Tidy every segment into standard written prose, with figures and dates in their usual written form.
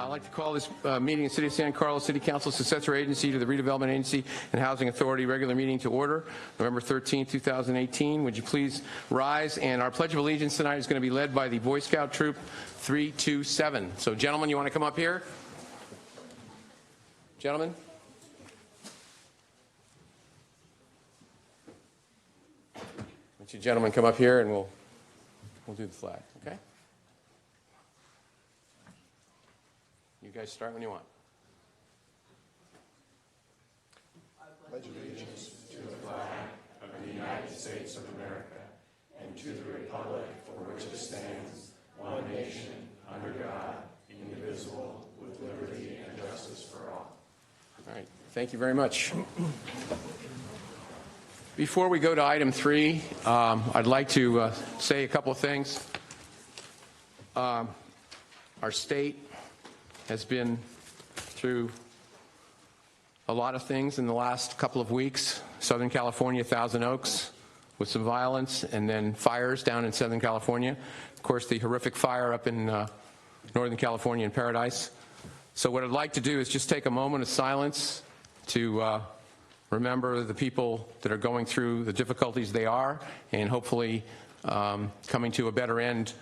I'd like to call this meeting of City of San Carlos City Council successor agency to the Redevelopment Agency and Housing Authority regular meeting to order, November 13, 2018. Would you please rise? And our Pledge of Allegiance tonight is going to be led by the Boy Scout Troop 327. So, gentlemen, you want to come up here? Gentlemen? Would you gentlemen come up here and we'll do the flag, okay? You guys start when you want. I pledge allegiance to the flag of the United States of America and to the republic for which it stands, one nation, under God, indivisible, with liberty and justice for all. All right. Thank you very much. Before we go to item 3, I'd like to say a couple of things. Our state has been through a lot of things in the last couple of weeks. Southern California, Thousand Oaks, with some violence, and then fires down in Southern California. Of course, the horrific fire up in Northern California in Paradise. So what I'd like to do is just take a moment of silence to remember the people that are going through the difficulties they are, and hopefully coming to a better end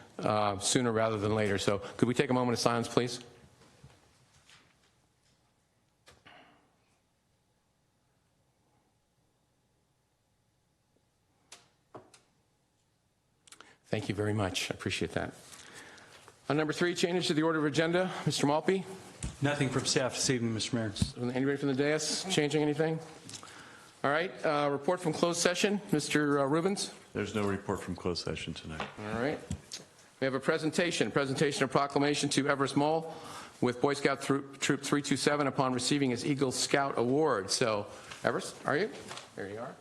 sooner rather than later. So could we take a moment of silence, please? Thank you very much. I appreciate that. On number 3, changes to the order of agenda. Mr. Malpe? Nothing from staff this evening, Mr. Mayor. Anybody from the dais changing anything? All right. Report from closed session. Mr. Rubens? There's no report from closed session tonight. All right. We have a presentation of proclamation to Everest Mole with Boy Scout Troop 327 upon receiving his Eagle Scout Award. So, Everest, are you? There you are.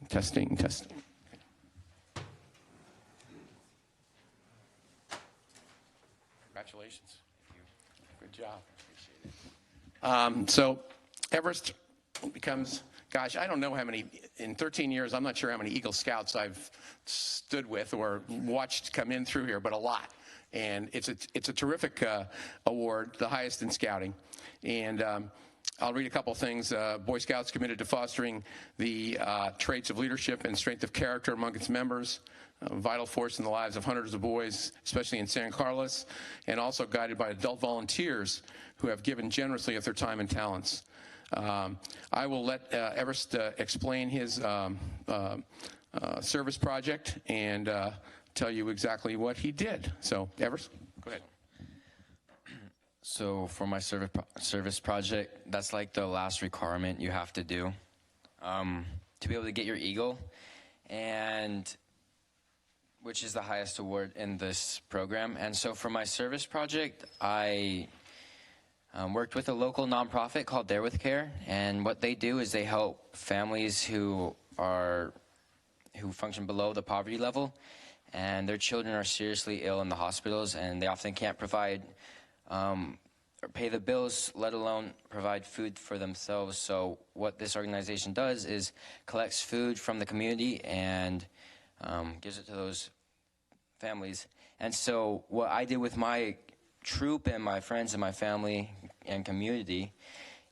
Testing. Congratulations. Good job. Appreciate it. So Everest becomes, gosh, I don't know how many, in 13 years, I'm not sure how many Eagle Scouts I've stood with or watched come in through here, but a lot. And it's a terrific award, the highest in scouting. And I'll read a couple things. Boy Scouts committed to fostering the traits of leadership and strength of character among its members, a vital force in the lives of hundreds of boys, especially in San Carlos, and also guided by adult volunteers who have given generously of their time and talents. I will let Everest explain his service project and tell you exactly what he did. So, Everest, go ahead. So for my service project, that's like the last requirement you have to do to be able to get your Eagle, and which is the highest award in this program. And so for my service project, I worked with a local nonprofit called There With Care, and what they do is they help families who function below the poverty level, and their children are seriously ill in the hospitals, and they often can't provide or pay the bills, let alone provide food for themselves. So what this organization does is collects food from the community and gives it to those families. And so what I did with my troop and my friends and my family and community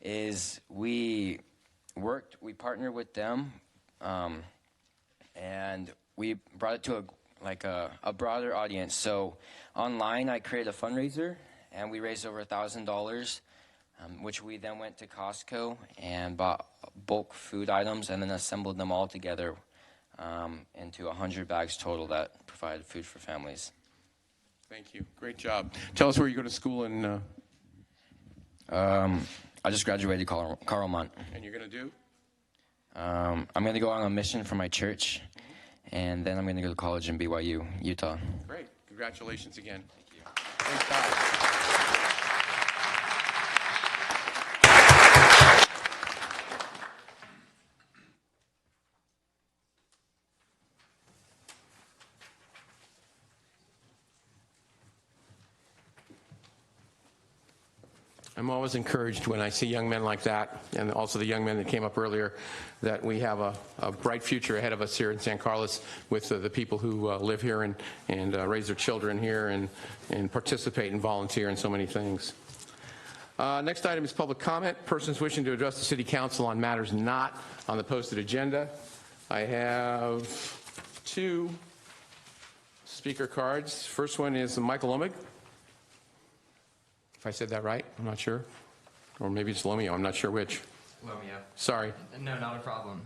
is we partnered with them, and we brought it to a broader audience. So online, I created a fundraiser, and we raised over $1,000, which we then went to Costco and bought bulk food items and then assembled them all together into 100 bags total that provided food for families. Thank you. Great job. Tell us where you go to school in... I just graduated Carlmont. And you're going to do? I'm going to go on a mission for my church, and then I'm going to go to college in BYU, Utah. Great. Congratulations again. Thank you. Thanks, Todd. I'm always encouraged when I see young men like that, and also the young men that came up earlier, that we have a bright future ahead of us here in San Carlos with the people who live here and raise their children here and participate and volunteer in so many things. Next item is public comment. Persons wishing to address the City Council on matters not on the posted agenda. I have 2 speaker cards. First one is Michael Omig. If I said that right, I'm not sure. Or maybe it's Lomeo, I'm not sure which. Lomeo. Sorry. No, not a problem.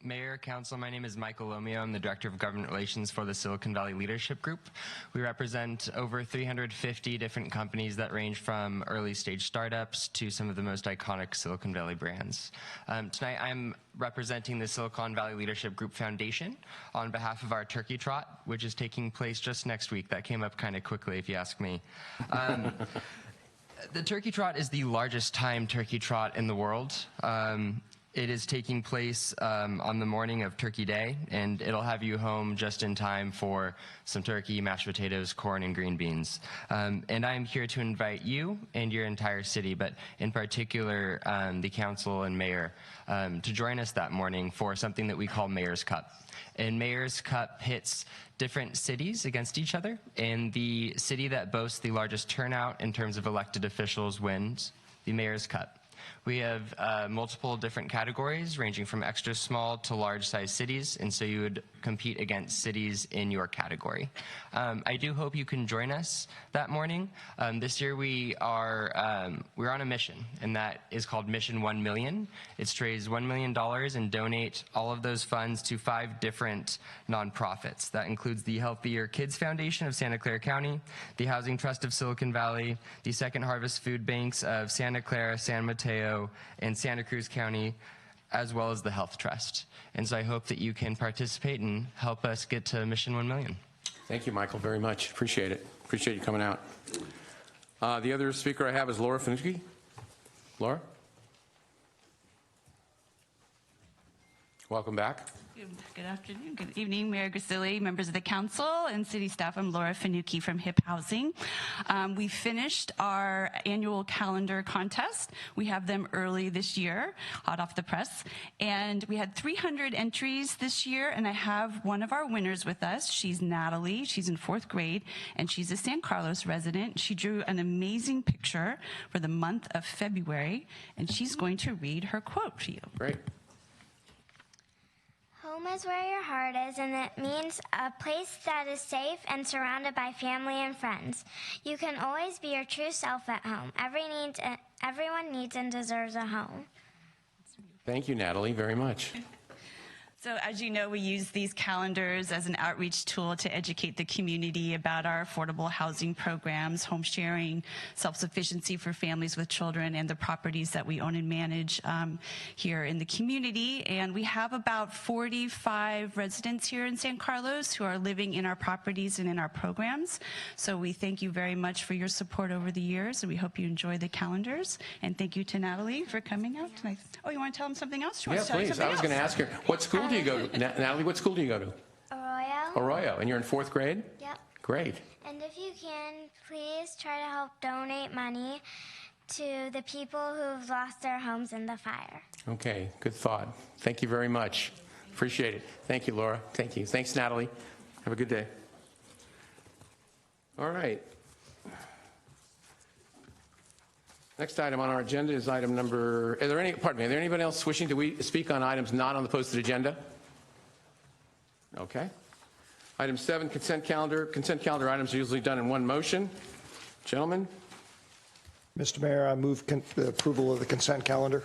Mayor, Council, my name is Michael Lomeo. I'm the Director of Government Relations for the Silicon Valley Leadership Group. We represent over 350 different companies that range from early stage startups to some of the most iconic Silicon Valley brands. Tonight I'm representing the Silicon Valley Leadership Group Foundation on behalf of our Turkey Trot, which is taking place just next week. That came up kind of quickly, if you ask me. The Turkey Trot is the largest timed turkey trot in the world. It is taking place on the morning of Turkey Day, and it'll have you home just in time for some turkey, mashed potatoes, corn, and green beans. And I'm here to invite you and your entire city, but in particular the council and mayor, to join us that morning for something that we call Mayor's Cup. And Mayor's Cup pits different cities against each other, and the city that boasts the largest turnout in terms of elected officials wins the Mayor's Cup. We have multiple different categories ranging from extra small to large size cities, and so you would compete against cities in your category. I do hope you can join us that morning. This year we're on a mission, and that is called Mission 1 Million. It's to raise $1 million and donate all of those funds to 5 different nonprofits. That includes the Healthier Kids Foundation of Santa Clara County, the Housing Trust of Silicon Valley, the Second Harvest Food Banks of Santa Clara, San Mateo, and Santa Cruz County, as well as the Health Trust. And so I hope that you can participate and help us get to Mission 1 Million. Thank you, Michael, very much. Appreciate it. Appreciate you coming out. The other speaker I have is Laura Finucci. Laura? Welcome back. Good afternoon, good evening, Mayor Grisilli, members of the council, and city staff. I'm Laura Finucci from HIP Housing. We finished our annual calendar contest. We have them early this year, hot off the press. And we had 300 entries this year, and I have one of our winners with us. She's Natalie. She's in 4th grade, and she's a San Carlos resident. She drew an amazing picture for the month of February, and she's going to read her quote to you. Great. Home is where your heart is, and it means a place that is safe and surrounded by family and friends. You can always be your true self at home. Everyone needs and deserves a home. Thank you, Natalie, very much. So as you know, we use these calendars as an outreach tool to educate the community about our affordable housing programs, home sharing, self-sufficiency for families with children, and the properties that we own and manage here in the community. And we have about 45 residents here in San Carlos who are living in our properties and in our programs. So we thank you very much for your support over the years, and we hope you enjoy the calendars. And thank you to Natalie for coming out tonight. Oh, you want to tell them something else? Yeah, please. I was going to ask her, what school do you go to? Natalie, what school do you go to? Arroyo. Arroyo. And you're in 4th grade? Yep. Great. And if you can, please try to help donate money to the people who've lost their homes in the fire. Okay, good thought. Thank you very much. Appreciate it. Thank you, Laura. Thank you. Thanks, Natalie. Have a good day. All right. Next item on our agenda is item number, are there anybody else wishing to speak on items not on the posted agenda? Okay. Item 7, consent calendar. Consent calendar items are usually done in one motion. Gentlemen? Mr. Mayor, I move the approval of the consent calendar.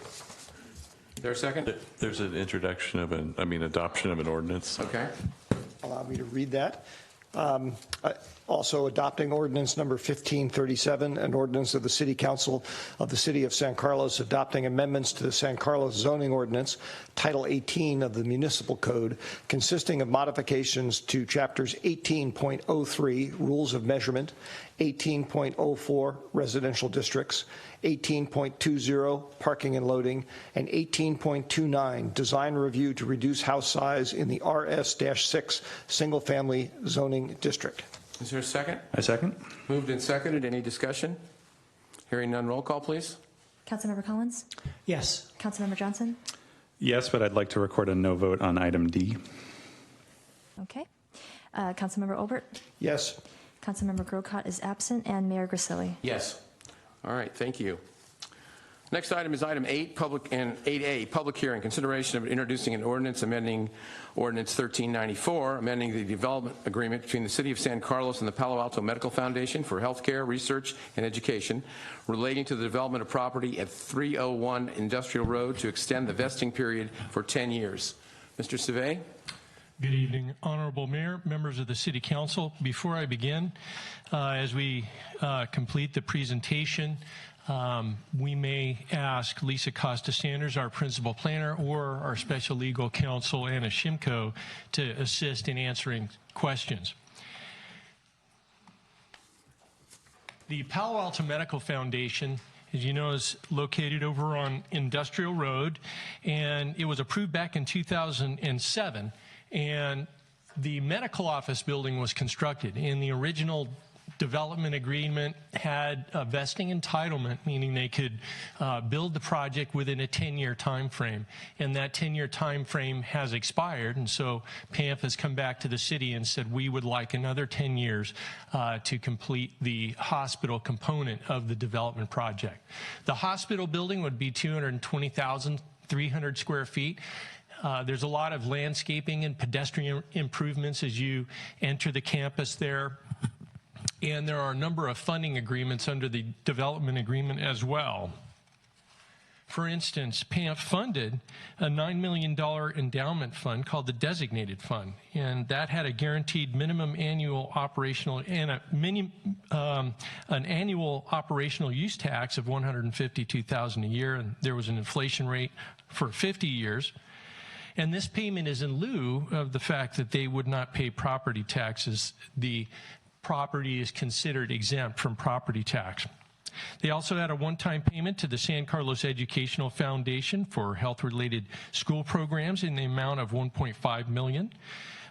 Is there a second? There's an adoption of an ordinance. Okay. Allow me to read that. Also adopting ordinance number 1537, an ordinance of the City Council of the City of San Carlos adopting amendments to the San Carlos zoning ordinance, Title 18 of the Municipal Code, consisting of modifications to chapters 18.03, Rules of Measurement, 18.04, Residential Districts, 18.20, Parking and Loading, and 18.29, Design Review to reduce house size in the RS-6 single-family zoning district. Is there a second? I second. Moved and seconded. Any discussion? Hearing none, roll call, please. Councilmember Collins? Yes. Councilmember Johnson? Yes, but I'd like to record a no vote on item D. Okay. Councilmember Olbert? Yes. Councilmember Grocott is absent, and Mayor Grisilli. Yes. All right, thank you. Next item is item 8, public and 8A, public hearing, consideration of introducing an ordinance amending Ordinance 1394, amending the development agreement between the City of San Carlos and the Palo Alto Medical Foundation for Healthcare, Research, and Education relating to the development of property at 301 Industrial Road to extend the vesting period for 10 years. Mr. Savay? Good evening, Honorable Mayor, members of the City Council. Before I begin, as we complete the presentation, we may ask Lisa Costa-Sanders, our principal planner, or our special legal counsel, Anna Shimko, to assist in answering questions. The Palo Alto Medical Foundation, as you know, is located over on Industrial Road, and it was approved back in 2007. And the medical office building was constructed, and the original development agreement had a vesting entitlement, meaning they could build the project within a 10-year time frame. And that 10-year time frame has expired, and so PAMF has come back to the city and said we would like another 10 years to complete the hospital component of the development project. The hospital building would be 220,300 square feet. There's a lot of landscaping and pedestrian improvements as you enter the campus there. And there are a number of funding agreements under the development agreement as well. For instance, PAMF funded a $9 million endowment fund called the Designated Fund, and that had a guaranteed minimum annual operational and an annual operational use tax of $152,000 a year, and there was an inflation rate for 50 years. And this payment is in lieu of the fact that they would not pay property taxes. The property is considered exempt from property tax. They also had a one-time payment to the San Carlos Educational Foundation for health-related school programs in the amount of $1.5 million,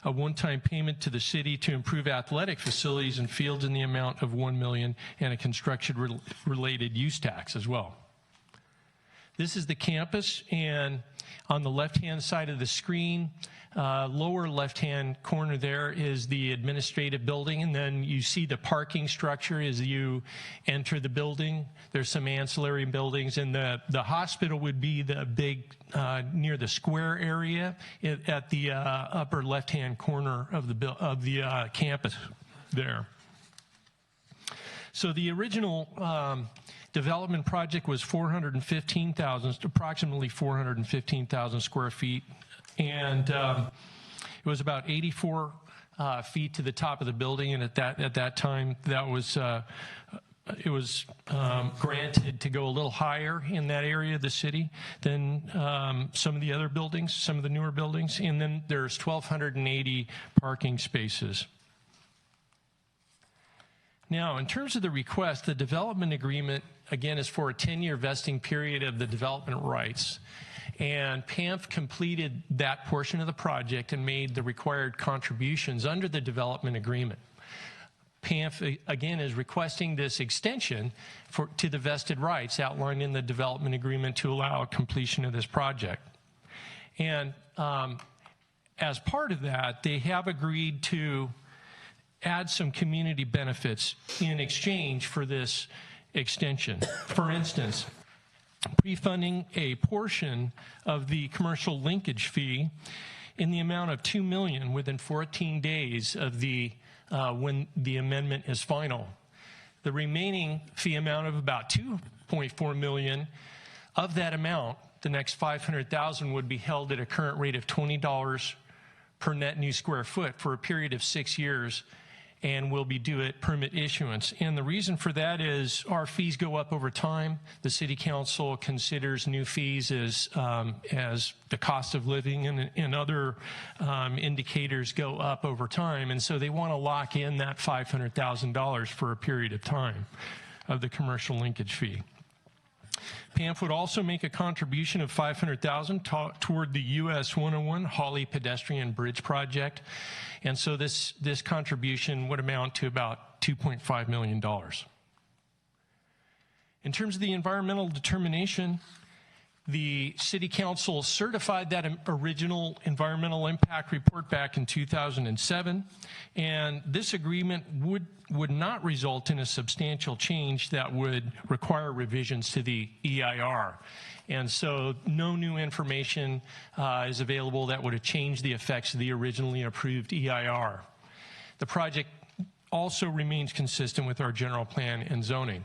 a one-time payment to the city to improve athletic facilities and fields in the amount of $1 million, and a construction-related use tax as well. This is the campus, and on the left-hand side of the screen, lower left-hand corner there is the administrative building, and then you see the parking structure as you enter the building. There's some ancillary buildings, and the hospital would be the big, near the square area at the upper left-hand corner of the campus there. So the original development project was approximately 415,000 square feet, and it was about 84 feet to the top of the building. And at that time, that was it was granted to go a little higher in that area of the city than some of the other buildings, some of the newer buildings. And then there's 1,280 parking spaces. Now, in terms of the request, the development agreement, again, is for a 10-year vesting period of the development rights. And PAMF completed that portion of the project and made the required contributions under the development agreement. PAMF, again, is requesting this extension to the vested rights outlined in the development agreement to allow completion of this project. And as part of that, they have agreed to add some community benefits in exchange for this extension. For instance, pre-funding a portion of the commercial linkage fee in the amount of $2 million within 14 days of when the amendment is final. The remaining fee amount of about $2.4 million, of that amount, the next $500,000 would be held at a current rate of $20 per net new square foot for a period of 6 years, and will be due at permit issuance. And the reason for that is our fees go up over time. The City Council considers new fees as the cost of living and other indicators go up over time. And so they want to lock in that $500,000 for a period of time of the commercial linkage fee. PAMF would also make a contribution of $500,000 toward the US 101 Hawley Pedestrian Bridge Project. And so this contribution would amount to about $2.5 million. In terms of the environmental determination, the City Council certified that original environmental impact report back in 2007, and this agreement would not result in a substantial change that would require revisions to the EIR. And so no new information is available that would have changed the effects of the originally approved EIR. The project also remains consistent with our general plan and zoning.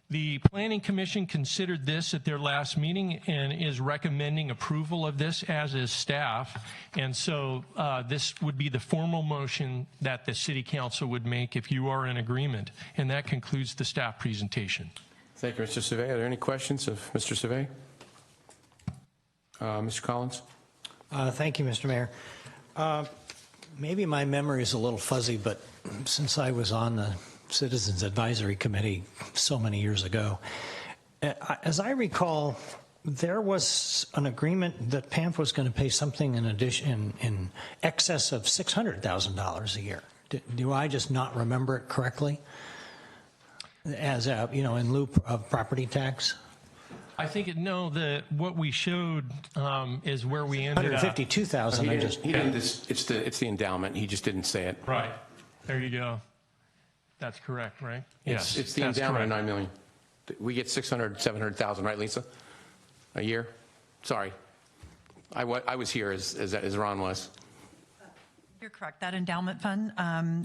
The Planning Commission considered this at their last meeting and is recommending approval of this, as is staff. And so this would be the formal motion that the City Council would make if you are in agreement. And that concludes the staff presentation. Thank you, Mr. Savay. Are there any questions of Mr. Savay? Mr. Collins? Thank you, Mr. Mayor. Maybe my memory is a little fuzzy, but since I was on the Citizens Advisory Committee so many years ago, as I recall, there was an agreement that PAMF was going to pay something in addition in excess of $600,000 a year. Do I just not remember it correctly? As in lieu of property tax? I think what we showed is where we ended up. $152,000. It's the endowment. He just didn't say it. Right. There you go. That's correct, right? Yes. It's the endowment of $9 million. We get 600, 700,000, right, Lisa? A year? Sorry. I was here as Ron was. You're correct. That endowment fund,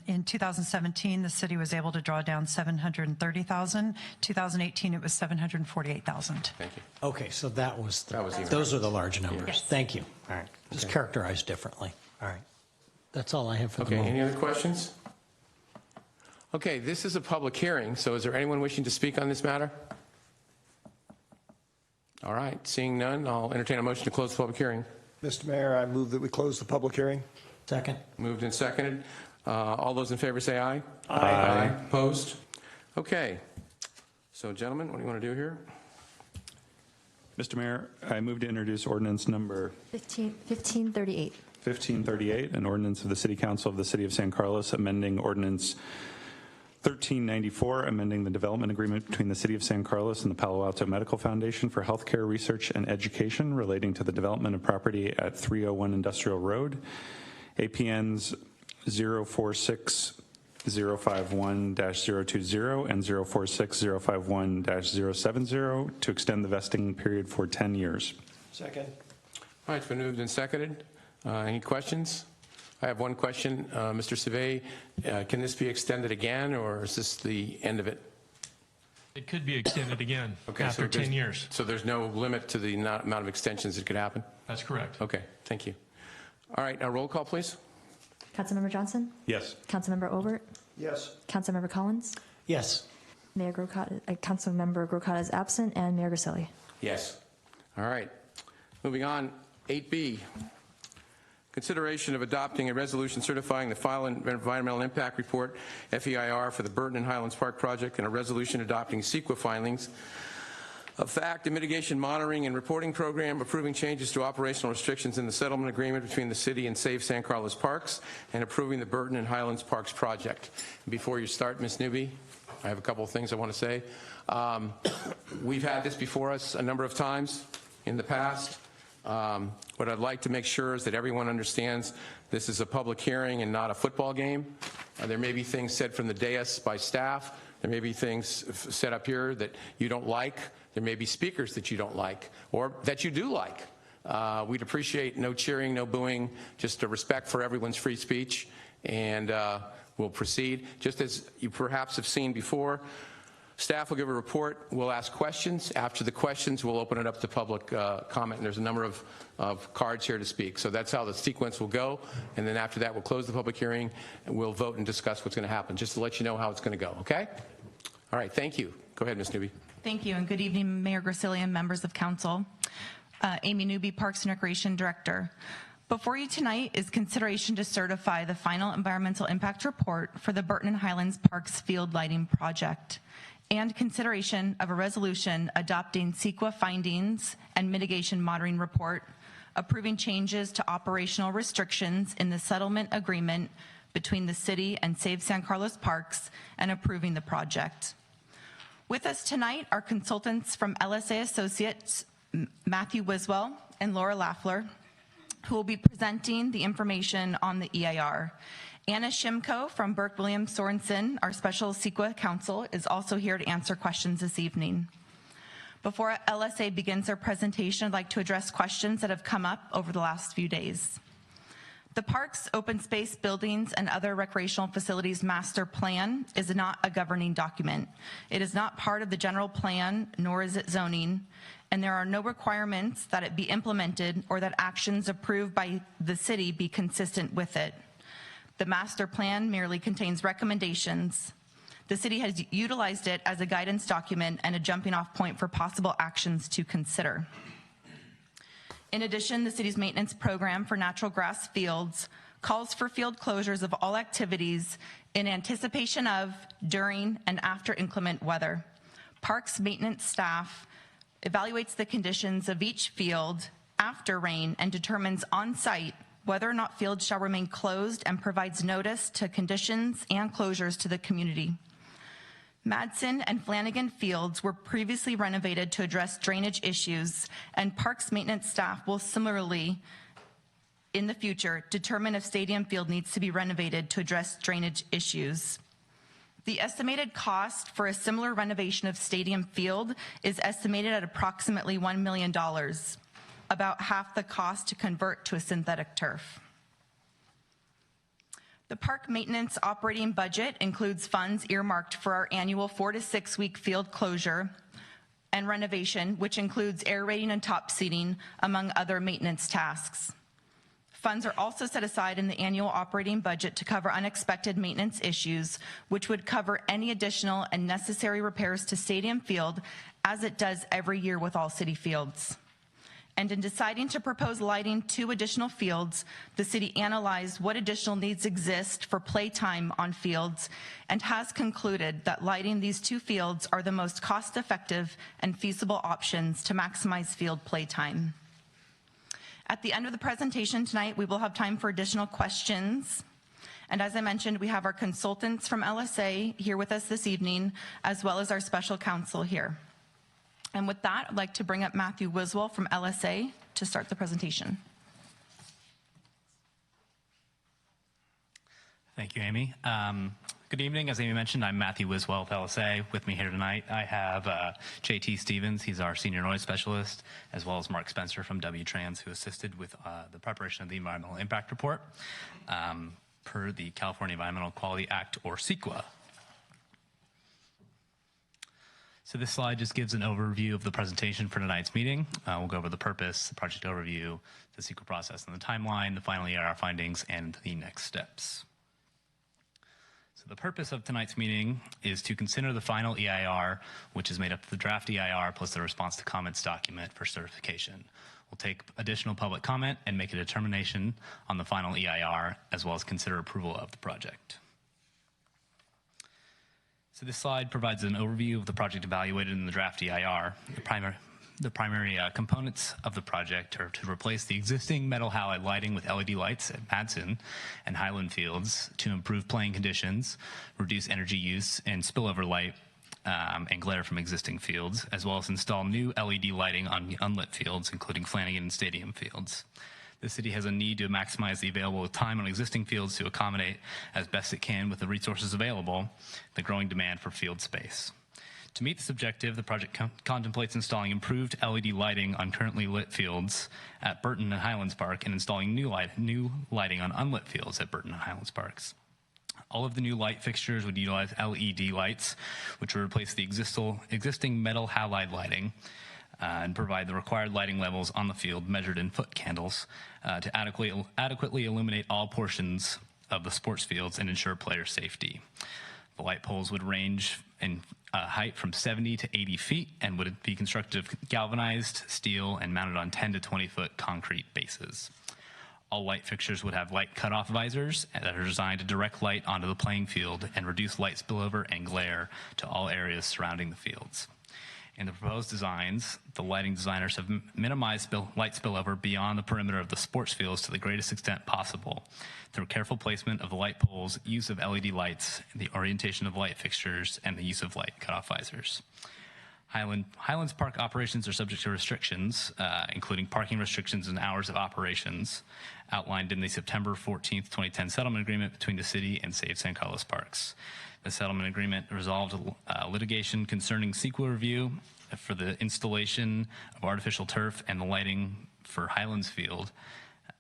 in 2017, the city was able to draw down $730,000. 2018, it was $748,000. Thank you. Okay, so those are the large numbers. Yes. Thank you. All right. Just characterized differently. All right. That's all I have for the moment. Any other questions? Okay, this is a public hearing, so is there anyone wishing to speak on this matter? All right, seeing none, I'll entertain a motion to close the public hearing. Mr. Mayor, I move that we close the public hearing. Second. Moved and seconded. All those in favor say aye. Aye. Opposed? Okay. So, gentlemen, what do you want to do here? Mr. Mayor, I move to introduce ordinance number 1538. 1538, an ordinance of the City Council of the City of San Carlos amending ordinance 1394, amending the development agreement between the City of San Carlos and the Palo Alto Medical Foundation for healthcare research and education relating to the development of property at 301 Industrial Road, APNs 046051-020 and 046051-070 to extend the vesting period for 10 years. Second. All right, it's been moved and seconded. Any questions? I have one question. Mr. Savay, can this be extended again, or is this the end of it? It could be extended again after 10 years. So there's no limit to the amount of extensions that could happen? That's correct. Okay, thank you. All right, now roll call, please. Councilmember Johnson? Yes. Councilmember Obert? Yes. Councilmember Collins? Yes. Mayor Grocott, Councilmember Grocott is absent, and Mayor Grisilli. Yes. All right. Moving on, 8B. Consideration of adopting a resolution certifying the final environmental impact report, FEIR, for the Burton and Highlands Park project, and a resolution adopting CEQA findings of fact, a mitigation monitoring and reporting program, approving changes to operational restrictions in the settlement agreement between the city and Save San Carlos Parks, and approving the Burton and Highlands Parks project. Before you start, Ms. Newby, I have a couple of things I want to say. We've had this before us a number of times in the past. What I'd like to make sure is that everyone understands this is a public hearing and not a football game. There may be things said from the dais by staff. There may be things set up here that you don't like. There may be speakers that you don't like or that you do like. We'd appreciate no cheering, no booing, just a respect for everyone's free speech, and we'll proceed. Just as you perhaps have seen before, staff will give a report. We'll ask questions. After the questions, we'll open it up to public comment. And there's a number of cards here to speak. So that's how the sequence will go. And then after that, we'll close the public hearing, and we'll vote and discuss what's going to happen, just to let you know how it's going to go, okay? All right, thank you. Go ahead, Ms. Newby. Thank you, and good evening, Mayor Grisilli and members of council. Amy Newby, Parks and Recreation Director. Before you tonight is consideration to certify the final environmental impact report for the Burton and Highlands Parks field lighting project, and consideration of a resolution adopting CEQA findings and mitigation monitoring report, approving changes to operational restrictions in the settlement agreement between the city and Save San Carlos Parks, and approving the project. With us tonight are consultants from LSA Associates, Matthew Wiswell and Laura Laffler, who will be presenting the information on the EIR. Anna Shimko from Burke Williams Sorensen, our special CEQA counsel, is also here to answer questions this evening. Before LSA begins their presentation, I'd like to address questions that have come up over the last few days. The Parks, Open Space, Buildings, and Other Recreational Facilities Master Plan is not a governing document. It is not part of the general plan, nor is it zoning, and there are no requirements that it be implemented or that actions approved by the city be consistent with it. The master plan merely contains recommendations. The city has utilized it as a guidance document and a jumping off point for possible actions to consider. In addition, the city's maintenance program for natural grass fields calls for field closures of all activities in anticipation of, during, and after inclement weather. Parks maintenance staff evaluates the conditions of each field after rain and determines on site whether or not fields shall remain closed and provides notice to conditions and closures to the community. Madsen and Flanagan fields were previously renovated to address drainage issues, and Parks maintenance staff will similarly, in the future, determine if Stadium Field needs to be renovated to address drainage issues. The estimated cost for a similar renovation of Stadium Field is estimated at approximately $1 million, about half the cost to convert to a synthetic turf. The park maintenance operating budget includes funds earmarked for our annual 4 to 6 week field closure and renovation, which includes aerating and top seating, among other maintenance tasks. Funds are also set aside in the annual operating budget to cover unexpected maintenance issues, which would cover any additional and necessary repairs to Stadium Field, as it does every year with all city fields. And in deciding to propose lighting 2 additional fields, the city analyzed what additional needs exist for playtime on fields and has concluded that lighting these 2 fields are the most cost-effective and feasible options to maximize field playtime. At the end of the presentation tonight, we will have time for additional questions. And as I mentioned, we have our consultants from LSA here with us this evening, as well as our special counsel here. And with that, I'd like to bring up Matthew Wiswell from LSA to start the presentation. Thank you, Amy. Good evening. As Amy mentioned, I'm Matthew Wiswell of LSA. With me here tonight, I have JT Stevens. He's our senior noise specialist, as well as Mark Spencer from W-Trans, who assisted with the preparation of the environmental impact report per the California Environmental Quality Act, or CEQA. So this slide just gives an overview of the presentation for tonight's meeting. We'll go over the purpose, the project overview, the CEQA process and the timeline, the final EIR findings, and the next steps. So the purpose of tonight's meeting is to consider the final EIR, which is made up of the draft EIR plus the response to comments document for certification. We'll take additional public comment and make a determination on the final EIR, as well as consider approval of the project. So this slide provides an overview of the project evaluated in the draft EIR. The primary components of the project are to replace the existing metal halide lighting with LED lights at Madsen and Highland Fields to improve playing conditions, reduce energy use and spillover light and glare from existing fields, as well as install new LED lighting on unlit fields, including Flanagan and Stadium Fields. The city has a need to maximize the available time on existing fields to accommodate as best it can with the resources available, the growing demand for field space. To meet this objective, the project contemplates installing improved LED lighting on currently lit fields at Burton and Highlands Park and installing new lighting on unlit fields at Burton and Highlands Parks. All of the new light fixtures would utilize LED lights, which would replace the existing metal halide lighting and provide the required lighting levels on the field measured in foot candles to adequately illuminate all portions of the sports fields and ensure player safety. The light poles would range in height from 70 to 80 feet and would be constructed of galvanized steel and mounted on 10 to 20 foot concrete bases. All light fixtures would have light cutoff visors that are designed to direct light onto the playing field and reduce light spillover and glare to all areas surrounding the fields. In the proposed designs, the lighting designers have minimized light spillover beyond the perimeter of the sports fields to the greatest extent possible through careful placement of the light poles, use of LED lights, the orientation of light fixtures, and the use of light cutoff visors. Highlands Park operations are subject to restrictions, including parking restrictions and hours of operations, outlined in the September 14th, 2010 settlement agreement between the city and Save San Carlos Parks. The settlement agreement resolved litigation concerning CEQA review for the installation of artificial turf and the lighting for Highlands Field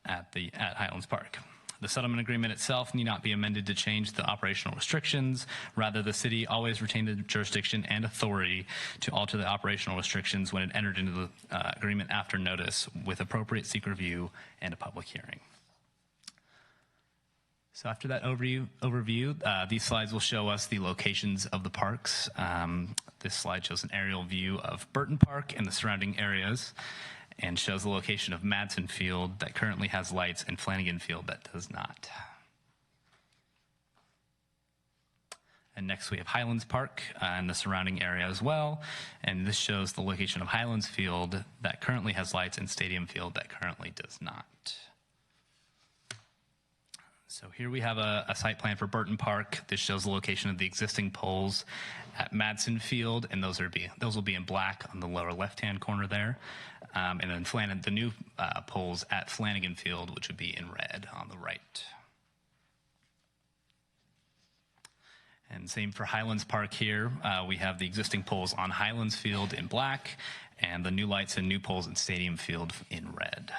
at Highlands Park. The settlement agreement itself need not be amended to change the operational restrictions. Rather, the city always retained the jurisdiction and authority to alter the operational restrictions when it entered into the agreement after notice with appropriate SEEK review and a public hearing. So after that overview, these slides will show us the locations of the parks. This slide shows an aerial view of Burton Park and the surrounding areas, and shows the location of Madsen Field that currently has lights and Flanagan Field that does not. And next we have Highlands Park and the surrounding area as well. And this shows the location of Highlands Field that currently has lights and Stadium Field that currently does not. So here we have a site plan for Burton Park. This shows the location of the existing poles at Madsen Field, and those will be in black on the lower left-hand corner there. And then the new poles at Flanagan Field, which would be in red on the right. And same for Highlands Park here. We have the existing poles on Highlands Field in black, and the new lights and new poles at Stadium Field in red.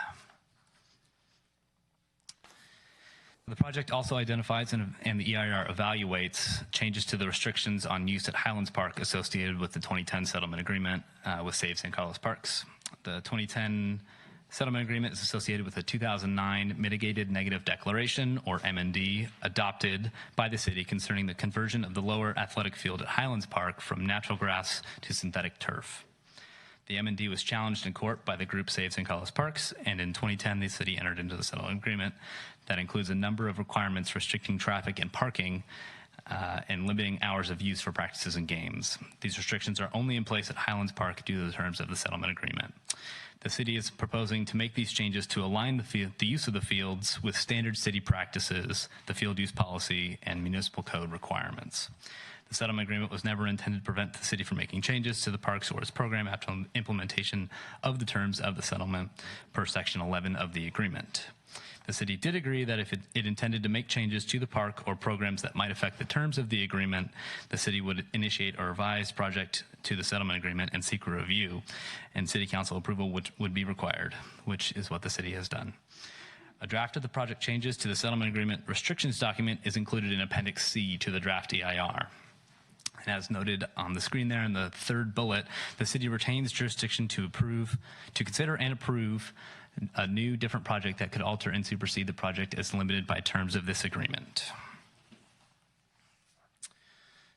The project also identifies and the EIR evaluates changes to the restrictions on use at Highlands Park associated with the 2010 settlement agreement with Save San Carlos Parks. The 2010 settlement agreement is associated with the 2009 Mitigated Negative Declaration, or MND, adopted by the city concerning the conversion of the lower athletic field at Highlands Park from natural grass to synthetic turf. The MND was challenged in court by the group Save San Carlos Parks, and in 2010, the city entered into the settlement agreement that includes a number of requirements restricting traffic and parking and limiting hours of use for practices and games. These restrictions are only in place at Highlands Park due to the terms of the settlement agreement. The city is proposing to make these changes to align the use of the fields with standard city practices, the field use policy, and municipal code requirements. The settlement agreement was never intended to prevent the city from making changes to the parks or its program after implementation of the terms of the settlement per Section 11 of the agreement. The city did agree that if it intended to make changes to the park or programs that might affect the terms of the agreement, the city would initiate a revised project to the settlement agreement and seek a review, and city council approval would be required, which is what the city has done. A draft of the project changes to the settlement agreement restrictions document is included in Appendix C to the draft EIR. And as noted on the screen there in the third bullet, the city retains jurisdiction to consider and approve a new different project that could alter and supersede the project as limited by terms of this agreement.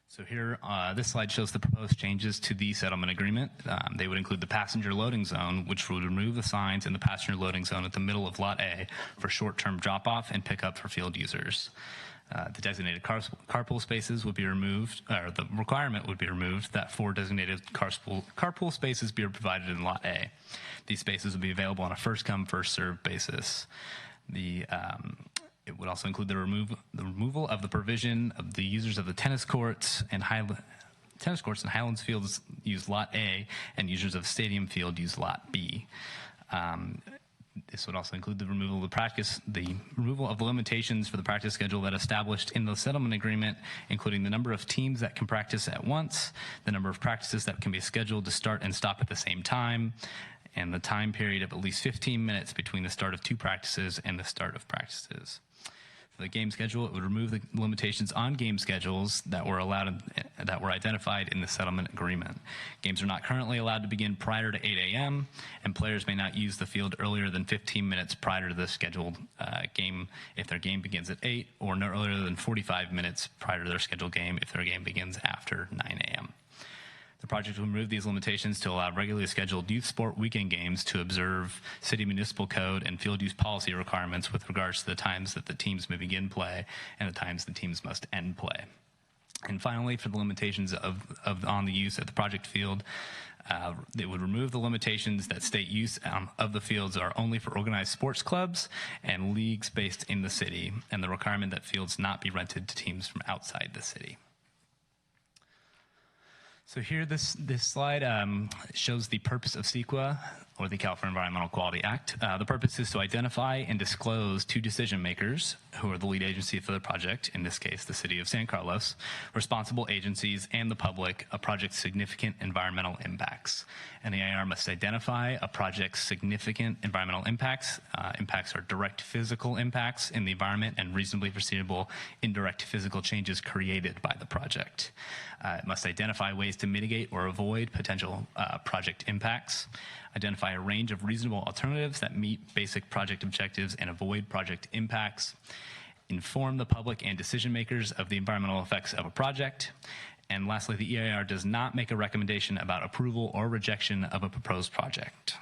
So here, this slide shows the proposed changes to the settlement agreement. They would include the passenger loading zone, which would remove the signs in the passenger loading zone at the middle of Lot A for short-term drop-off and pickup for field users. The designated carpool spaces would be removed, or the requirement would be removed that 4 designated carpool spaces be provided in Lot A. These spaces would be available on a first-come, first-served basis. It would also include the removal of the provision of the users of the tennis courts and Highlands Fields use Lot A, and users of Stadium Field use Lot B. This would also include the removal of the limitations for the practice schedule that established in the settlement agreement, including the number of teams that can practice at once, the number of practices that can be scheduled to start and stop at the same time, and the time period of at least 15 minutes between the start of 2 practices and the start of practices. For the game schedule, it would remove the limitations on game schedules that were identified in the settlement agreement. Games are not currently allowed to begin prior to 8 a.m., and players may not use the field earlier than 15 minutes prior to the scheduled game if their game begins at 8, or no earlier than 45 minutes prior to their scheduled game if their game begins after 9 a.m. The project will remove these limitations to allow regularly scheduled youth sport weekend games to observe city municipal code and field use policy requirements with regards to the times that the teams may begin play and the times the teams must end play. And finally, for the limitations on the use at the project field, It would remove the limitations that state use of the fields are only for organized sports clubs and leagues based in the city, and the requirement that fields not be rented to teams from outside the city. So here, this slide shows the purpose of CEQA, or the California Environmental Quality Act. The purpose is to identify and disclose to decision makers, who are the lead agency for the project, in this case, the City of San Carlos, responsible agencies, and the public, a project's significant environmental impacts. And the EIR must identify a project's significant environmental impacts. Impacts are direct physical impacts in the environment and reasonably foreseeable indirect physical changes created by the project. It must identify ways to mitigate or avoid potential project impacts, identify a range of reasonable alternatives that meet basic project objectives and avoid project impacts, inform the public and decision makers of the environmental effects of a project, and lastly, the EIR does not make a recommendation about approval or rejection of a proposed project.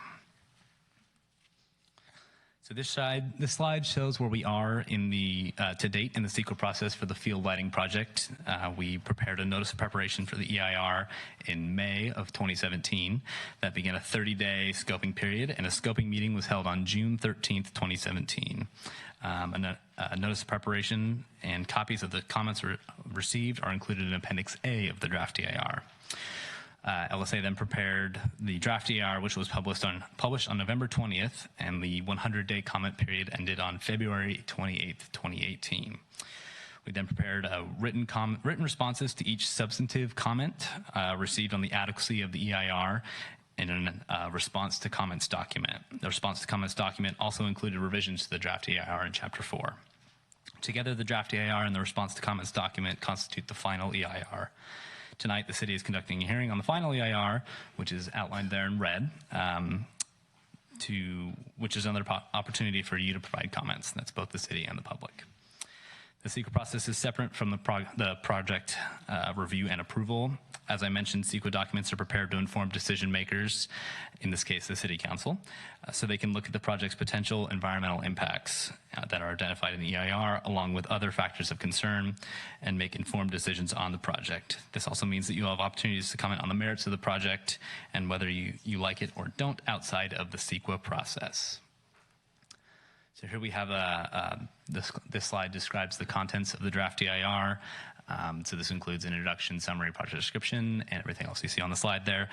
So this slide shows where we are in the to date in the CEQA process for the field lighting project. We prepared a notice of preparation for the EIR in May of 2017 that began a 30-day scoping period, and a scoping meeting was held on June 13th, 2017. A notice of preparation and copies of the comments received are included in Appendix A of the draft EIR. LSA then prepared the draft EIR, which was published on November 20th, and the 100-day comment period ended on February 28th, 2018. We then prepared written responses to each substantive comment received on the adequacy of the EIR in a response to comments document. The response to comments document also included revisions to the draft EIR in Chapter 4. Together, the draft EIR and the response to comments document constitute the final EIR. Tonight, the city is conducting a hearing on the final EIR, which is outlined there in red, which is another opportunity for you to provide comments. That's both the city and the public. The CEQA process is separate from the project review and approval. As I mentioned, CEQA documents are prepared to inform decision makers, in this case the City Council, so they can look at the project's potential environmental impacts that are identified in the EIR, along with other factors of concern, and make informed decisions on the project. This also means that you'll have opportunities to comment on the merits of the project and whether you like it or don't outside of the CEQA process. So here we have this slide describes the contents of the draft EIR. So this includes an introduction, summary, project description, and everything else you see on the slide there.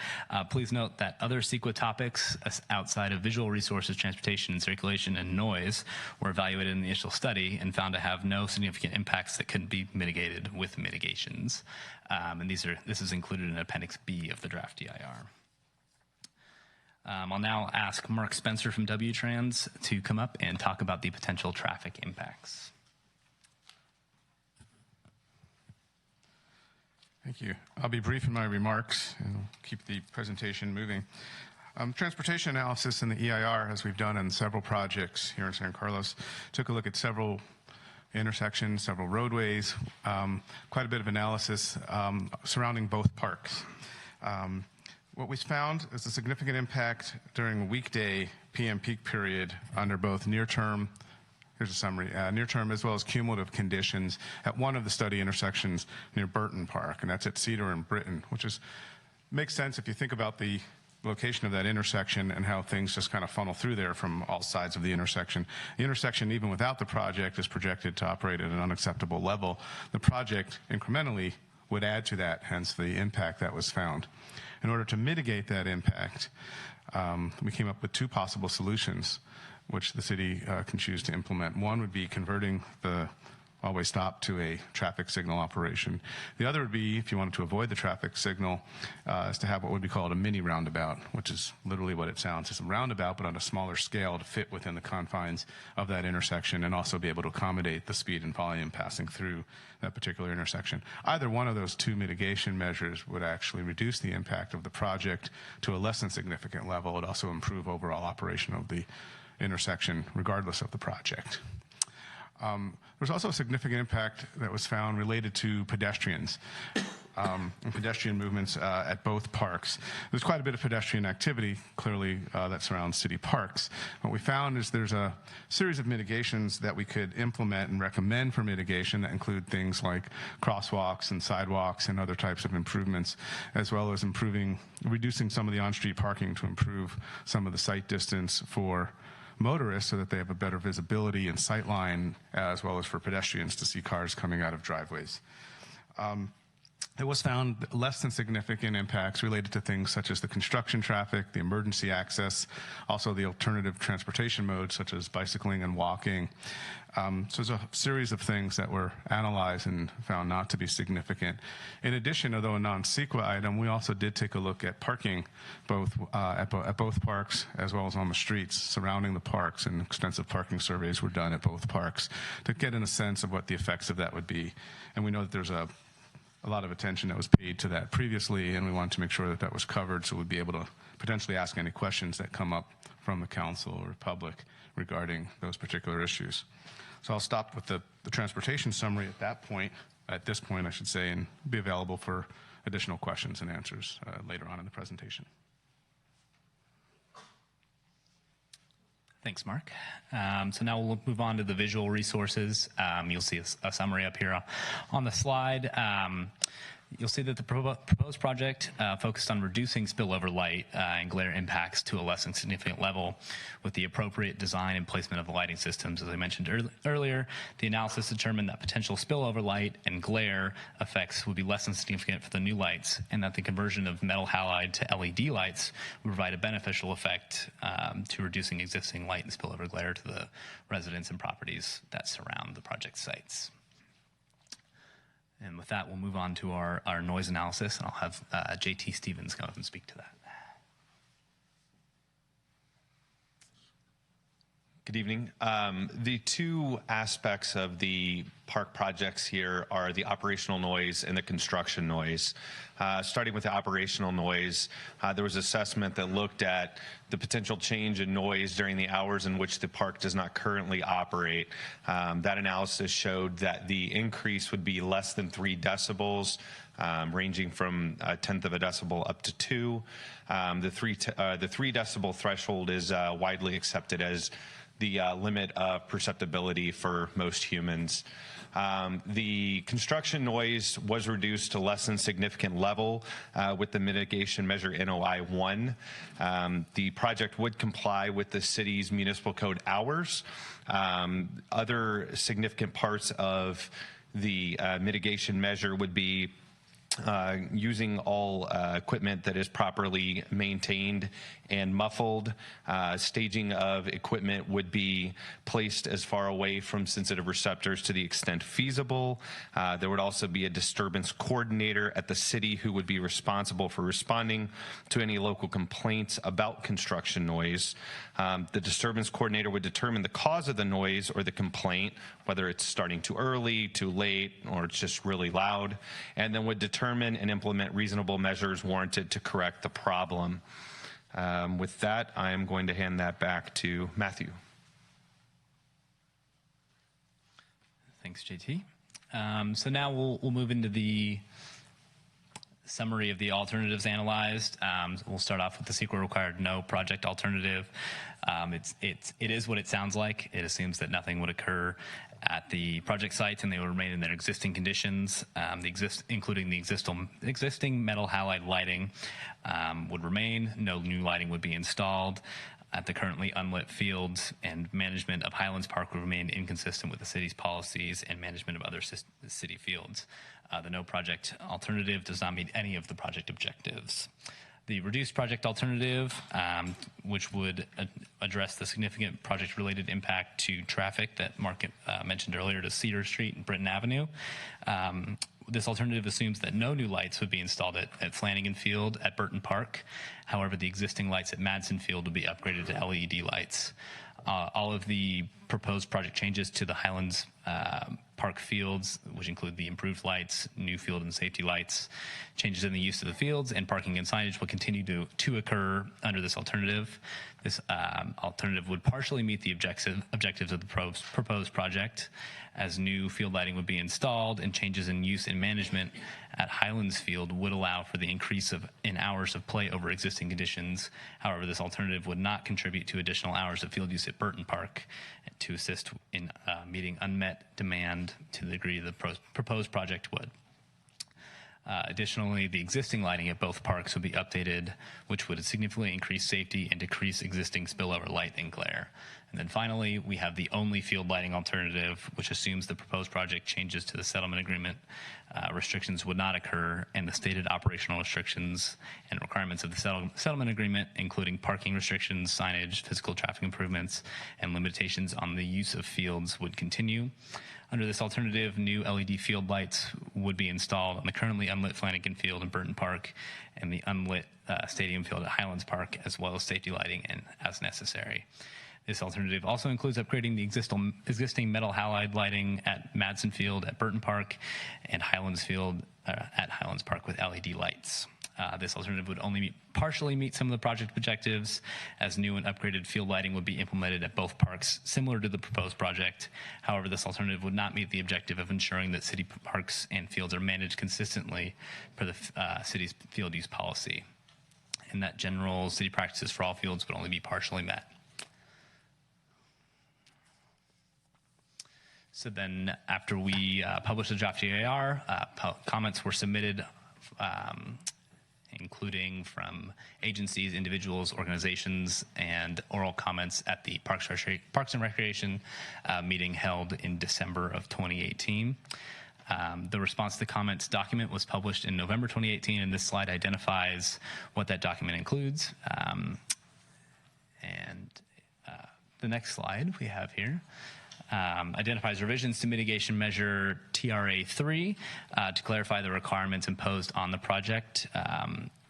Please note that other CEQA topics outside of visual resources, transportation, and circulation, and noise were evaluated in the initial study and found to have no significant impacts that couldn't be mitigated with mitigations. And this is included in Appendix B of the draft EIR. I'll now ask Mark Spencer from W-Trans to come up and talk about the potential traffic impacts. Thank you. I'll be brief in my remarks and keep the presentation moving. Transportation analysis in the EIR, as we've done in several projects here in San Carlos, took a look at several intersections, several roadways, quite a bit of analysis surrounding both parks. What we found is a significant impact during a weekday PM peak period under both near-term, here's a summary, near-term as well as cumulative conditions at one of the study intersections near Burton Park, and that's at Cedar and Britton, which makes sense if you think about the location of that intersection and how things just kind of funnel through there from all sides of the intersection. The intersection, even without the project, is projected to operate at an unacceptable level. The project incrementally would add to that, hence the impact that was found. In order to mitigate that impact, we came up with two possible solutions which the city can choose to implement. One would be converting the always stop to a traffic signal operation. The other would be, if you wanted to avoid the traffic signal, is to have what would be called a mini roundabout, which is literally what it sounds. It's a roundabout, but on a smaller scale to fit within the confines of that intersection and also be able to accommodate the speed and volume passing through that particular intersection. Either one of those two mitigation measures would actually reduce the impact of the project to a less than significant level. It would also improve overall operation of the intersection regardless of the project. There's also a significant impact that was found related to pedestrians. and pedestrian movements at both parks. There's quite a bit of pedestrian activity, clearly, that surrounds city parks. What we found is there's a series of mitigations that we could implement and recommend for mitigation that include things like crosswalks and sidewalks and other types of improvements, as well as reducing some of the on-street parking to improve some of the sight distance for motorists so that they have a better visibility and sight line, as well as for pedestrians to see cars coming out of driveways. It was found less than significant impacts related to things such as the construction traffic, the emergency access, also the alternative transportation modes such as bicycling and walking. So there's a series of things that were analyzed and found not to be significant. In addition, although a non-CEQA item, we also did take a look at parking at both parks as well as on the streets surrounding the parks, and extensive parking surveys were done at both parks to get in a sense of what the effects of that would be. And we know that there's a lot of attention that was paid to that previously, and we wanted to make sure that that was covered so we'd be able to potentially ask any questions that come up from the council or public regarding those particular issues. So I'll stop with the transportation summary at this point, I should say, and be available for additional questions and answers later on in the presentation. Thanks, Mark. So now we'll move on to the visual resources. You'll see a summary up here on the slide. You'll see that the proposed project focused on reducing spillover light and glare impacts to a less than significant level with the appropriate design and placement of the lighting systems. As I mentioned earlier, the analysis determined that potential spillover light and glare effects would be less than significant for the new lights, and that the conversion of metal halide to LED lights would provide a beneficial effect to reducing existing light and spillover glare to the residents and properties that surround the project sites. And with that, we'll move on to our noise analysis, and I'll have JT Stevens come up and speak to that. Good evening. The two aspects of the park projects here are the operational noise and the construction noise. Starting with the operational noise, there was assessment that looked at the potential change in noise during the hours in which the park does not currently operate. That analysis showed that the increase would be less than 3 decibels, ranging from 1/10 of a decibel up to 2. The 3 decibel threshold is widely accepted as the limit of perceptibility for most humans. The construction noise was reduced to less than significant level with the mitigation measure NOI 1. The project would comply with the city's municipal code hours. Other significant parts of the mitigation measure would be using all equipment that is properly maintained and muffled. Staging of equipment would be placed as far away from sensitive receptors to the extent feasible. There would also be a disturbance coordinator at the city who would be responsible for responding to any local complaints about construction noise. The disturbance coordinator would determine the cause of the noise or the complaint, whether it's starting too early, too late, or it's just really loud, and then would determine and implement reasonable measures warranted to correct the problem. With that, I am going to hand that back to Matthew. Thanks, JT. So now we'll move into the summary of the alternatives analyzed. We'll start off with the CEQA required no project alternative. It is what it sounds like. It assumes that nothing would occur at the project sites and they will remain in their existing conditions, including the existing metal halide lighting would remain. No new lighting would be installed at the currently unlit fields, and management of Highlands Park would remain inconsistent with the city's policies and management of other city fields. The no project alternative does not meet any of the project objectives. The reduced project alternative, which would address the significant project-related impact to traffic that Mark mentioned earlier to Cedar Street and Britton Avenue. This alternative assumes that no new lights would be installed at Flanagan Field at Burton Park. However, the existing lights at Madsen Field would be upgraded to LED lights. All of the proposed project changes to the Highlands Park fields, which include the improved lights, new field and safety lights. Changes in the use of the fields and parking and signage will continue to occur under this alternative. This alternative would partially meet the objectives of the proposed project, as new field lighting would be installed, and changes in use and management at Highlands Field would allow for the increase in hours of play over existing conditions. However, this alternative would not contribute to additional hours of field use at Burton Park to assist in meeting unmet demand to the degree the proposed project would. Additionally, the existing lighting at both parks would be updated, which would significantly increase safety and decrease existing spillover light and glare. And then finally, we have the only field lighting alternative, which assumes the proposed project changes to the settlement agreement. Restrictions would not occur, and the stated operational restrictions and requirements of the settlement agreement, including parking restrictions, signage, physical traffic improvements, and limitations on the use of fields, would continue. Under this alternative, new LED field lights would be installed on the currently unlit Flanagan Field in Burton Park and the unlit stadium field at Highlands Park, as well as safety lighting and as necessary. This alternative also includes upgrading the existing metal halide lighting at Madsen Field at Burton Park and Highlands Field at Highlands Park with LED lights. This alternative would only partially meet some of the project objectives, as new and upgraded field lighting would be implemented at both parks, similar to the proposed project. However, this alternative would not meet the objective of ensuring that city parks and fields are managed consistently per the city's field use policy, and that general city practices for all fields would only be partially met. So then, after we published the draft EIR, comments were submitted, including from agencies, individuals, organizations, and oral comments at the Parks and Recreation meeting held in December of 2018. The response to the comments document was published in November 2018, and this slide identifies what that document includes. The next slide we have here identifies revisions to mitigation measure TRA3 to clarify the requirements imposed on the project.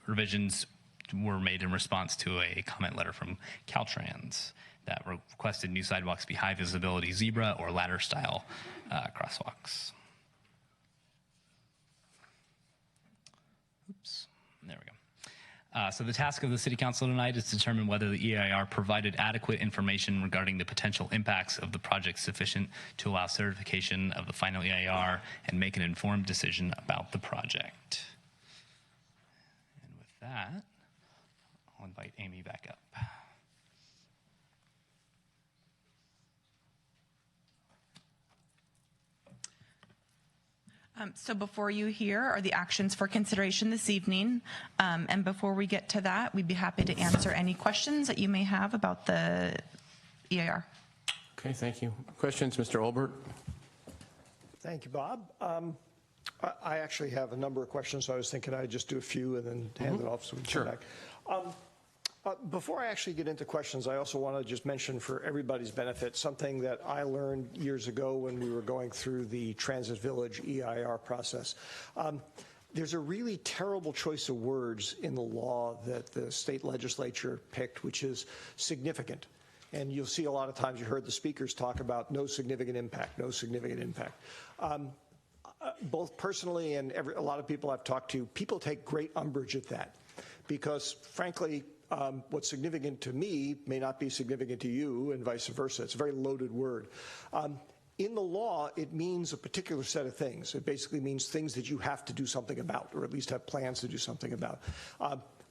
Revisions were made in response to a comment letter from Caltrans that requested new sidewalks be high visibility zebra or ladder style crosswalks. Oops, there we go. So the task of the City Council tonight is to determine whether the EIR provided adequate information regarding the potential impacts of the project sufficient to allow certification of the final EIR and make an informed decision about the project. And with that, I'll invite Amy back up. So before you here are the actions for consideration this evening. And before we get to that, we'd be happy to answer any questions that you may have about the EIR. Okay, thank you. Questions, Mr. Olbert? Thank you, Bob. I actually have a number of questions, so I was thinking I'd just do a few and then hand it off so we can come back. Before I actually get into questions, I also want to just mention for everybody's benefit something that I learned years ago when we were going through the Transit Village EIR process. There's a really terrible choice of words in the law that the state legislature picked, which is significant. And you'll see a lot of times you heard the speakers talk about no significant impact, no significant impact. Both personally and a lot of people I've talked to, people take great umbrage at that because, frankly, what's significant to me may not be significant to you and vice versa. It's a very loaded word. In the law, it means a particular set of things. It basically means things that you have to do something about, or at least have plans to do something about.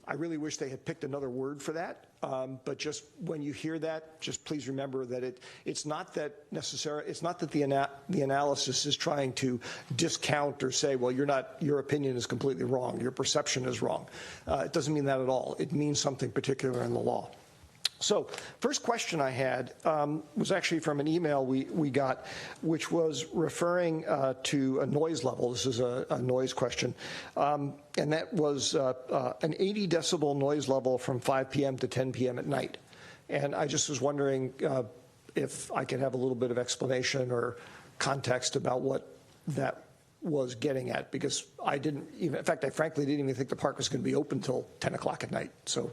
I really wish they had picked another word for that, but just when you hear that, just please remember that it's not that necessarily, it's not that the analysis is trying to discount or say, well, your opinion is completely wrong, your perception is wrong. It doesn't mean that at all. It means something particular in the law. So first question I had was actually from an email we got, which was referring to a noise level. This is a noise question. And that was an 80 decibel noise level from 5 p.m. to 10 p.m. at night. And I just was wondering if I could have a little bit of explanation or context about what that was getting at, because I didn't even, in fact, I frankly didn't even think the park was going to be open till 10 o'clock at night. So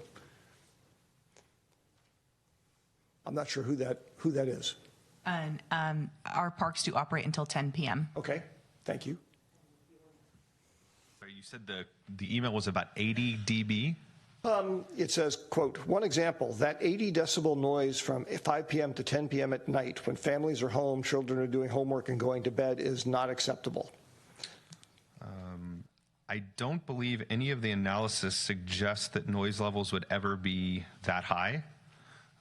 I'm not sure who that is. And our parks do operate until 10 p.m. Okay, thank you. You said the email was about 80 dB? It says, quote, one example, that 80 decibel noise from 5 p.m. to 10 p.m. at night when families are home, children are doing homework and going to bed is not acceptable. I don't believe any of the analysis suggests that noise levels would ever be that high.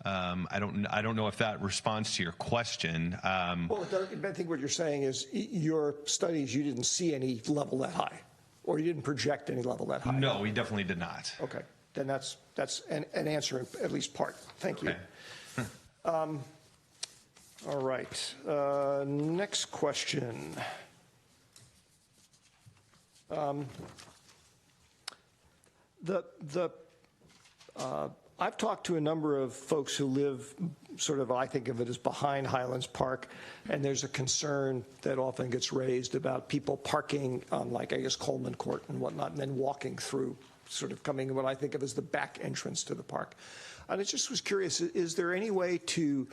I don't know if that responds to your question. Well, I think what you're saying is your studies, you didn't see any level that high, or you didn't project any level that high. No, we definitely did not. Okay, then that's an answer in at least part. Thank you. Okay. All right, next question. I've talked to a number of folks who live sort of, I think of it as behind Highlands Park, and there's a concern that often gets raised about people parking on, like, I guess, Coleman Court and whatnot, and then walking through, sort of coming what I think of as the back entrance to the park. And I just was curious, is there any way to,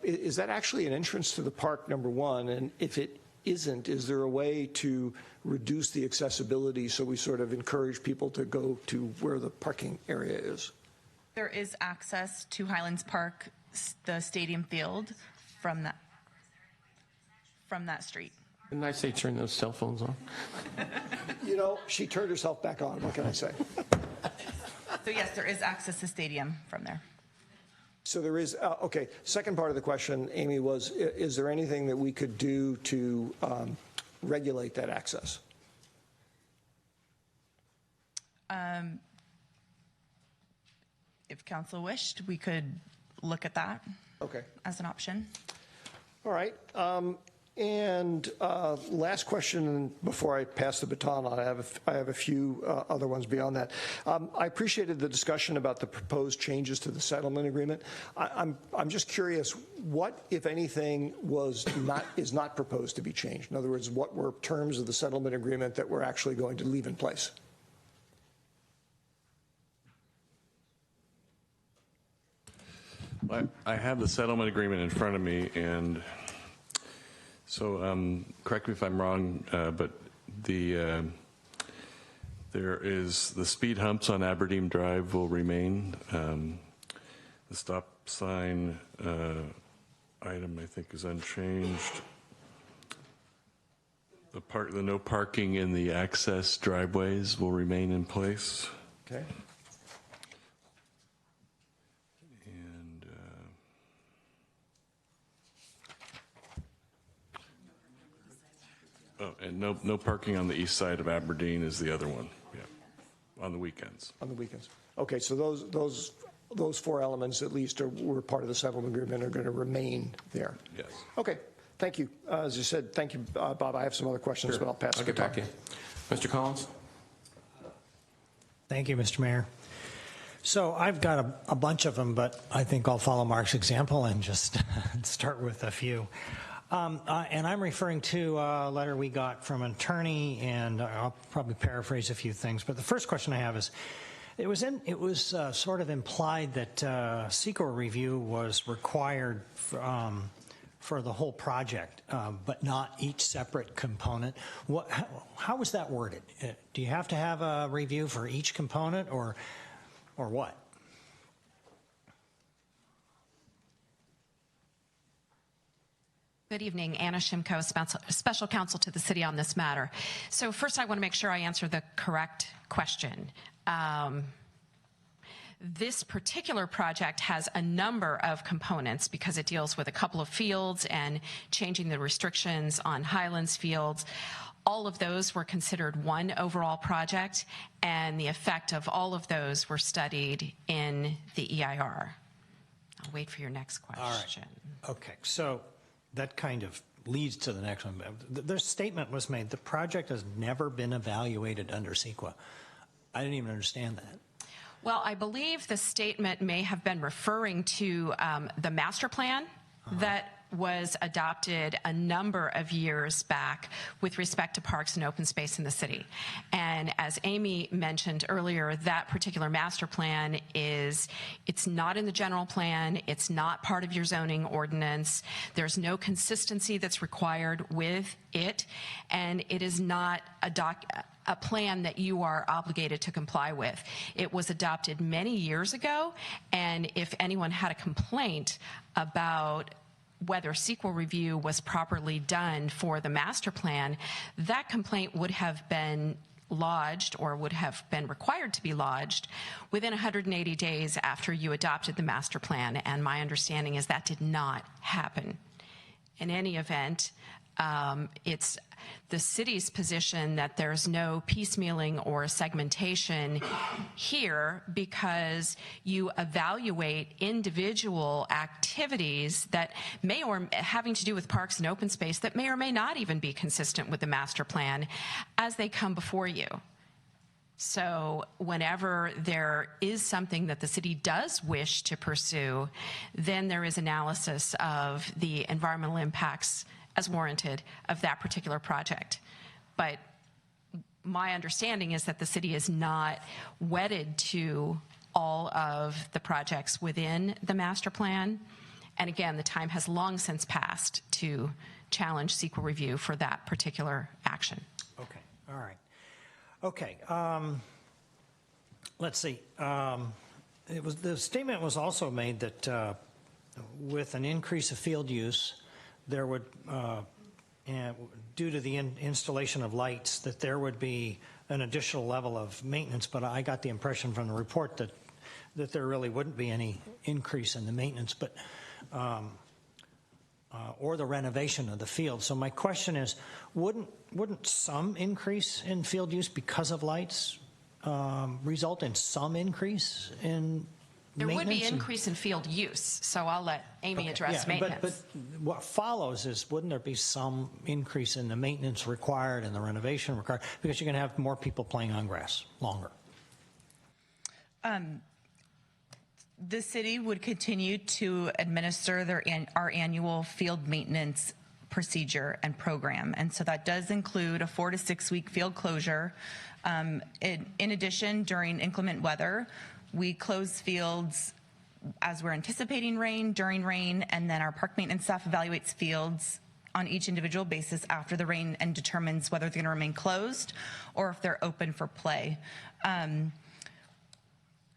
is that actually an entrance to the park, number one? And if it isn't, is there a way to reduce the accessibility so we sort of encourage people to go to where the parking area is? There is access to Highlands Park, the stadium field, from that street. Didn't I say turn those cell phones on? You know, she turned herself back on. What can I say? So yes, there is access to stadium from there. So there is, okay, second part of the question, Amy, was, is there anything that we could do to regulate that access? If council wished, we could look at that as an option. All right. And last question before I pass the baton on. I have a few other ones beyond that. I appreciated the discussion about the proposed changes to the settlement agreement. I'm just curious, what, if anything, is not proposed to be changed? In other words, what were terms of the settlement agreement that we're actually going to leave in place? I have the settlement agreement in front of me, and so correct me if I'm wrong, but there is the speed humps on Aberdeen Drive will remain. The stop sign item, I think, is unchanged. The no parking in the access driveways will remain in place. Okay. Oh, and no parking on the east side of Aberdeen is the other one. Yeah, on the weekends. On the weekends. Okay, so those four elements at least were part of the settlement agreement are going to remain there. Yes. Okay, thank you. As you said, thank you, Bob. I have some other questions, but I'll pass it I'll get back to you. Mr. Collins? Thank you, Mr. Mayor. So I've got a bunch of them, but I think I'll follow Mark's example and just start with a few. And I'm referring to a letter we got from an attorney, and I'll probably paraphrase a few things. But the first question I have is, it was sort of implied that CEQA review was required for the whole project, but not each separate component. How was that worded? Do you have to have a review for each component, or what? Good evening, Anna Shimko, Special Counsel to the City on this matter. So first I want to make sure I answer the correct question. This particular project has a number of components because it deals with a couple of fields and changing the restrictions on Highlands fields. All of those were considered one overall project, and the effect of all of those were studied in the EIR. I'll wait for your next question. All right. Okay, so that kind of leads to the next one. The statement was made, the project has never been evaluated under CEQA. I didn't even understand that. Well, I believe the statement may have been referring to the master plan that was adopted a number of years back with respect to parks and open space in the city. And as Amy mentioned earlier, that particular master plan it's not in the general plan, it's not part of your zoning ordinance, there's no consistency that's required with it, and it is not a plan that you are obligated to comply with. It was adopted many years ago, and if anyone had a complaint about whether CEQA review was properly done for the master plan, that complaint would have been lodged or would have been required to be lodged within 180 days after you adopted the master plan, and my understanding is that did not happen. In any event, it's the city's position that there's no piecemealing or segmentation here because you evaluate individual activities that may or having to do with parks and open space that may or may not even be consistent with the master plan as they come before you. So whenever there is something that the city does wish to pursue, then there is analysis of the environmental impacts as warranted of that particular project. But my understanding is that the city is not wedded to all of the projects within the master plan. And again, the time has long since passed to challenge CEQA review for that particular action. Okay, all right. Okay, let's see. The statement was also made that with an increase of field use, there would, due to the installation of lights, that there would be an additional level of maintenance, but I got the impression from the report that there really wouldn't be any increase in the maintenance, but or the renovation of the field. So my question is, wouldn't some increase in field use because of lights result in some increase in There would be increase in field use, so I'll let Amy address maintenance. But what follows is, wouldn't there be some increase in the maintenance required and the renovation required? Because you're going to have more people playing on grass longer. The city would continue to administer our annual field maintenance procedure and program, and so that does include a 4 to 6 week field closure. In addition, during inclement weather, we close fields as we're anticipating rain, during rain, and then our park maintenance staff evaluates fields on each individual basis after the rain and determines whether they're going to remain closed or if they're open for play.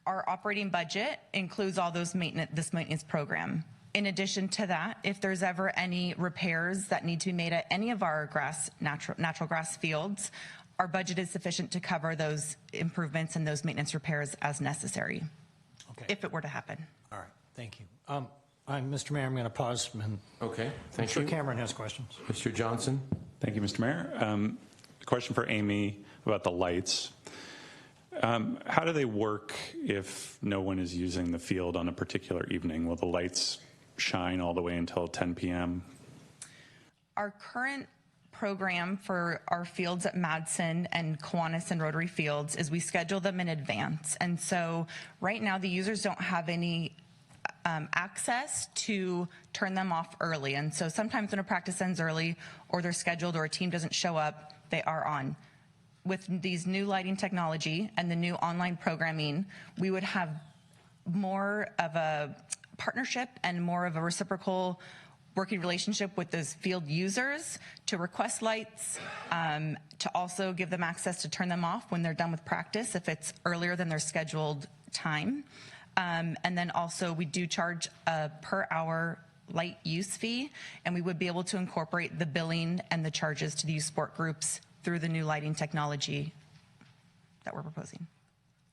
Our operating budget includes all those this maintenance program. In addition to that, if there's ever any repairs that need to be made at any of our natural grass fields, our budget is sufficient to cover those improvements and those maintenance repairs as necessary, if it were to happen. All right, thank you. Mr. Mayor, I'm going to pause. Okay, thank you. you. Cameron has questions. Mr. Johnson. Thank you, Mr. Mayor. A question for Amy about the lights. How do they work if no one is using the field on a particular evening? Will the lights shine all the way until 10 p.m.? Our current program for our fields at Madsen and Kiwanis and Rotary Fields is we schedule them in advance. And so right now the users don't have any access to turn them off early. And so sometimes when a practice ends early or they're scheduled or a team doesn't show up, they are on. With these new lighting technology and the new online programming, we would have more of a partnership and more of a reciprocal working relationship with those field users to request lights, to also give them access to turn them off when they're done with practice if it's earlier than their scheduled time. And then also we do charge a per hour light use fee, and we would be able to incorporate the billing and the charges to the youth sport groups through the new lighting technology that we're proposing.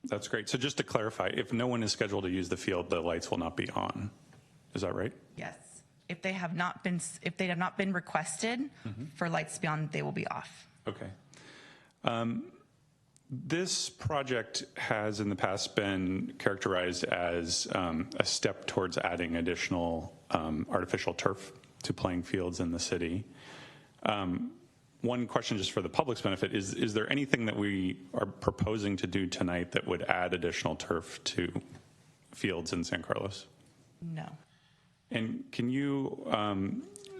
That's great. So just to clarify, if no one is scheduled to use the field, the lights will not be on. Is that right? Yes. If they have not been requested for lights to be on, they will be off. Okay. This project has in the past been characterized as a step towards adding additional artificial turf to playing fields in the city. One question just for the public's benefit is there anything that we are proposing to do tonight that would add additional turf to fields in San Carlos? No. And can you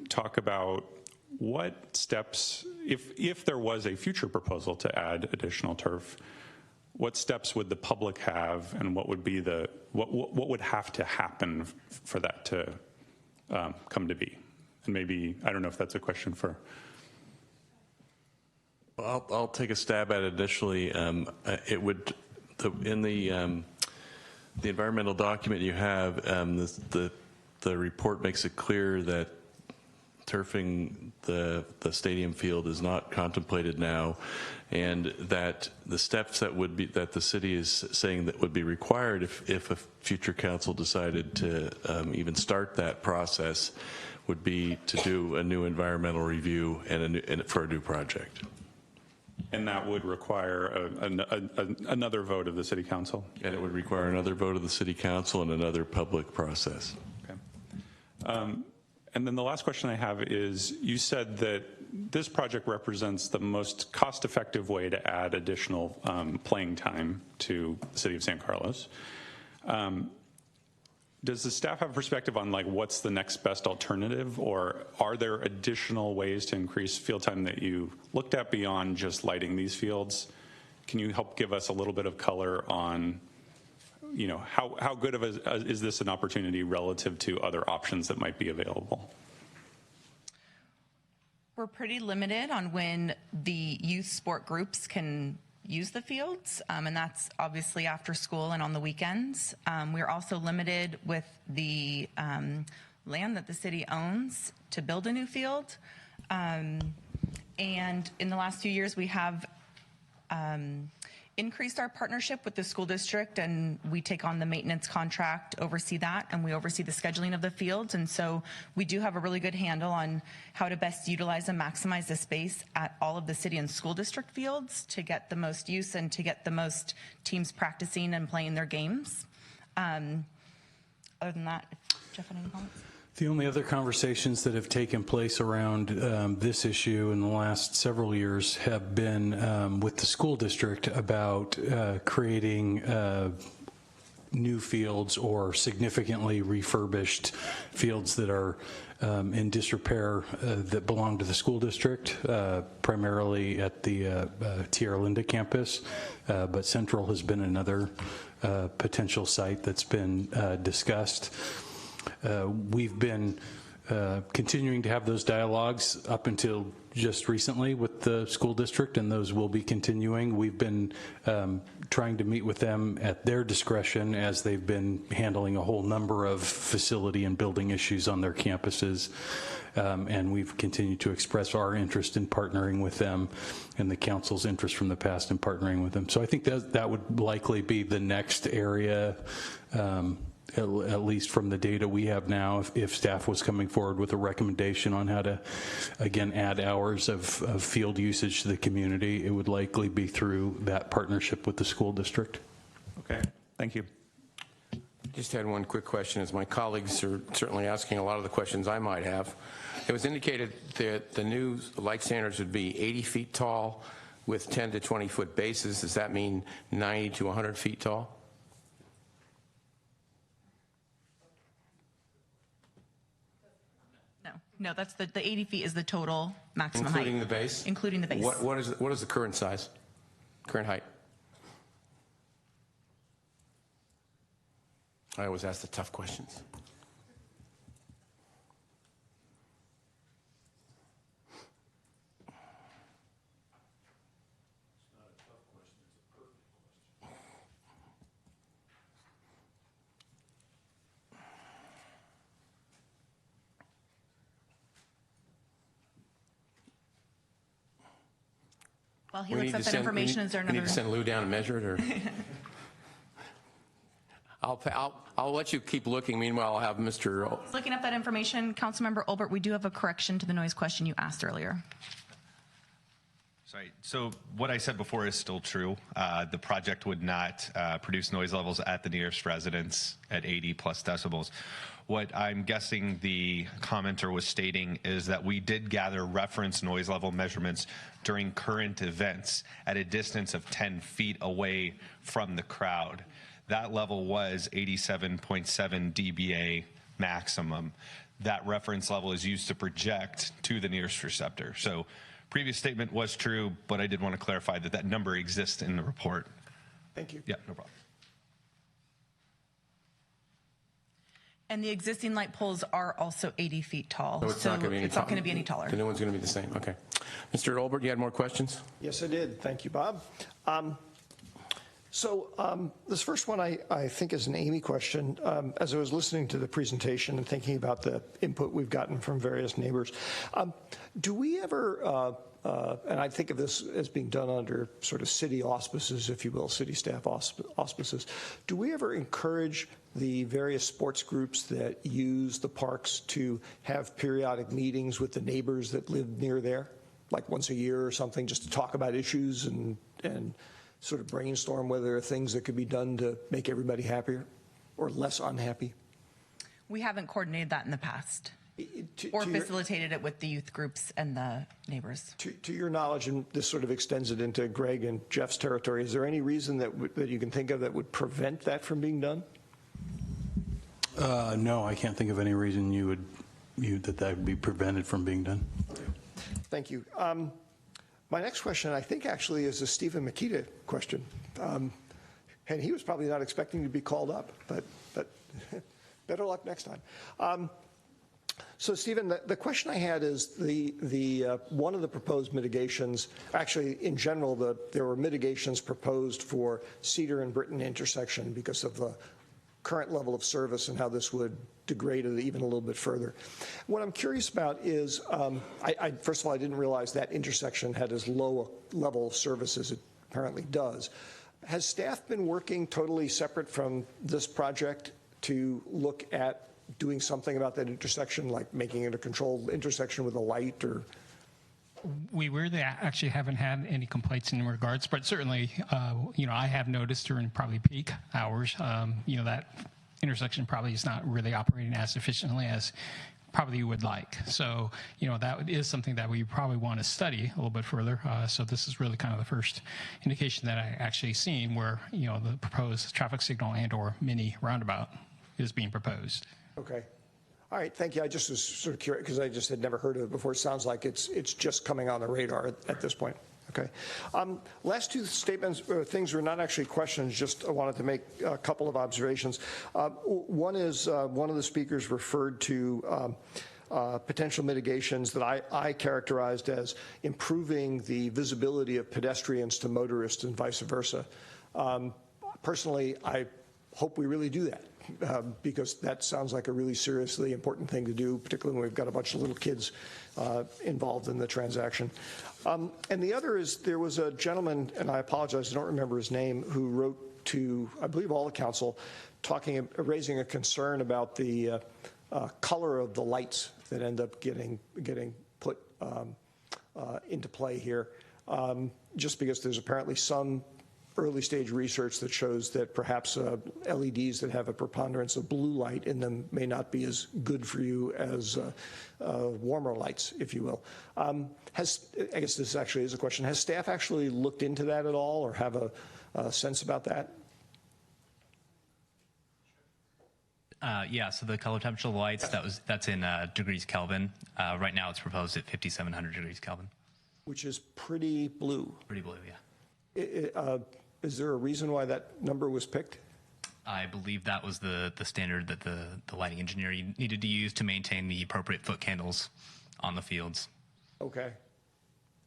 talk about what steps, if there was a future proposal to add additional turf, what steps would the public have, and what would be what would have to happen for that to come to be? And maybe, I don't know if that's a question for. Well, I'll take a stab at it initially. It would, in the environmental document you have, the report makes it clear that turfing the stadium field is not contemplated now, and that the steps that the city is saying that would be required if a future council decided to even start that process would be to do a new environmental review and for a new project. And that would require another vote of the city council? And it would require another vote of the city council and another public process. Okay. And then the last question I have is, you said that this project represents the most cost-effective way to add additional playing time to the city of San Carlos. Does the staff have a perspective on what's the next best alternative, or are there additional ways to increase field time that you looked at beyond just lighting these fields? Can you help give us a little bit of color on how good of is this an opportunity relative to other options that might be available? We're pretty limited on when the youth sport groups can use the fields, and that's obviously after school and on the weekends. We're also limited with the land that the city owns to build a new field. And in the last few years, we have increased our partnership with the school district, and we take on the maintenance contract, oversee that, and we oversee the scheduling of the fields. And so we do have a really good handle on how to best utilize and maximize the space at all of the city and school district fields to get the most use and to get the most teams practicing and playing their games. Other than that, Jeff, any comments? The only other conversations that have taken place around this issue in the last several years have been with the school district about creating new fields or significantly refurbished fields that are in disrepair that belong to the school district, primarily at the Tierra Linda campus, but Central has been another potential site that's been discussed. We've been continuing to have those dialogues up until just recently with the school district, and those will be continuing. We've been trying to meet with them at their discretion as they've been handling a whole number of facility and building issues on their campuses. And we've continued to express our interest in partnering with them and the council's interest from the past in partnering with them. So I think that would likely be the next area, at least from the data we have now, if staff was coming forward with a recommendation on how to, again, add hours of field usage to the community, it would likely be through that partnership with the school district. Okay, thank you. Just had one quick question, as my colleagues are certainly asking a lot of the questions I might have. It was indicated that the new light standards would be 80 feet tall with 10 to 20 foot bases. Does that mean 90 to 100 feet tall? No, that's the 80 feet is the total maximum Including height. the base? Including the base. What is the current size? Current height? I always ask the tough questions. While he looks up that information, is there We another? need to send Lou down and measure it, or? I'll let you keep looking. Meanwhile, I'll have Mr. Looking up that information, Councilmember Olbert, we do have a correction to the noise question you asked earlier. Sorry, so what I said before is still true. The project would not produce noise levels at the nearest residence at 80 plus decibels. What I'm guessing the commenter was stating is that we did gather reference noise level measurements during current events at a distance of 10 feet away from the crowd. That level was 87.7 dBA maximum. That reference level is used to project to the nearest receptor. So previous statement was true, but I did want to clarify that that number exists in the report. Thank you. Yeah, no problem. And the existing light poles are also 80 feet tall. So it's not going to be any taller. The new one's going to be the same. Okay. Mr. Olbert, you had more questions? Yes, I did. Thank you, Bob. This first one I think is an Amy question. As I was listening to the presentation and thinking about the input we've gotten from various neighbors, do we ever, and I think of this as being done under sort of city auspices, if you will, city staff auspices, do we ever encourage the various sports groups that use the parks to have periodic meetings with the neighbors that live near there, like once a year or something, just to talk about issues and sort of brainstorm whether there are things that could be done to make everybody happier or less unhappy? We haven't coordinated that in the past or facilitated it with the youth groups and the neighbors. To your knowledge, and this sort of extends it into Greg and Jeff's territory, is there any reason that you can think of that would prevent that from being done? No, I can't think of any reason that would be prevented from being done. Thank you. My next question, I think, actually is a Stephen Makita question. And he was probably not expecting to be called up, but better luck next time. So, Stephen, the question I had is one of the proposed mitigations, actually, in general, there were mitigations proposed for Cedar and Britton intersection because of the current level of service and how this would degrade it even a little bit further. What I'm curious about is, first of all, I didn't realize that intersection had as low a level of service as it apparently does. Has staff been working totally separate from this project to look at doing something about that intersection, like making it a controlled intersection with a light? Or we really actually haven't had any complaints in regards, but certainly, I have noticed during probably peak hours, that intersection probably is not really operating as efficiently as probably you would like. So, that is something that we probably want to study a little bit further. So this is really kind of the first indication that I actually seen where, the proposed traffic signal and or mini roundabout is being proposed. Okay. All right, thank you. I just was sort of curious because I just had never heard of it before. It sounds like it's just coming on the radar at this point. Okay. Last two statements, things were not actually questions, just I wanted to make a couple of observations. One is one of the speakers referred to potential mitigations that I characterized as improving the visibility of pedestrians to motorists and vice versa. Personally, I hope we really do that. Because that sounds like a really seriously important thing to do, particularly when we've got a bunch of little kids involved in the transaction. And the other is there was a gentleman, and I apologize, I don't remember his name, who wrote to, I believe, all the council, raising a concern about the color of the lights that end up getting put into play here, just because there's apparently some early stage research that shows that perhaps LEDs that have a preponderance of blue light in them may not be as good for you as warmer lights, if you will. I guess this actually is a question. Has staff actually looked into that at all or have a sense about that? Yeah, so the color temperature of the lights, that's in degrees Kelvin. Right now it's proposed at 5,700 degrees Kelvin. Which is pretty blue. Pretty blue, yeah. Is there a reason why that number was picked? I believe that was the standard that the lighting engineer needed to use to maintain the appropriate foot candles on the fields. Okay.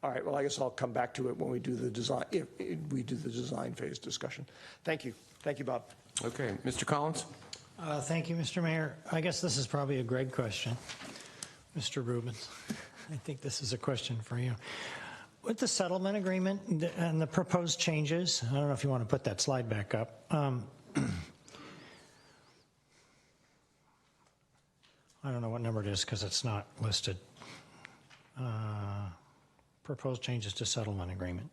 All right. Well, I guess I'll come back to it when we do the design. If we do the design phase discussion. Thank you. Thank you, Bob. Okay, Mr. Collins. Thank you, Mr. Mayor. I guess this is probably a Greg question, Mr. Rubin. I think this is a question for you. With the settlement agreement and the proposed changes, I don't know if you want to put that slide back up. I don't know what number it is because it's not listed. Proposed changes to settlement agreement.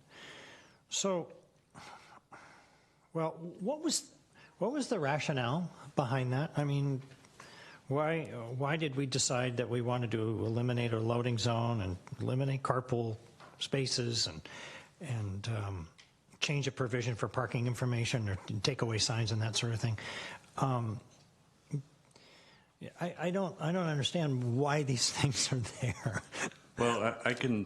So, well, what was the rationale behind that? I mean, why did we decide that we wanted to eliminate a loading zone and eliminate carpool spaces and change a provision for parking information or take away signs and that sort of thing? I don't understand why these things are there. Well,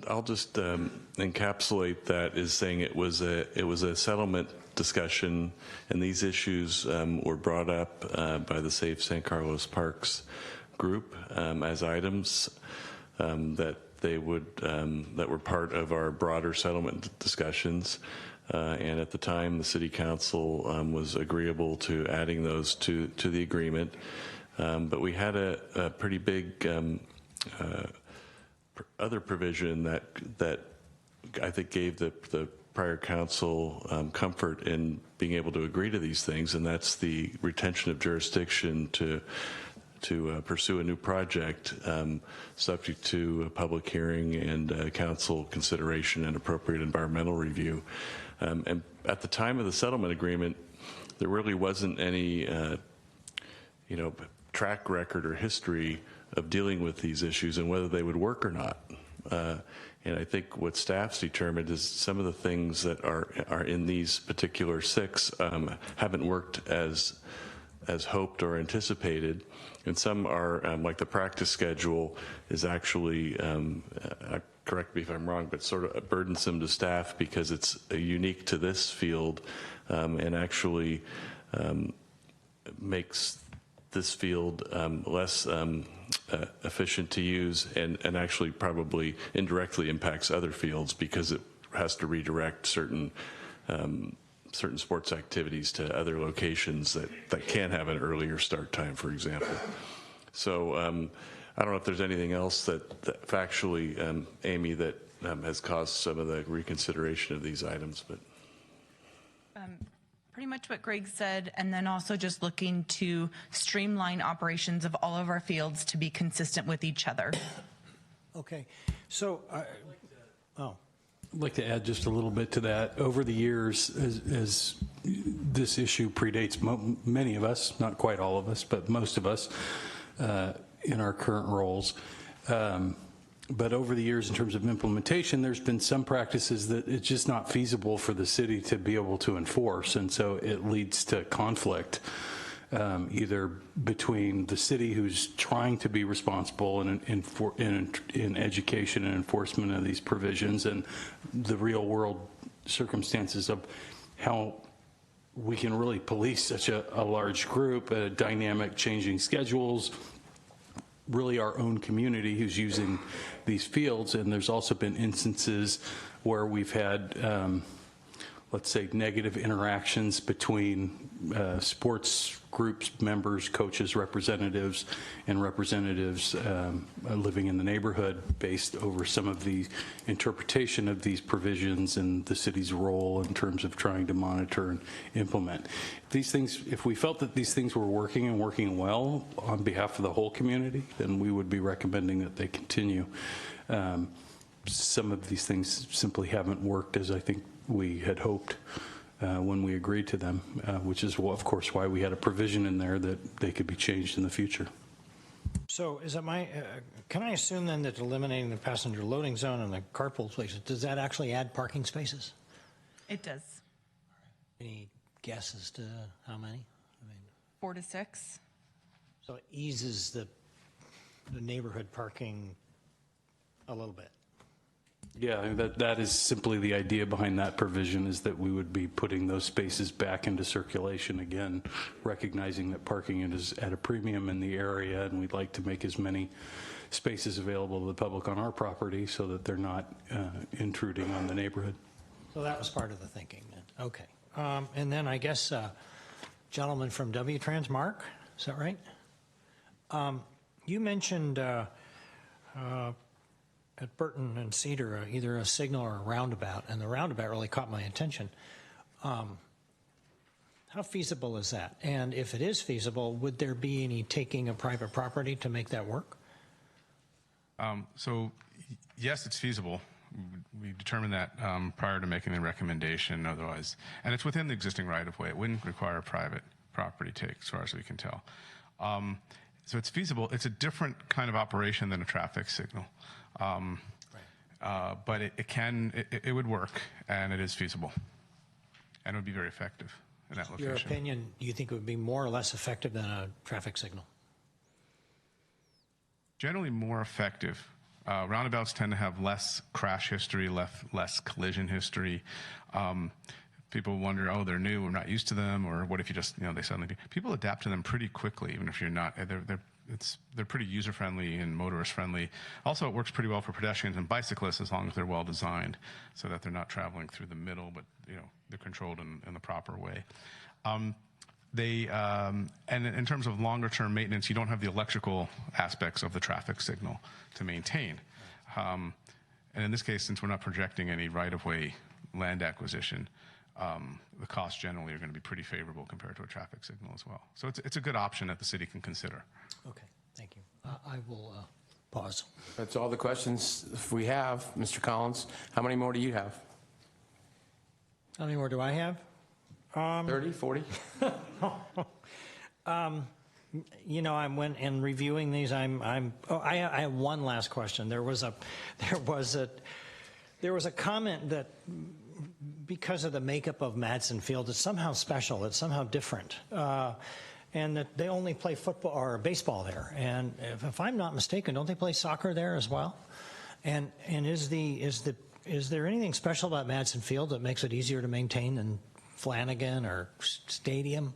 I'll just encapsulate that as saying it was a settlement discussion, and these issues were brought up by the Safe San Carlos Parks group as items that were part of our broader settlement discussions. And at the time, the City Council was agreeable to adding those to the agreement. But we had a pretty big other provision that I think gave the prior council comfort in being able to agree to these things, and that's the retention of jurisdiction to pursue a new project subject to a public hearing and council consideration and appropriate environmental review. And at the time of the settlement agreement, there really wasn't any track record or history of dealing with these issues and whether they would work or not. And I think what staff's determined is some of the things that are in these particular 6 haven't worked as hoped or anticipated, and some are like the practice schedule is actually correct me if I'm wrong, but sort of burdensome to staff because it's unique to this field and actually makes this field less efficient to use and actually probably indirectly impacts other fields because it has to redirect certain sports activities to other locations that can have an earlier start time, for example. So I don't know if there's anything else that factually, Amy, that has caused some of the reconsideration of these items, but. Pretty much what Greg said, and then also just looking to streamline operations of all of our fields to be consistent with each other. Okay, so, I'd like to add just a little bit to that. Over the years, as this issue predates many of us, not quite all of us, but most of us in our current roles. But over the years, in terms of implementation, there's been some practices that it's just not feasible for the city to be able to enforce. And so it leads to conflict, either between the city who's trying to be responsible in education and enforcement of these provisions and the real world circumstances of how we can really police such a large group, dynamic changing schedules, really our own community who's using these fields. And there's also been instances where we've had, let's say, negative interactions between sports groups, members, coaches, representatives, and representatives living in the neighborhood based over some of the interpretation of these provisions and the city's role in terms of trying to monitor and implement. These things, if we felt that these things were working and working well on behalf of the whole community, then we would be recommending that they continue. Some of these things simply haven't worked as I think we had hoped when we agreed to them, which is, of course, why we had a provision in there that they could be changed in the future. So is it can I assume then that eliminating the passenger loading zone and the carpool places, does that actually add parking spaces? It does. Any guess as to how many? 4 to 6. So it eases the neighborhood parking a little bit. Yeah, that is simply the idea behind that provision, is that we would be putting those spaces back into circulation again, recognizing that parking is at a premium in the area, and we'd like to make as many spaces available to the public on our property so that they're not intruding on the neighborhood. So that was part of the thinking then. Okay. And then I guess, gentleman from W-Trans, Mark, is that right? You mentioned at Burton and Cedar, either a signal or a roundabout, and the roundabout really caught my attention. How feasible is that? And if it is feasible, would there be any taking of private property to make that work? So yes, it's feasible. We determined that prior to making the recommendation, otherwise, and it's within the existing right-of-way. It wouldn't require a private property take, as far as we can tell. So it's feasible. It's a different kind of operation than a traffic signal. But it would work, and it is feasible, and it would be very effective in that location. Your opinion, do you think it would be more or less effective than a traffic signal? generally more effective. Roundabouts tend to have less crash history, less collision history. People wonder, oh, they're new, we're not used to them, or what if you just, they suddenly, people adapt to them pretty quickly, even if you're not, they're pretty user-friendly and motorist-friendly. Also, it works pretty well for pedestrians and bicyclists as long as they're well designed so that they're not traveling through the middle, but, they're controlled in the proper way. And in terms of longer-term maintenance, you don't have the electrical aspects of the traffic signal to maintain. And in this case, since we're not projecting any right-of-way land acquisition, the costs generally are going to be pretty favorable compared to a traffic signal as well. So it's a good option that the city can consider. Okay, thank you. I will pause. That's all the questions we have, Mr. Collins. How many more do you have? How many more do I have? 30, 40? I went and reviewing these. I have one last question. There was a comment that because of the makeup of Madsen Field, it's somehow special. It's somehow different, and that they only play football or baseball there. And if I'm not mistaken, don't they play soccer there as well? And is there anything special about Madsen Field that makes it easier to maintain than Flanagan or Stadium?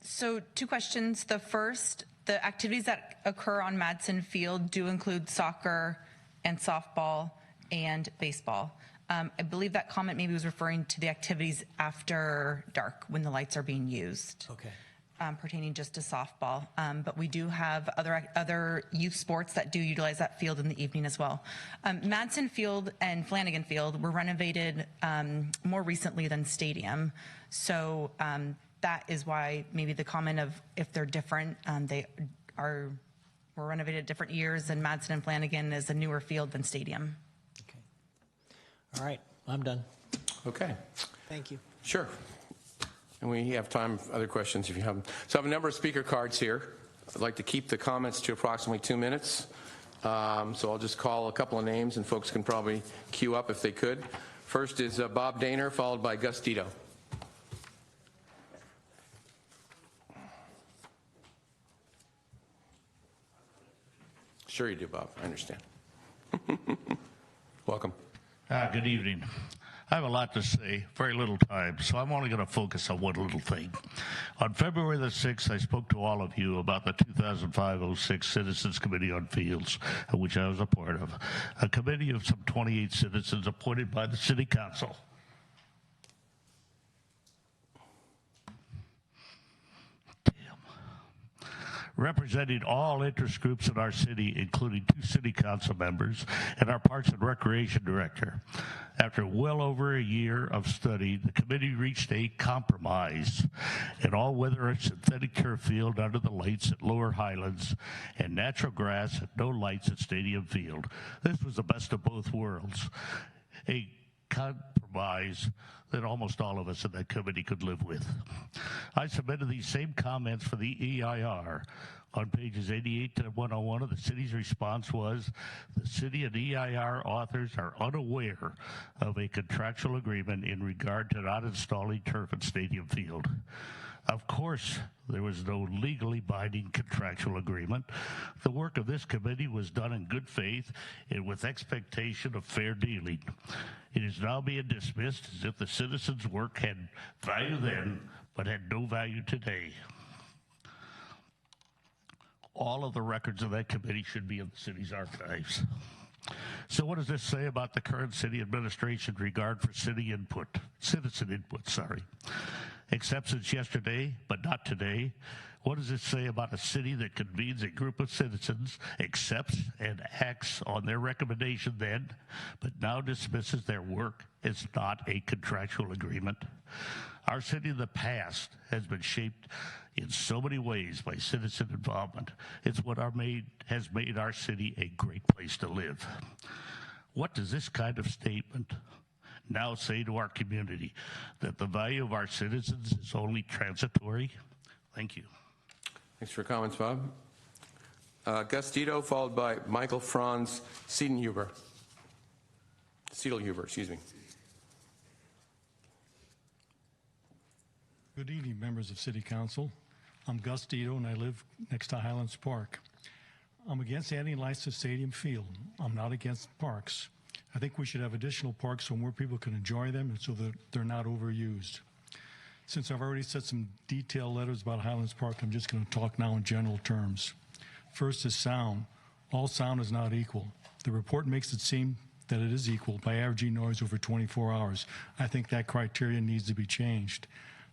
So 2 questions. The first, the activities that occur on Madsen Field do include soccer and softball and baseball. I believe that comment maybe was referring to the activities after dark when the lights are being used. Okay. Pertaining just to softball. But we do have other youth sports that do utilize that field in the evening as well. Madsen Field and Flanagan Field were renovated more recently than Stadium. So that is why maybe the comment of if they're different, were renovated at different years, and Madsen and Flanagan is a newer field than Stadium. All right, I'm done. Okay. Thank you. Sure. And we have time for other questions if you have them. So I have a number of speaker cards here. I'd like to keep the comments to approximately 2 minutes. So I'll just call a couple of names, and folks can probably queue up if they could. First is Bob Daner, followed by Gus Dito. Sure you do, Bob. I understand. Welcome. Good evening. I have a lot to say, very little time, so I'm only going to focus on one little thing. On February the 6th, I spoke to all of you about the 2005-06 Citizens Committee on Fields, of which I was a part of, a committee of some 28 citizens appointed by the City Council. Representing all interest groups in our city, including 2 city council members and our Parks and Recreation director. After well over a year of study, the committee reached a compromise: an all-weather synthetic turf field under the lights at Lower Highlands and natural grass at no lights at Stadium Field. This was the best of both worlds. A compromise that almost all of us in that committee could live with. I submitted these same comments for the EIR. On pages 88 to 101 of the city's response was, the city and EIR authors are unaware of a contractual agreement in regard to not installing turf at Stadium Field. Of course, there was no legally binding contractual agreement. The work of this committee was done in good faith and with expectation of fair dealing. It is now being dismissed as if the citizens' work had value then, but had no value today. All of the records of that committee should be in the city's archives. So what does this say about the current city administration in regard for citizen input, sorry. Except since yesterday, but not today. What does it say about a city that convenes a group of citizens, accepts and acts on their recommendation then, but now dismisses their work as not a contractual agreement? Our city in the past has been shaped in so many ways by citizen involvement. It's what has made our city a great place to live. What does this kind of statement now say to our community? That the value of our citizens is only transitory? Thank you. Thanks for your comments, Bob. Gus Dito, followed by Michael Franz Siedelhuber, excuse me. Good evening, members of City Council. I'm Gus Dito, and I live next to Highlands Park. I'm against adding lights to Stadium Field. I'm not against parks. I think we should have additional parks so more people can enjoy them and so that they're not overused. Since I've already said some detailed letters about Highlands Park, I'm just going to talk now in general terms. First is sound. All sound is not equal. The report makes it seem that it is equal by averaging noise over 24 hours. I think that criteria needs to be changed.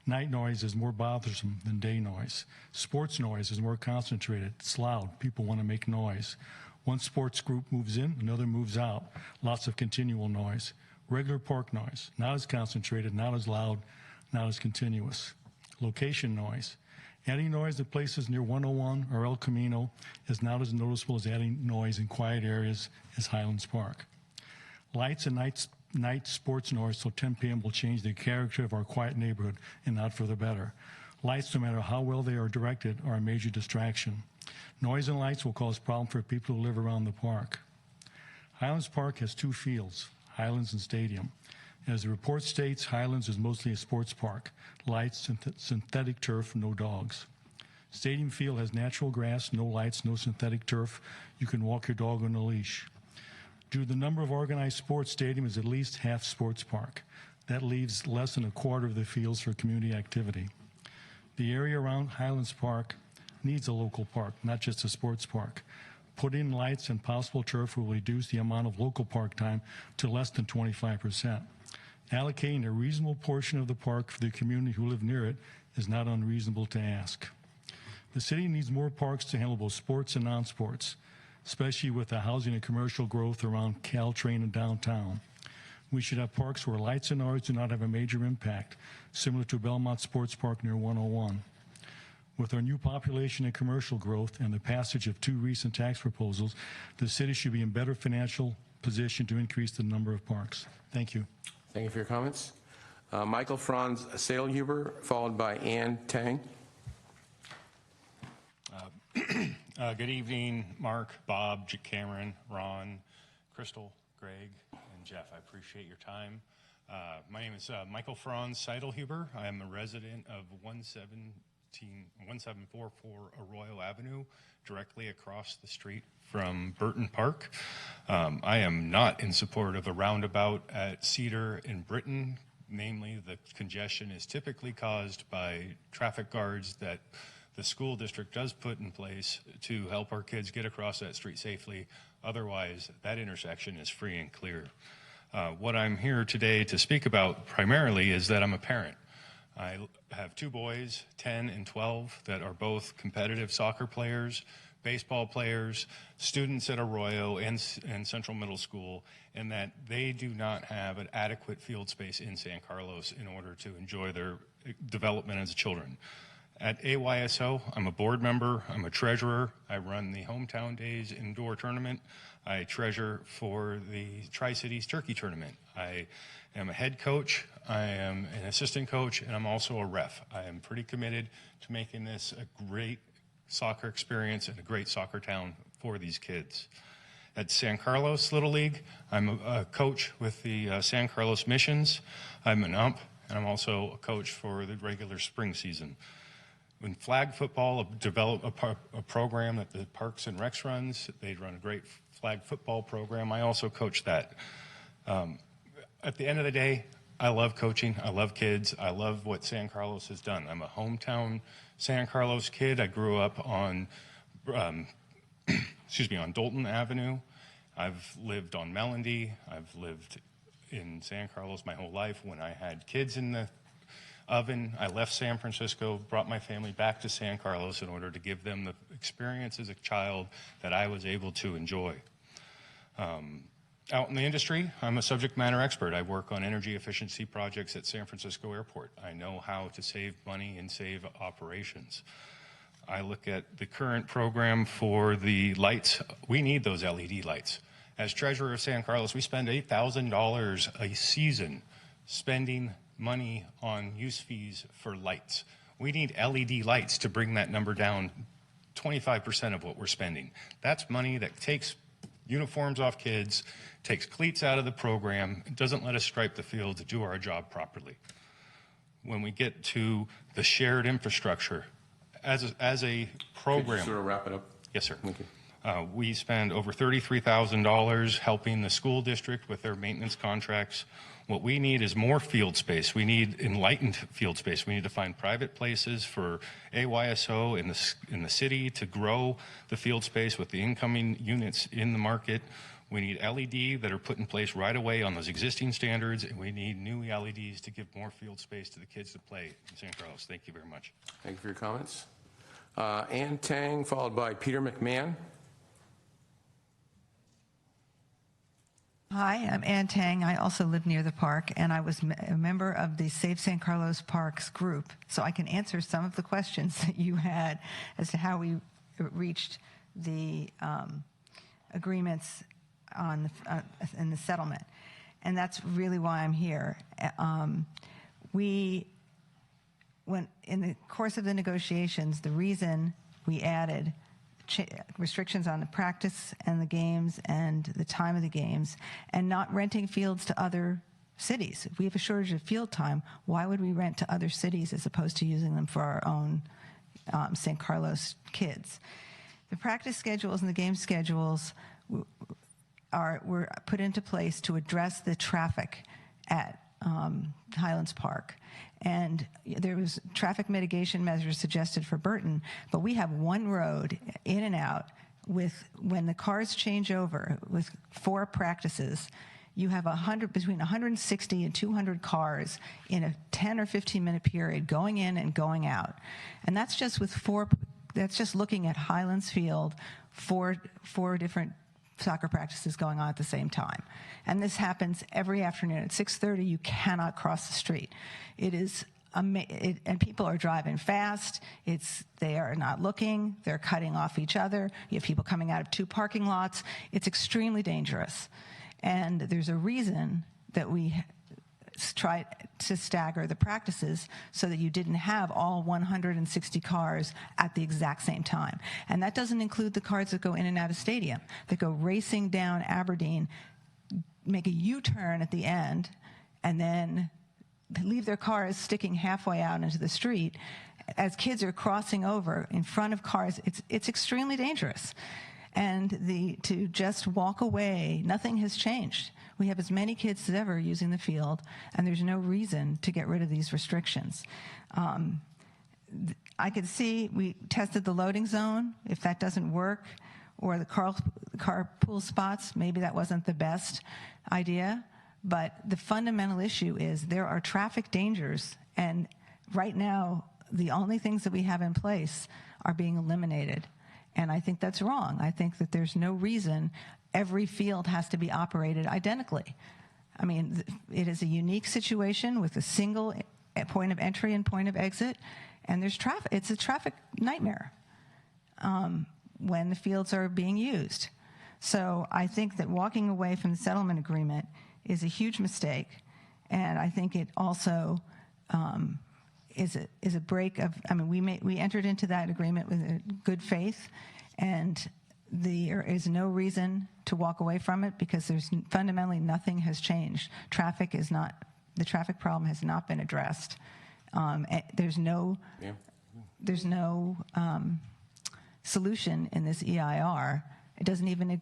Night noise is more bothersome than day noise. Sports noise is more concentrated. It's loud. People want to make noise. One sports group moves in, another moves out. Lots of continual noise. Regular park noise, not as concentrated, not as loud, not as continuous. Location noise. Adding noise to places near 101 or El Camino is not as noticeable as adding noise in quiet areas as Highlands Park. Lights and night sports noise till 10 p.m. will change the character of our quiet neighborhood and not for the better. Lights, no matter how well they are directed, are a major distraction. Noise and lights will cause problems for people who live around the park. Highlands Park has two fields, Highlands and Stadium. As the report states, Highlands is mostly a sports park. Lights, synthetic turf, no dogs. Stadium Field has natural grass, no lights, no synthetic turf. You can walk your dog on a leash. Due to the number of organized sports, Stadium is at least half sports park. That leaves less than a quarter of the fields for community activity. The area around Highlands Park needs a local park, not just a sports park. Put in lights and possible turf will reduce the amount of local park time to less than 25%. Allocating a reasonable portion of the park for the community who live near it is not unreasonable to ask. The city needs more parks to handle both sports and non-sports, especially with the housing and commercial growth around Caltrain and downtown. We should have parks where lights and noise do not have a major impact, similar to Belmont Sports Park near 101. With our new population and commercial growth and the passage of 2 recent tax proposals, the city should be in better financial position to increase the number of parks. Thank you. Thank you for your comments. Michael Franz Sailhuber, followed by Ann Tang. Good evening, Mark, Bob, Cameron, Ron, Crystal, Greg, and Jeff. I appreciate your time. My name is Michael Franz Seidelhuber. I am a resident of 1744 Arroyo Avenue, directly across the street from Burton Park. I am not in support of a roundabout at Cedar and Britton. Namely, the congestion is typically caused by traffic guards that the school district does put in place to help our kids get across that street safely. Otherwise, that intersection is free and clear. What I'm here today to speak about primarily is that I'm a parent. I have 2 boys, 10 and 12, that are both competitive soccer players, baseball players, students at Arroyo and Central Middle School, and that they do not have an adequate field space in San Carlos in order to enjoy their development as children. At AYSO, I'm a board member, I'm a treasurer, I run the Hometown Days indoor tournament, I treasure for the Tri-Cities Turkey Tournament. I am a head coach, I am an assistant coach, and I'm also a ref. I am pretty committed to making this a great soccer experience and a great soccer town for these kids. At San Carlos Little League, I'm a coach with the San Carlos Missions. I'm an ump, and I'm also a coach for the regular spring season. When flag football developed a program that the Parks and Recs runs, they run a great flag football program. I also coach that. At the end of the day, I love coaching. I love kids. I love what San Carlos has done. I'm a hometown San Carlos kid. I grew up on, on Dalton Avenue. I've lived on Melody. I've lived in San Carlos my whole life. When I had kids in the oven, I left San Francisco, brought my family back to San Carlos in order to give them the experience as a child that I was able to enjoy. Out in the industry, I'm a subject matter expert. I work on energy efficiency projects at San Francisco Airport. I know how to save money and save operations. I look at the current program for the lights. We need those LED lights. As treasurer of San Carlos, we spend $8,000 a season spending money on use fees for lights. We need LED lights to bring that number down 25% of what we're spending. That's money that takes uniforms off kids, takes cleats out of the program, doesn't let us stripe the field to do our job properly. When we get to the shared infrastructure, as a program. Could you sort of wrap it up? Yes, sir. Thank you. We spend over $33,000 helping the school district with their maintenance contracts. What we need is more field space. We need enlightened field space. We need to find private places for AYSO in the city to grow the field space with the incoming units in the market. We need LED that are put in place right away on those existing standards, and we need new LEDs to give more field space to the kids to play in San Carlos. Thank you very much. Thank you for your comments. Ann Tang, followed by Peter McMahon. Hi, I'm Ann Tang. I also live near the park, and I was a member of the Save San Carlos Parks group, so I can answer some of the questions that you had as to how we reached the agreements on in the settlement. And that's really why I'm here. When in the course of the negotiations, the reason we added restrictions on the practice and the games and the time of the games and not renting fields to other cities. If we have a shortage of field time, why would we rent to other cities as opposed to using them for our own San Carlos kids? The practice schedules and the game schedules were put into place to address the traffic at Highlands Park. And there was traffic mitigation measures suggested for Burton, but we have one road in and out when the cars change over with 4 practices, you have between 160 and 200 cars in a 10 or 15 minute period going in and going out. And that's just that's just looking at Highlands Field, four different soccer practices going on at the same time. And this happens every afternoon. At 6:30, you cannot cross the street. It is and people are driving fast. They are not looking. They're cutting off each other. You have people coming out of 2 parking lots. It's extremely dangerous. And there's a reason that we try to stagger the practices so that you didn't have all 160 cars at the exact same time. And that doesn't include the cars that go in and out of stadium, that go racing down Aberdeen, make a U-turn at the end, and then leave their cars sticking halfway out into the street. As kids are crossing over in front of cars, it's extremely dangerous. And to just walk away, nothing has changed. We have as many kids as ever using the field, and there's no reason to get rid of these restrictions. I could see we tested the loading zone. If that doesn't work, or the carpool spots, maybe that wasn't the best idea. But the fundamental issue is there are traffic dangers, and right now, the only things that we have in place are being eliminated. And I think that's wrong. I think that there's no reason every field has to be operated identically. I mean, it is a unique situation with a single point of entry and point of exit, and there's traffic. It's a traffic nightmare when the fields are being used. So I think that walking away from the settlement agreement is a huge mistake, and I think it also is a break of. I mean, we entered into that agreement with good faith, and there is no reason to walk away from it because there's fundamentally nothing has changed. The traffic problem has not been addressed. There's no solution in this EIR. It doesn't even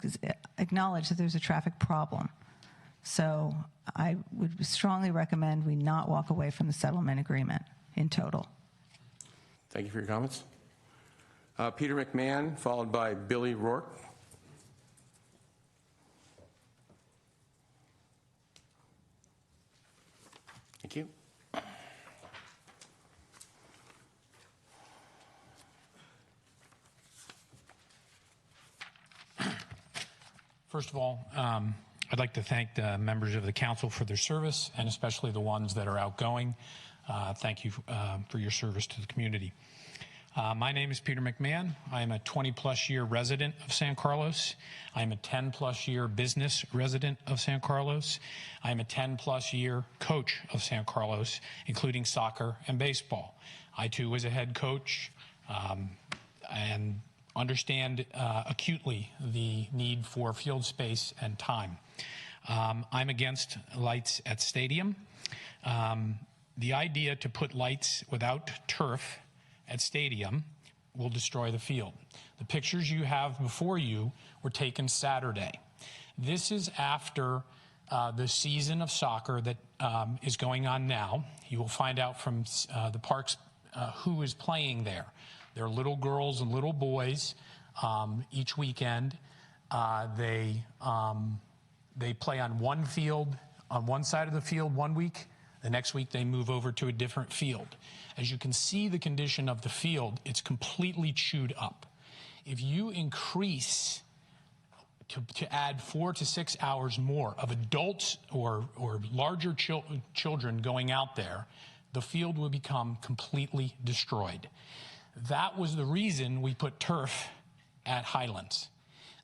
acknowledge that there's a traffic problem. So I would strongly recommend we not walk away from the settlement agreement in total. Thank you for your comments. Peter McMahon, followed by Billy Rourke. Thank you. First of all, I'd like to thank the members of the council for their service, and especially the ones that are outgoing. Thank you for your service to the community. My name is Peter McMahon. I am a 20-plus year resident of San Carlos. I am a 10-plus year business resident of San Carlos. I am a 10-plus year coach of San Carlos, including soccer and baseball. I, too, was a head coach and understand acutely the need for field space and time. I'm against lights at stadium. The idea to put lights without turf at stadium will destroy the field. The pictures you have before you were taken Saturday. This is after the season of soccer that is going on now. You will find out from the parks who is playing there. There are little girls and little boys each weekend. They play on one field, on one side of the field 1 week. The next week they move over to a different field. As you can see the condition of the field, it's completely chewed up. If you increase to add 4 to 6 hours more of adults or larger children going out there, the field will become completely destroyed. That was the reason we put turf at Highlands.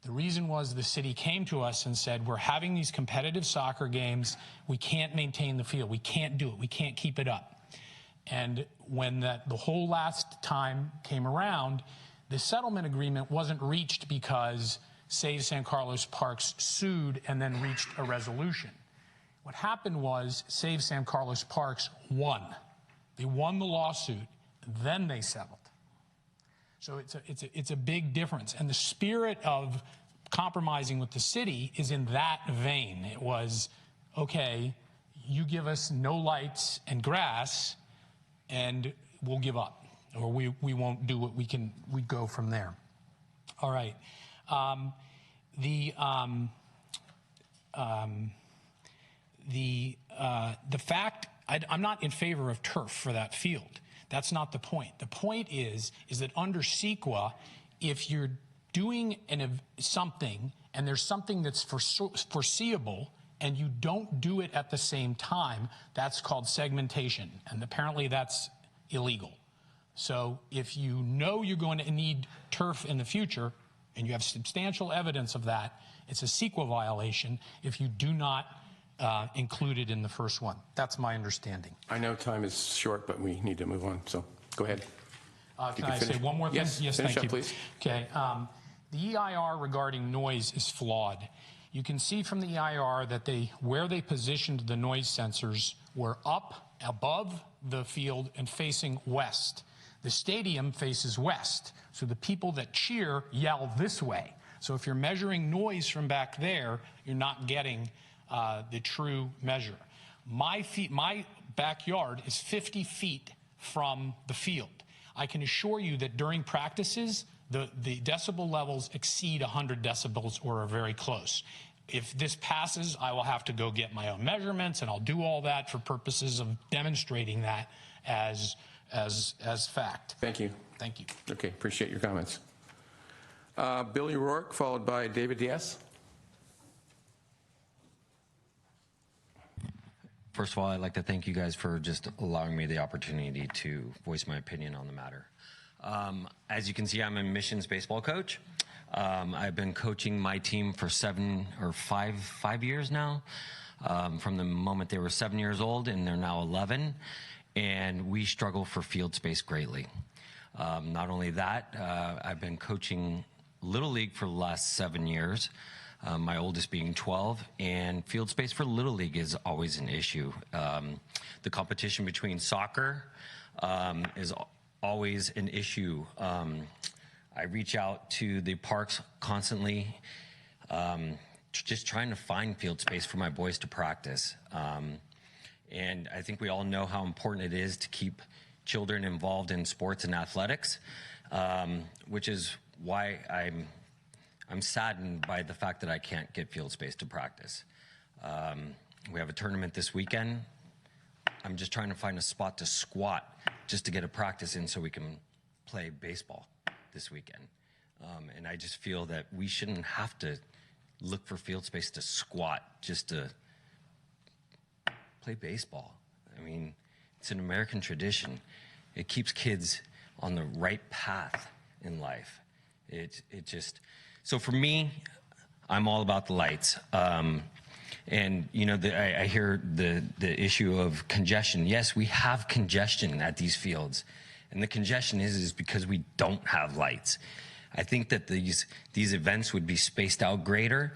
The reason was the city came to us and said, we're having these competitive soccer games. We can't maintain the field. We can't do it. We can't keep it up. And when the whole last time came around, the settlement agreement wasn't reached because Save San Carlos Parks sued and then reached a resolution. What happened was Save San Carlos Parks won. They won the lawsuit, then they settled. So it's a big difference. And the spirit of compromising with the city is in that vein. It was, okay, you give us no lights and grass, and we'll give up. Or we won't do what we can, we go from there. All right. The fact, I'm not in favor of turf for that field. That's not the point. The point is that under CEQA, if you're doing something and there's something that's foreseeable and you don't do it at the same time, that's called segmentation. And apparently that's illegal. So if you know you're going to need turf in the future, and you have substantial evidence of that, it's a CEQA violation if you do not include it in the first one. That's my understanding. I know time is short, but we need to move on, so go ahead. Can I say one more thing? Yes, thank you. Please. Okay. The EIR regarding noise is flawed. You can see from the EIR that where they positioned the noise sensors were up above the field and facing west. The stadium faces west, so the people that cheer yell this way. So if you're measuring noise from back there, you're not getting the true measure. My backyard is 50 feet from the field. I can assure you that during practices, the decibel levels exceed 100 decibels or are very close. If this passes, I will have to go get my own measurements, and I'll do all that for purposes of demonstrating that as fact. Thank you. Thank you. Okay, appreciate your comments. Billy Rourke, followed by David Diaz. First of all, I'd like to thank you guys for just allowing me the opportunity to voice my opinion on the matter. As you can see, I'm a missions baseball coach. I've been coaching my team for 5 years now, from the moment they were 7 years old, and they're now 11. And we struggle for field space greatly. Not only that, I've been coaching Little League for the last 7 years, my oldest being 12, and field space for Little League is always an issue. The competition between soccer is always an issue. I reach out to the parks constantly, just trying to find field space for my boys to practice. And I think we all know how important it is to keep children involved in sports and athletics, which is why I'm saddened by the fact that I can't get field space to practice. We have a tournament this weekend. I'm just trying to find a spot to squat just to get a practice in so we can play baseball this weekend. And I just feel that we shouldn't have to look for field space to squat just to play baseball. I mean, it's an American tradition. It keeps kids on the right path in life. It just, so for me, I'm all about the lights. And you know, I hear the issue of congestion. Yes, we have congestion at these fields, and the congestion is because we don't have lights. I think that these events would be spaced out greater,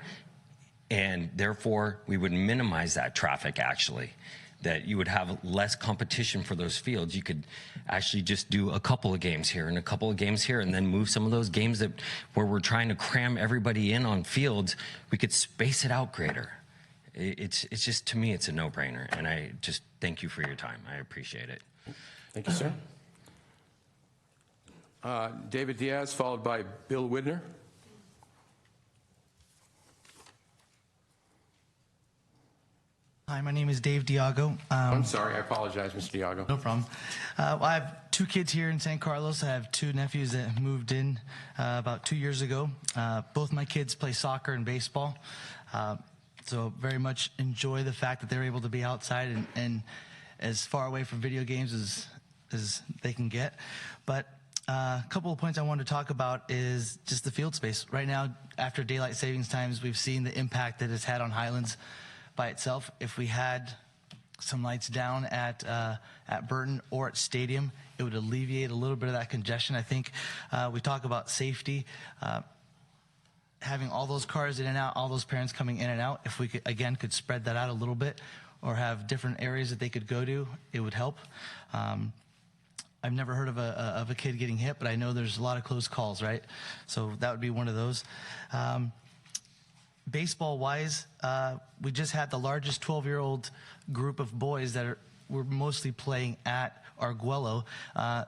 and therefore we would minimize that traffic actually. that you would have less competition for those fields. You could actually just do a couple of games here and a couple of games here, and then move some of those games where we're trying to cram everybody in on fields, we could space it out greater. It's just, to me, it's a no-brainer, and I just thank you for your time. I appreciate it. Thank you, sir. David Diaz, followed by Bill Widner. Hi, my name is Dave Diago. I'm sorry, I apologize, Mr. Diago. No problem. Well, I have 2 kids here in San Carlos. I have 2 nephews that moved in about 2 years ago. Both my kids play soccer and baseball, so very much enjoy the fact that they're able to be outside and as far away from video games as they can get. But a couple of points I wanted to talk about is just the field space. Right now, after daylight savings times, we've seen the impact that it's had on Highlands by itself. If we had some lights down at Burton or at Stadium, it would alleviate a little bit of that congestion. I think we talk about safety, having all those cars in and out, all those parents coming in and out. If we could spread that out a little bit, or have different areas that they could go to, it would help. I've never heard of a kid getting hit, but I know there's a lot of close calls, right? So that would be one of those. Baseball-wise, we just had the largest 12-year-old group of boys that were mostly playing at Arguello.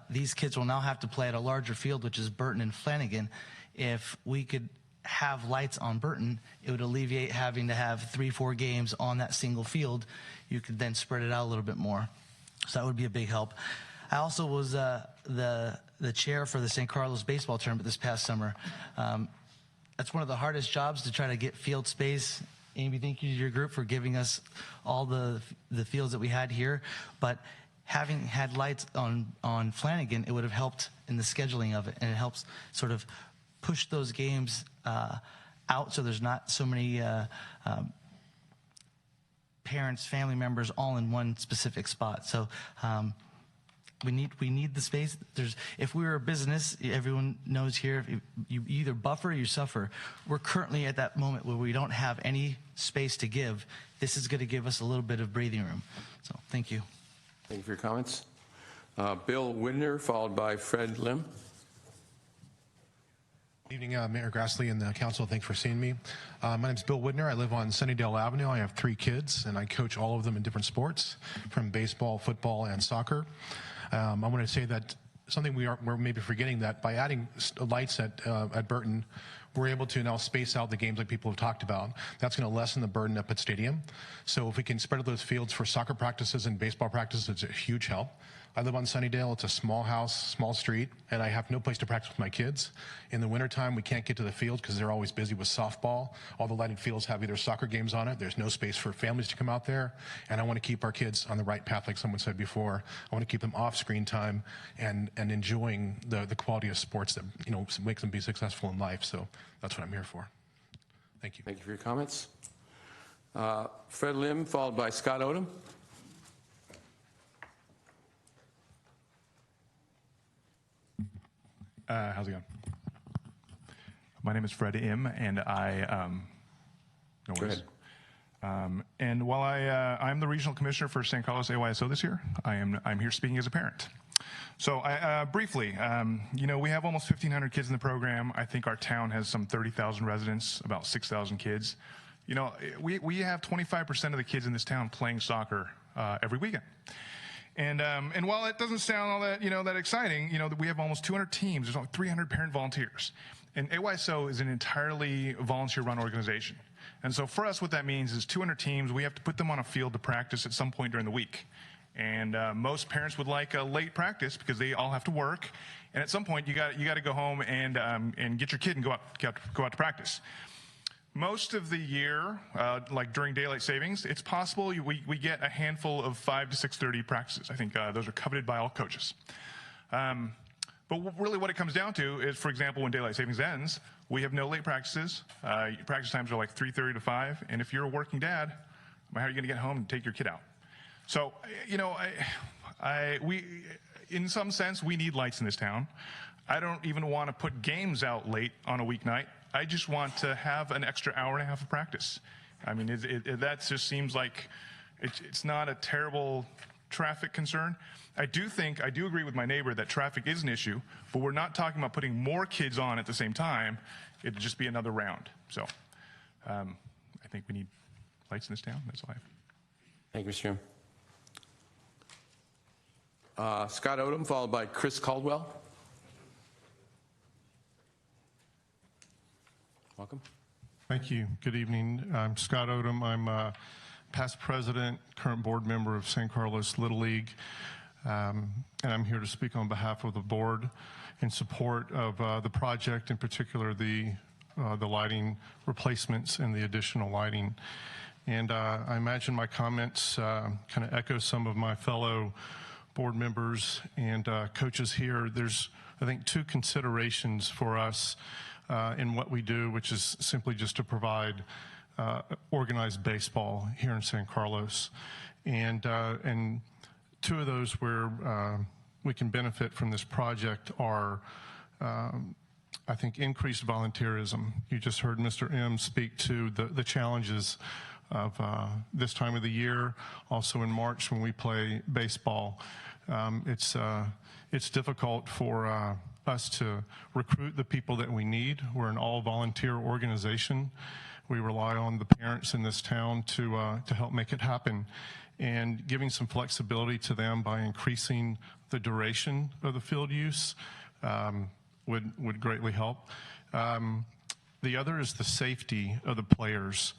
These kids will now have to play at a larger field, which is Burton and Flanagan. If we could have lights on Burton, it would alleviate having to have 3-4 games on that single field. You could then spread it out a little bit more. So that would be a big help. I also was the chair for the San Carlos baseball tournament this past summer. That's one of the hardest jobs, to try to get field space. Amy, thank you to your group for giving us all the fields that we had here. But having had lights on Flanagan, it would have helped in the scheduling of it, and it helps sort of push those games out so there's not so many parents, family members all in one specific spot. So we need the space. If we were a business, everyone knows here, if you either buffer or you suffer. We're currently at that moment where we don't have any space to give. This is going to give us a little bit of breathing room. So thank you. Thank you for your comments. Bill Widner, followed by Fred Lim. Good evening, Mayor Grassley and the council. Thanks for seeing me. My name is Bill Widner. I live on Sunnydale Avenue. I have 3 kids, and I coach all of them in different sports, from baseball, football, and soccer. I want to say that something we're maybe forgetting, that by adding lights at Burton, we're able to now space out the games like people have talked about. That's going to lessen the burden up at Stadium. So if we can spread those fields for soccer practices and baseball practices, it's a huge help. I live on Sunnydale. It's a small house, small street, and I have no place to practice with my kids. In the wintertime, we can't get to the fields because they're always busy with softball. All the lighted fields have either soccer games on it. There's no space for families to come out there. And I want to keep our kids on the right path, like someone said before. I want to keep them off screen time and enjoying the quality of sports that, makes them be successful in life. So that's what I'm here for. Thank you. Thank you for your comments. Fred Lim, followed by Scott Odom. How's it going? My name is Fred Im, and I. No Go worries. ahead. And while I'm the regional commissioner for San Carlos AYSO this year, I'm here speaking as a parent. So briefly, we have almost 1,500 kids in the program. I think our town has some 30,000 residents, about 6,000 kids. We have 25% of the kids in this town playing soccer every weekend. And while it doesn't sound all that, that exciting, we have almost 200 teams. There's only 300 parent volunteers. And AYSO is an entirely volunteer-run organization. And so for us, what that means is 200 teams, we have to put them on a field to practice at some point during the week. And most parents would like a late practice because they all have to work. And at some point, you got to go home and get your kid and go out to practice. Most of the year, like during daylight savings, it's possible we get a handful of 5 to 6:30 practices. I think those are coveted by all coaches. But really what it comes down to is, for example, when daylight savings ends, we have no late practices. Practice times are like 3:30 to 5. And if you're a working dad, how are you going to get home and take your kid out? So, in some sense, we need lights in this town. I don't even want to put games out late on a weeknight. I just want to have an extra hour and a half of practice. I mean, that just seems like, It's not a terrible traffic concern. I do agree with my neighbor that traffic is an issue, but we're not talking about putting more kids on at the same time. It'd just be another round. So I think we need lights in this town. That's all I have. Thank you, Mr. Chairman. Scott Odom, followed by Chris Caldwell. Welcome. Thank you. Good evening. I'm Scott Odom. I'm past president, current board member of San Carlos Little League, and I'm here to speak on behalf of the board in support of the project, in particular the lighting replacements and the additional lighting. And I imagine my comments kind of echo some of my fellow board members and coaches here. There's, I think, two considerations for us in what we do, which is simply just to provide organized baseball here in San Carlos. And two of those where we can benefit from this project are, I think, increased volunteerism. You just heard Mr. M speak to the challenges of this time of the year, also in March when we play baseball. It's difficult for us to recruit the people that we need. We're an all-volunteer organization. We rely on the parents in this town to help make it happen, and giving some flexibility to them by increasing the duration of the field use would greatly help. The other is the safety of the players.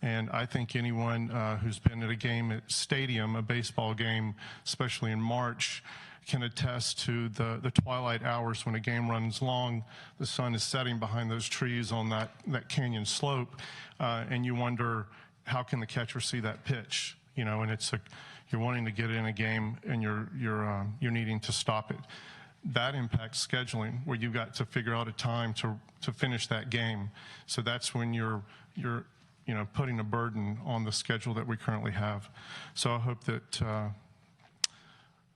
And I think anyone who's been at a game at Stadium, a baseball game, especially in March, can attest to the twilight hours when a game runs long. The sun is setting behind those trees on that canyon slope, and you wonder, how can the catcher see that pitch? You know, and you're wanting to get in a game, and you're needing to stop it. That impacts scheduling, where you've got to figure out a time to finish that game. So that's when you're putting a burden on the schedule that we currently have. So I hope that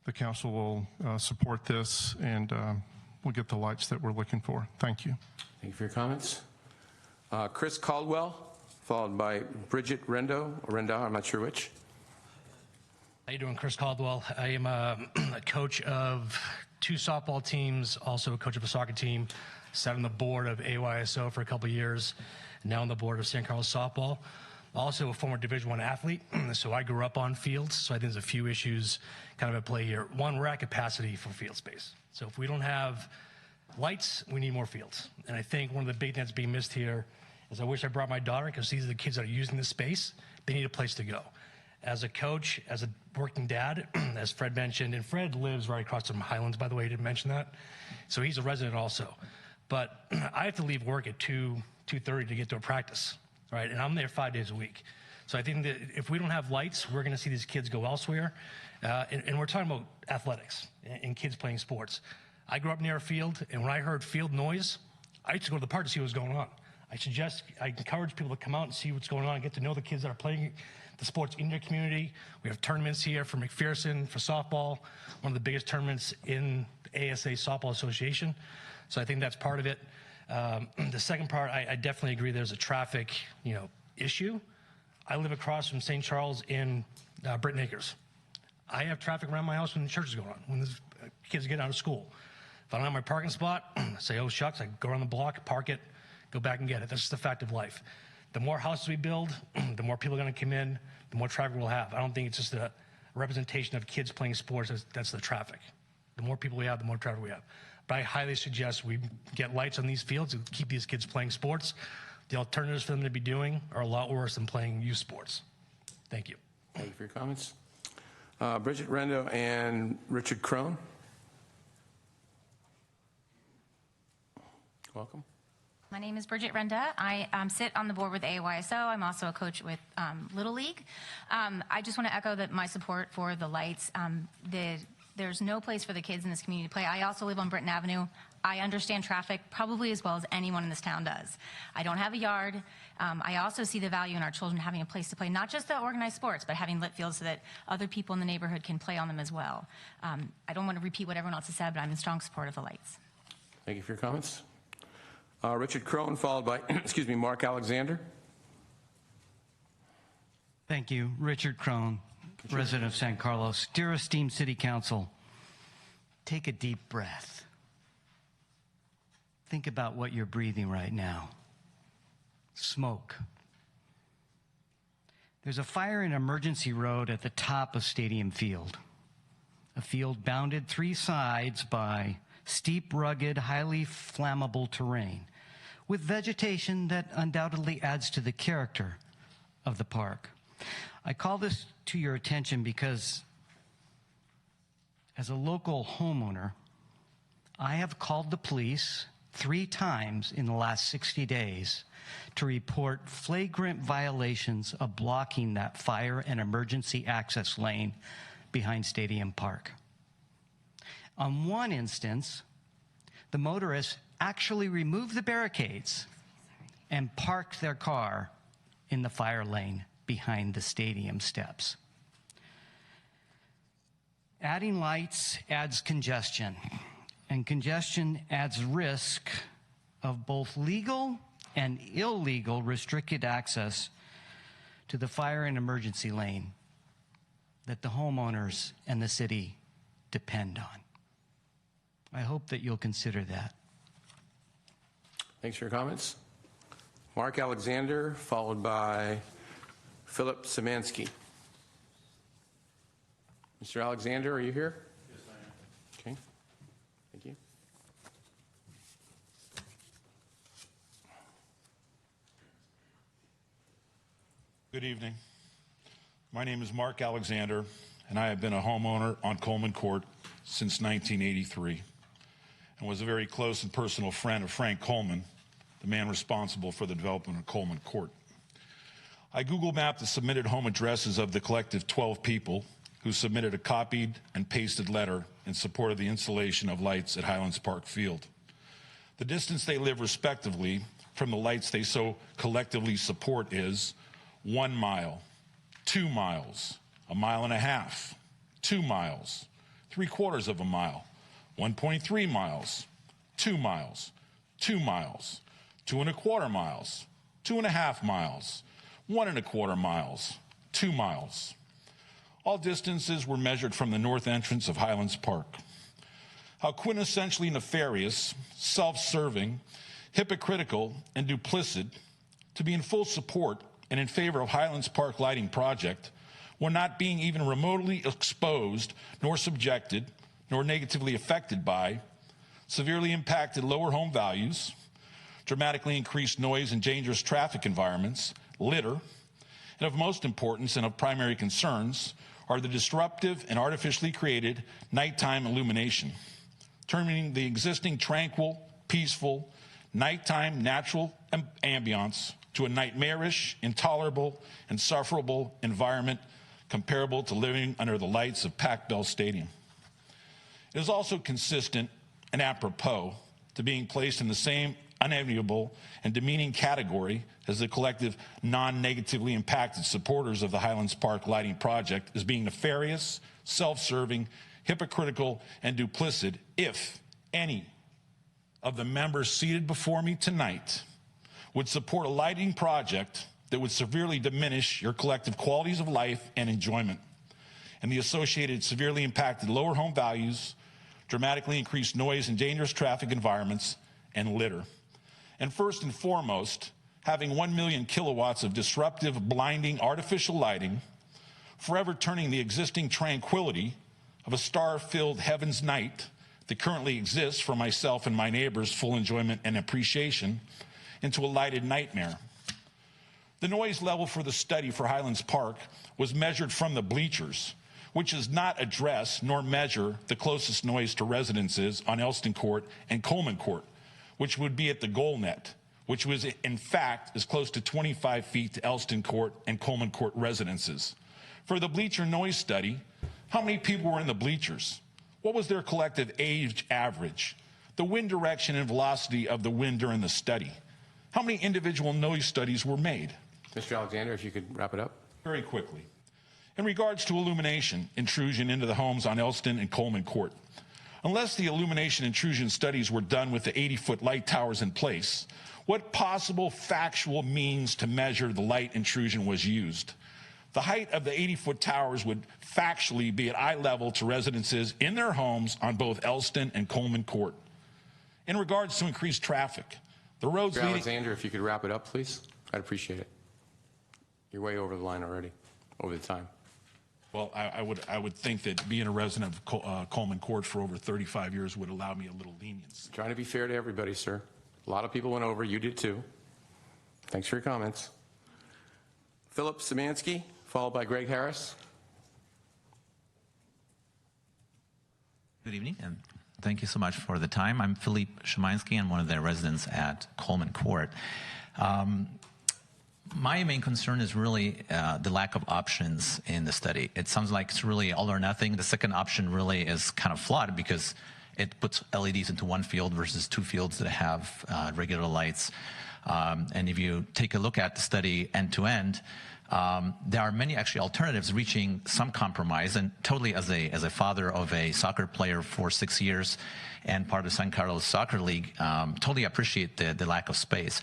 the council will support this, and we'll get the lights that we're looking for. Thank you. Thank you for your comments. Chris Caldwell, followed by Bridget Rendo, or Renda, I'm not sure which. How you doing? Chris Caldwell. I am a coach of 2 softball teams, also a coach of a soccer team. Sat on the board of AYSO for a couple of years, now on the board of San Carlos Softball. Also a former Division I athlete, so I grew up on fields, so I think there's a few issues kind of at play here. One, we're at capacity for field space. So if we don't have lights, we need more fields. And I think one of the big things that's being missed here is I wish I brought my daughter, because these are the kids that are using this space. They need a place to go. As a coach, as a working dad, as Fred mentioned, and Fred lives right across from Highlands, by the way, he didn't mention that. So he's a resident also. But I have to leave work at 2:30 to get to a practice, right? And I'm there 5 days a week. So I think that if we don't have lights, we're going to see these kids go elsewhere. And we're talking about athletics and kids playing sports. I grew up near a field, and when I heard field noise, I used to go to the park to see what was going on. I encourage people to come out and see what's going on and get to know the kids that are playing the sports in your community. We have tournaments here for McPherson, for softball, one of the biggest tournaments in the ASA Softball Association. So I think that's part of it. The second part, I definitely agree there's a traffic, issue. I live across from St. Charles in Britton Acres. I have traffic around my house when the church is going on, when the kids get out of school. If I don't have my parking spot, I say, oh shucks, I go around the block, park it, go back and get it. That's just a fact of life. The more houses we build, the more people are going to come in, the more traffic we'll have. I don't think it's just a representation of kids playing sports. That's the traffic. The more people we have, the more traffic we have. But I highly suggest we get lights on these fields and keep these kids playing sports. The alternatives for them to be doing are a lot worse than playing youth sports. Thank you. Thank you for your comments. Bridget Rendo and Richard Crone. Welcome. My name is Bridget Renda. I sit on the board with AYSO. I'm also a coach with Little League. I just want to echo my support for the lights. There's no place for the kids in this community to play. I also live on Britton Avenue. I understand traffic probably as well as anyone in this town does. I don't have a yard. I also see the value in our children having a place to play, not just the organized sports, but having lit fields so that other people in the neighborhood can play on them as well. I don't want to repeat what everyone else has said, but I'm in strong support of the lights. Thank you for your comments. Richard Crone, followed by, Mark Alexander. Thank you. Richard Crone, resident of San Carlos. Dear esteemed City Council, take a deep breath. Think about what you're breathing right now. Smoke. There's a fire in Emergency Road at the top of Stadium Field, a field bounded 3 sides by steep, rugged, highly flammable terrain, with vegetation that undoubtedly adds to the character of the park. I call this to your attention because as a local homeowner, I have called the police 3 times in the last 60 days to report flagrant violations of blocking that fire and emergency access lane behind Stadium Park. On one instance, the motorists actually removed the barricades and parked their car in the fire lane behind the stadium steps. Adding lights adds congestion, and congestion adds risk of both legal and illegal restricted access to the fire and emergency lane that the homeowners and the city depend on. I hope that you'll consider that. Thanks for your comments. Mark Alexander, followed by Philip Szymanski. Mr. Alexander, are you here? Yes, I am. Okay. Thank you. Good evening. My name is Mark Alexander, and I have been a homeowner on Coleman Court since 1983 and was a very close and personal friend of Frank Coleman, the man responsible for the development of Coleman Court. I Google mapped the submitted home addresses of the collective 12 people who submitted a copied and pasted letter in support of the installation of lights at Highlands Park Field. The distance they live respectively from the lights they so collectively support is 1 mile, 2 miles, 1.5 miles, 2 miles, 3/4 of a mile, 1.3 miles, 2 miles, 2 miles, 2.25 miles, 2.5 miles, 1.25 miles, 2 miles. All distances were measured from the north entrance of Highlands Park. How quintessentially nefarious, self-serving, hypocritical, and duplicit to be in full support and in favor of Highlands Park lighting project when not being even remotely exposed nor subjected nor negatively affected by severely impacted lower home values, dramatically increased noise and dangerous traffic environments, litter, and of most importance and of primary concerns are the disruptive and artificially created nighttime illumination, turning the existing tranquil, peaceful, nighttime natural ambiance to a nightmarish, intolerable, and sufferable environment comparable to living under the lights of Pac-Bell Stadium. It is also consistent and apropos to being placed in the same unenviable and demeaning category as the collective non-negatively impacted supporters of the Highlands Park lighting project as being nefarious, self-serving, hypocritical, and duplicit if any of the members seated before me tonight would support a lighting project that would severely diminish your collective qualities of life and enjoyment, and the associated severely impacted lower home values, dramatically increased noise and dangerous traffic environments, and litter. And first and foremost, having 1 million kilowatts of disruptive, blinding, artificial lighting, forever turning the existing tranquility of a star-filled heaven's night that currently exists for myself and my neighbors' full enjoyment and appreciation into a lighted nightmare. The noise level for the study for Highlands Park was measured from the bleachers, which does not address nor measure the closest noise to residences on Elston Court and Coleman Court, which would be at the goal net, which was in fact as close to 25 feet to Elston Court and Coleman Court residences. For the bleacher noise study, how many people were in the bleachers? What was their collective age average? The wind direction and velocity of the wind during the study? How many individual noise studies were made? Mr. Alexander, if you could wrap it up. Very quickly. In regards to illumination intrusion into the homes on Elston and Coleman Court, unless the illumination intrusion studies were done with the 80-foot light towers in place, what possible factual means to measure the light intrusion was used? The height of the 80-foot towers would factually be at eye level to residences in their homes on both Elston and Coleman Court. In regards to increased traffic, the roads Mr. leading... Alexander, if you could wrap it up, please. I'd appreciate it. You're way over the line already, over the time. Well, I would think that being a resident of Coleman Court for over 35 years would allow me a little lenience. Trying to be fair to everybody, sir. A lot of people went over. You did too. Thanks for your comments. Philip Szymanski, followed by Greg Harris. Good evening, and thank you so much for the time. I'm Philippe Szymanski. I'm one of the residents at Coleman Court. My main concern is really the lack of options in the study. It sounds like it's really all or nothing. The second option really is kind of flawed because it puts LEDs into one field versus two fields that have regular lights. And if you take a look at the study end to end, there are many actually alternatives reaching some compromise. And totally as a father of a soccer player for 6 years and part of the San Carlos Soccer League, totally appreciate the lack of space.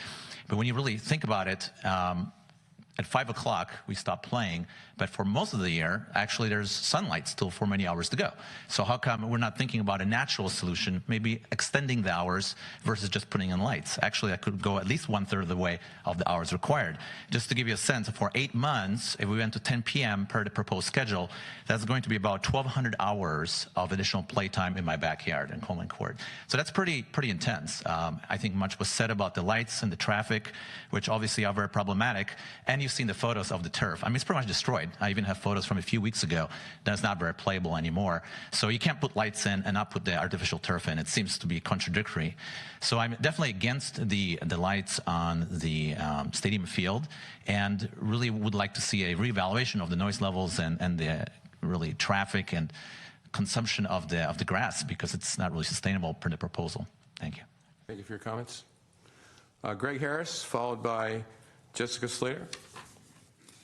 But when you really think about it, at 5 o'clock, we stop playing. But for most of the year, actually, there's sunlight still for many hours to go. So how come we're not thinking about a natural solution, maybe extending the hours versus just putting in lights? Actually, that could go at least 1/3 of the way of the hours required. Just to give you a sense, for 8 months, if we went to 10 p.m. per the proposed schedule, that's going to be about 1,200 hours of additional playtime in my backyard in Coleman Court. So that's pretty intense. I think much was said about the lights and the traffic, which obviously are very problematic. And you've seen the photos of the turf. I mean, it's pretty much destroyed. I even have photos from a few weeks ago that's not very playable anymore. So you can't put lights in and not put the artificial turf in. It seems to be contradictory. So I'm definitely against the lights on the stadium field, and really would like to see a reevaluation of the noise levels and the really traffic and consumption of the grass, because it's not really sustainable per the proposal. Thank you. Thank you for your comments. Greg Harris, followed by Jessica Slater.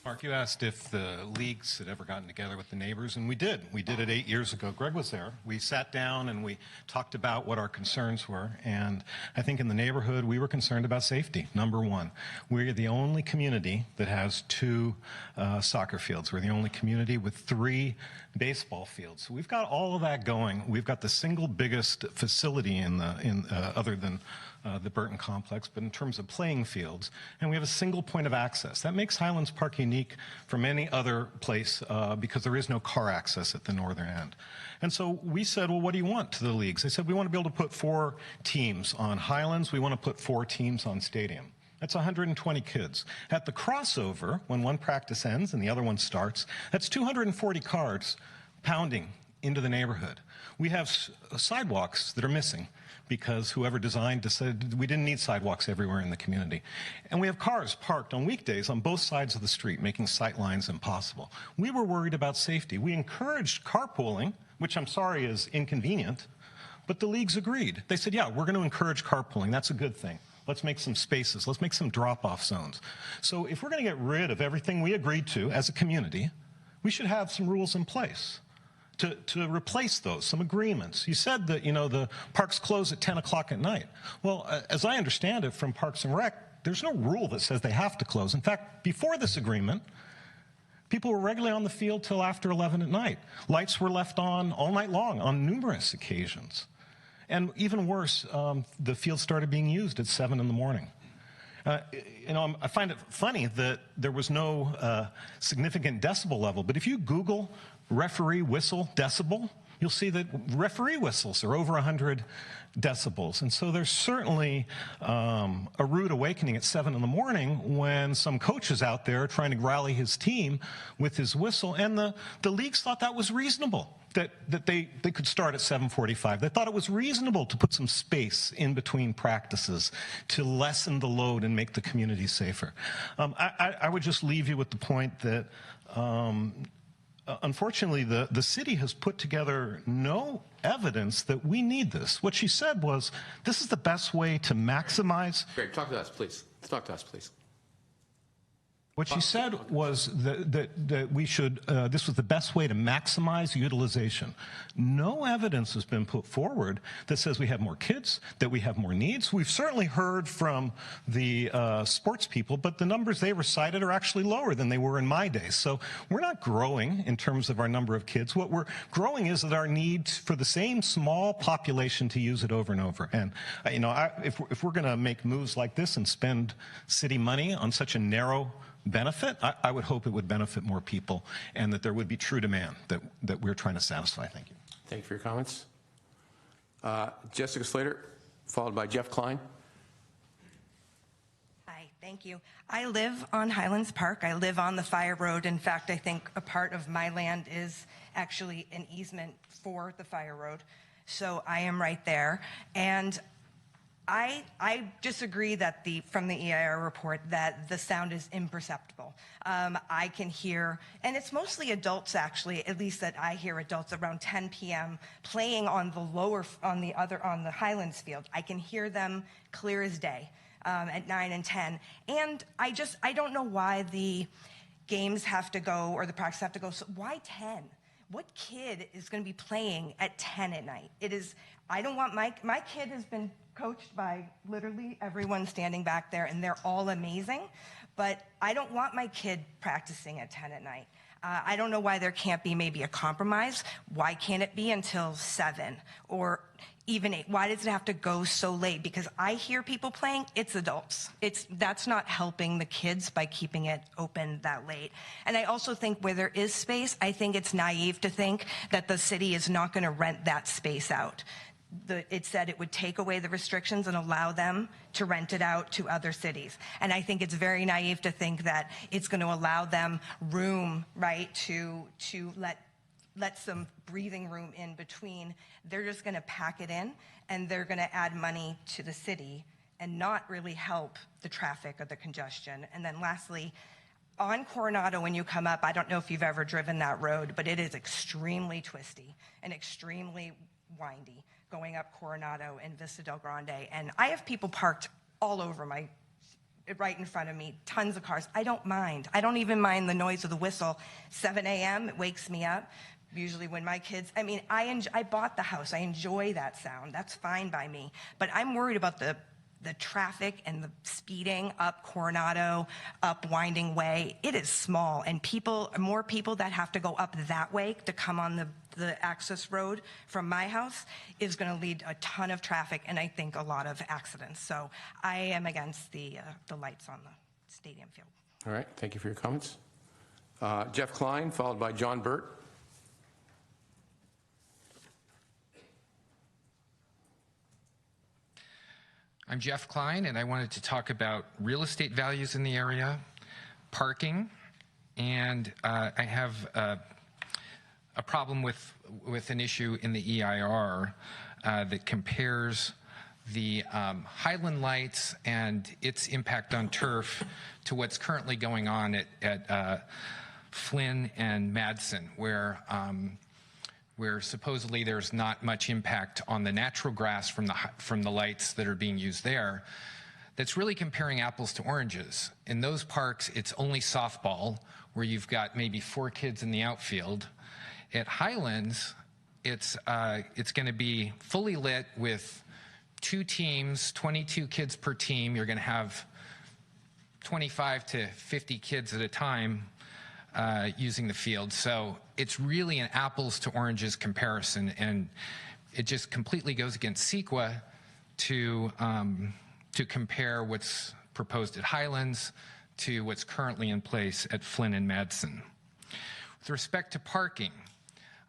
Mark, you asked if the leagues had ever gotten together with the neighbors, and we did. We did it 8 years ago. Greg was there. We sat down and we talked about what our concerns were, and I think in the neighborhood we were concerned about safety, number one. We're the only community that has 2 soccer fields. We're the only community with 3 baseball fields. So we've got all of that going. We've got the single biggest facility other than the Burton complex, but in terms of playing fields, and we have a single point of access. That makes Highlands Park unique from any other place because there is no car access at the northern end. And so we said, well, what do you want to the leagues? They said, we want to be able to put 4 teams on Highlands. We want to put 4 teams on Stadium. That's 120 kids. At the crossover, when one practice ends and the other one starts, that's 240 cars pounding into the neighborhood. We have sidewalks that are missing because whoever designed decided we didn't need sidewalks everywhere in the community. And we have cars parked on weekdays on both sides of the street, making sight lines impossible. We were worried about safety. We encouraged carpooling, which I'm sorry is inconvenient, but the leagues agreed. They said, yeah, we're going to encourage carpooling. That's a good thing. Let's make some spaces. Let's make some drop-off zones. So if we're going to get rid of everything we agreed to as a community, we should have some rules in place to replace those, some agreements. You said that, the parks close at 10 o'clock at night. Well, as I understand it from Parks and Rec, there's no rule that says they have to close. In fact, before this agreement, people were regularly on the field till after 11 at night. Lights were left on all night long on numerous occasions. And even worse, the field started being used at 7 in the morning. I find it funny that there was no significant decibel level, but if you Google referee whistle decibel, you'll see that referee whistles are over 100 decibels. And so there's certainly a rude awakening at 7 in the morning when some coach is out there trying to rally his team with his whistle. And the leagues thought that was reasonable, that they could start at 7:45. They thought it was reasonable to put some space in between practices to lessen the load and make the community safer. I would just leave you with the point that unfortunately, the city has put together no evidence that we need this. What she said was, this is the best way to maximize... Greg, talk to us, please. Talk to us, please. What she said was that we should, this was the best way to maximize utilization. No evidence has been put forward that says we have more kids, that we have more needs. We've certainly heard from the sports people, but the numbers they recited are actually lower than they were in my days. So we're not growing in terms of our number of kids. What we're growing is that our need for the same small population to use it over and over. And, you know, if we're going to make moves like this and spend city money on such a narrow benefit, I would hope it would benefit more people and that there would be true demand that we're trying to satisfy. Thank you. Thank you for your comments. Jessica Slater, followed by Jeff Klein. Hi, thank you. I live on Highlands Park. I live on the Fire Road. In fact, I think a part of my land is actually an easement for the Fire Road. So I am right there. And I disagree that from the EIR report that the sound is imperceptible. I can hear, and it's mostly adults actually, at least that I hear adults around 10 p.m. playing on the Highlands field. I can hear them clear as day at 9 and 10. And I don't know why the games have to go or the practice have to go. So why 10? What kid is going to be playing at 10 at night? I don't want my kid has been coached by literally everyone standing back there, and they're all amazing, but I don't want my kid practicing at 10 at night. I don't know why there can't be maybe a compromise. Why can't it be until 7 or even 8? Why does it have to go so late? Because I hear people playing, it's adults. That's not helping the kids by keeping it open that late. And I also think where there is space, I think it's naive to think that the city is not going to rent that space out. It said it would take away the restrictions and allow them to rent it out to other cities. And I think it's very naive to think that it's going to allow them room, right, to let some breathing room in between. They're just going to pack it in, and they're going to add money to the city and not really help the traffic or the congestion. And then lastly, on Coronado, when you come up, I don't know if you've ever driven that road, but it is extremely twisty and extremely windy going up Coronado and Vista del Grande. And I have people parked all over right in front of me, tons of cars. I don't mind. I don't even mind the noise of the whistle. 7 a.m., it wakes me up. Usually when my kids, I bought the house. I enjoy that sound. That's fine by me. But I'm worried about the traffic and the speeding up Coronado, up Winding Way. It is small, and more people that have to go up that way to come on the access road from my house is going to lead a ton of traffic and I think a lot of accidents. So I am against the lights on the stadium field. All right, thank you for your comments. Jeff Klein, followed by John Burt. I'm Jeff Klein, and I wanted to talk about real estate values in the area, parking, and I have a problem with an issue in the EIR that compares the Highland Lights and its impact on turf to what's currently going on at Flynn and Madsen, where supposedly there's not much impact on the natural grass from the lights that are being used there. That's really comparing apples to oranges. In those parks, it's only softball, where you've got maybe 4 kids in the outfield. At Highlands, it's going to be fully lit with 2 teams, 22 kids per team. You're going to have 25 to 50 kids at a time using the field. So it's really an apples to oranges comparison, and it just completely goes against CEQA to compare what's proposed at Highlands to what's currently in place at Flynn and Madsen. With respect to parking,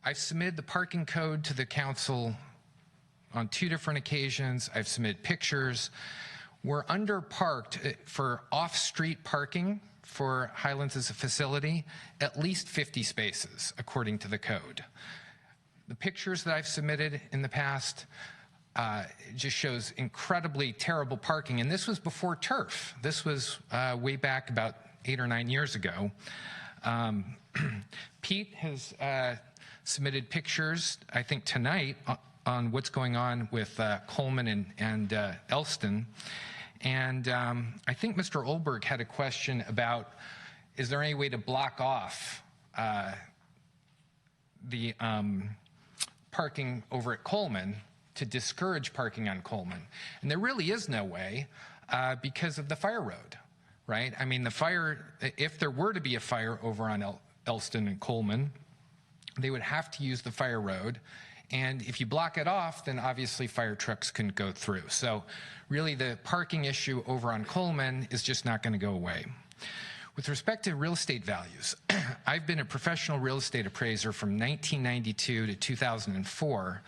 I've submitted the parking code to the council on 2 different occasions. I've submitted pictures. We're underparked for off-street parking for Highlands as a facility, at least 50 spaces, according to the code. The pictures that I've submitted in the past just shows incredibly terrible parking, and this was before turf. This was way back about 8 or 9 years ago. Pete has submitted pictures, I think tonight, on what's going on with Coleman and Elston. And I think Mr. Olberg had a question about is there any way to block off the parking over at Coleman to discourage parking on Coleman? And there really is no way because of the fire road, right? I mean, the fire, if there were to be a fire over on Elston and Coleman, they would have to use the fire road. And if you block it off, then obviously fire trucks couldn't go through. So really the parking issue over on Coleman is just not going to go away. With respect to real estate values, I've been a professional real estate appraiser from 1992 to 2004,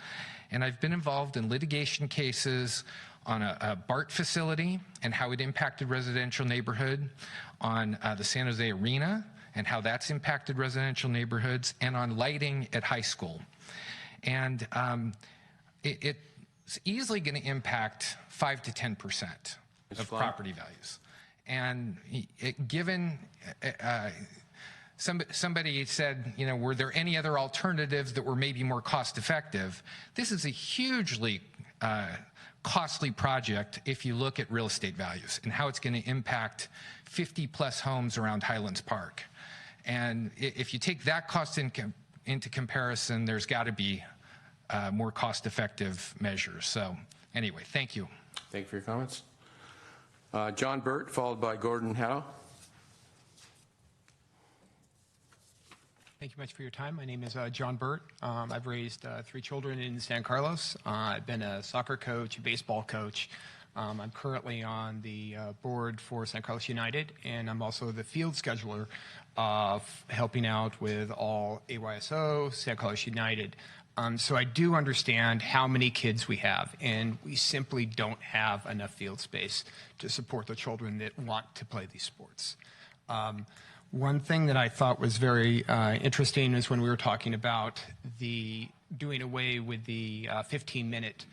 and I've been involved in litigation cases on a BART facility and how it impacted residential neighborhood, on the San Jose Arena and how that's impacted residential neighborhoods, and on lighting at high school. And it's easily going to impact 5 to 10% of property values. And given, somebody said, you know, were there any other alternatives that were maybe more cost effective? This is a hugely costly project if you look at real estate values and how it's going to impact 50 plus homes around Highlands Park. And if you take that cost into comparison, there's got to be more cost effective measures. So anyway, thank you. Thank you for your comments. John Burt, followed by Gordon Haddow. Thank you much for your time. My name is John Burt. I've raised 3 children in San Carlos. I've been a soccer coach, a baseball coach. I'm currently on the board for San Carlos United, and I'm also the field scheduler of helping out with all AYSO, San Carlos United. So I do understand how many kids we have, and we simply don't have enough field space to support the children that want to play these sports. One thing that I thought was very interesting is when we were talking about the doing away with the 15-minute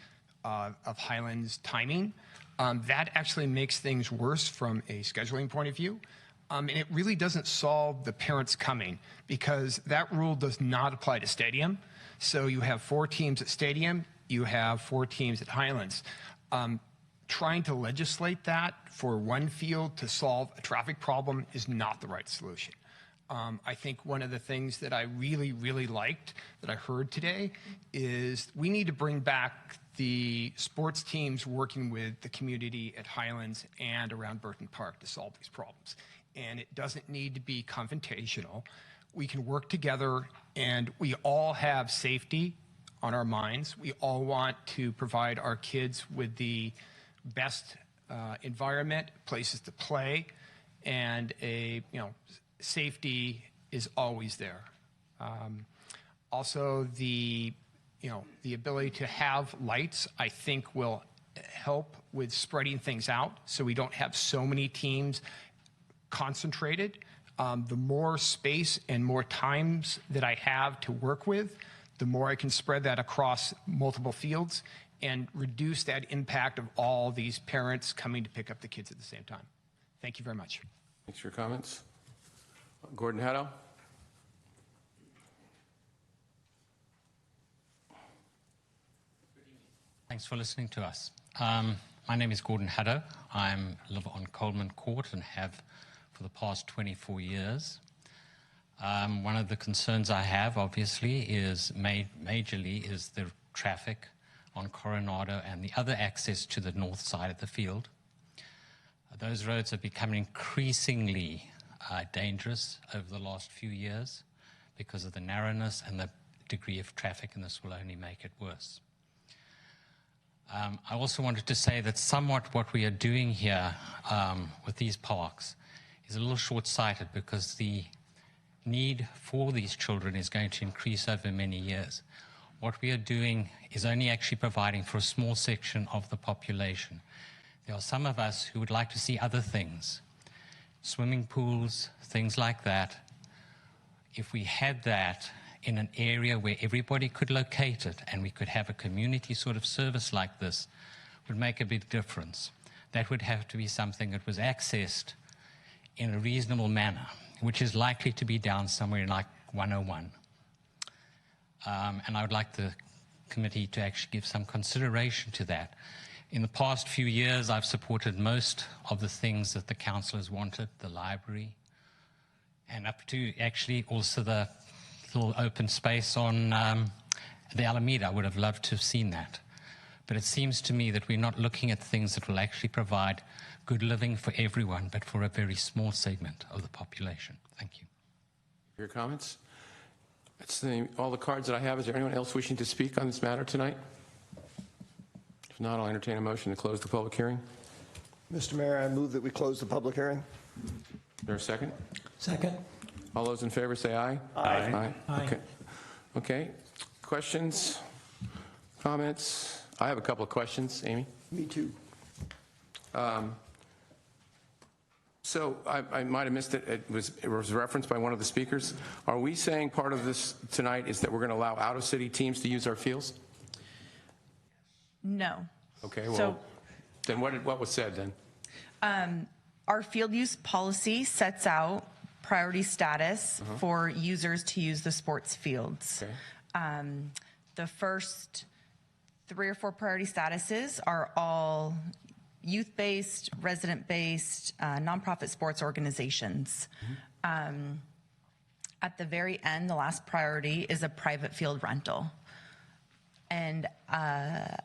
of Highlands timing. That actually makes things worse from a scheduling point of view. And it really doesn't solve the parents coming, because that rule does not apply to Stadium. So you have 4 teams at Stadium, you have 4 teams at Highlands. Trying to legislate that for one field to solve a traffic problem is not the right solution. I think one of the things that I really, really liked that I heard today is we need to bring back the sports teams working with the community at Highlands and around Burton Park to solve these problems. And it doesn't need to be confrontational. We can work together, and we all have safety on our minds. We all want to provide our kids with the best environment, places to play, and safety is always there. Also, the ability to have lights, I think, will help with spreading things out, so we don't have so many teams concentrated. The more space and more times that I have to work with, the more I can spread that across multiple fields and reduce that impact of all these parents coming to pick up the kids at the same time. Thank you very much. Thanks for your comments. Gordon Haddow. Thanks for listening to us. My name is Gordon Haddow. I live on Coleman Court and have for the past 24 years. One of the concerns I have, obviously, is majorly is the traffic on Coronado and the other access to the north side of the field. Those roads have become increasingly dangerous over the last few years because of the narrowness and the degree of traffic, and this will only make it worse. I also wanted to say that somewhat what we are doing here with these parks is a little short-sighted, because the need for these children is going to increase over many years. What we are doing is only actually providing for a small section of the population. There are some of us who would like to see other things, swimming pools, things like that. If we had that in an area where everybody could locate it and we could have a community sort of service like this, would make a big difference. That would have to be something that was accessed in a reasonable manner, which is likely to be down somewhere in like 101. And I would like the committee to actually give some consideration to that. In the past few years, I've supported most of the things that the council has wanted: the library, and up to actually also the little open space on the Alameda. I would have loved to have seen that. But it seems to me that we're not looking at things that will actually provide good living for everyone, but for a very small segment of the population. Thank you. Your comments? That's all the cards that I have. Is there anyone else wishing to speak on this matter tonight? If not, I'll entertain a motion to close the public hearing. Mr. Mayor, I move that we close the public hearing. Is there a second? Second. All those in favor say aye. Aye. Aye. Okay. Okay. Questions? Comments? I have a couple of questions, Amy. Me too. So I might have missed it. It was referenced by one of the speakers. Are we saying part of this tonight is that we're going to allow out-of-city teams to use our fields? No. Okay. Well, So- then what was said then? Our field use policy sets out priority status for users to use the sports fields. The first 3 or 4 priority statuses are all youth-based, resident-based, nonprofit sports organizations. At the very end, the last priority is a private field rental. And I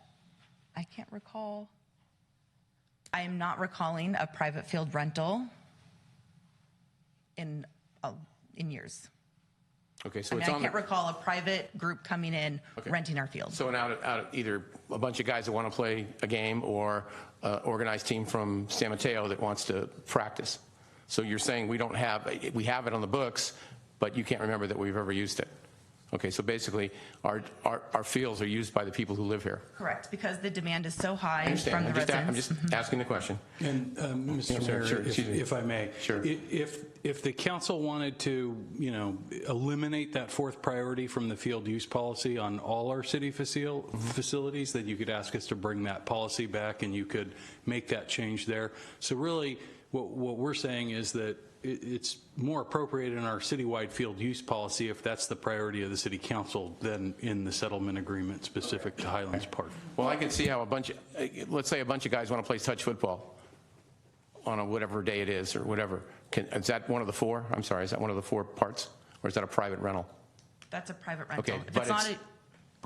can't recall. I am not recalling a private field rental in years. Okay, so I mean, it's I on can't recall a private group coming in renting our field. So out of either a bunch of guys that want to play a game or an organized team from San Mateo that wants to practice. So you're saying we have it on the books, but you can't remember that we've ever used it. Okay, so basically our fields are used by the people who live here. Correct, because the demand is so high I understand. from the residents. I'm just asking the question. And Mr. Yeah, Mayor, sure, excuse me. if I may, Sure. if the council wanted to, eliminate that 4th priority from the field use policy on all our city facilities, then you could ask us to bring that policy back, and you could make that change there. So really, what we're saying is that it's more appropriate in our citywide field use policy if that's the priority of the city council than in the settlement agreement specific to Highlands Park. Well, I can see how let's say a bunch of guys want to play touch football on a whatever day it is or whatever. Is that one of the 4? I'm sorry, is that one of the 4 parts? Or is that a private rental? That's a private rental. Okay, If but it's not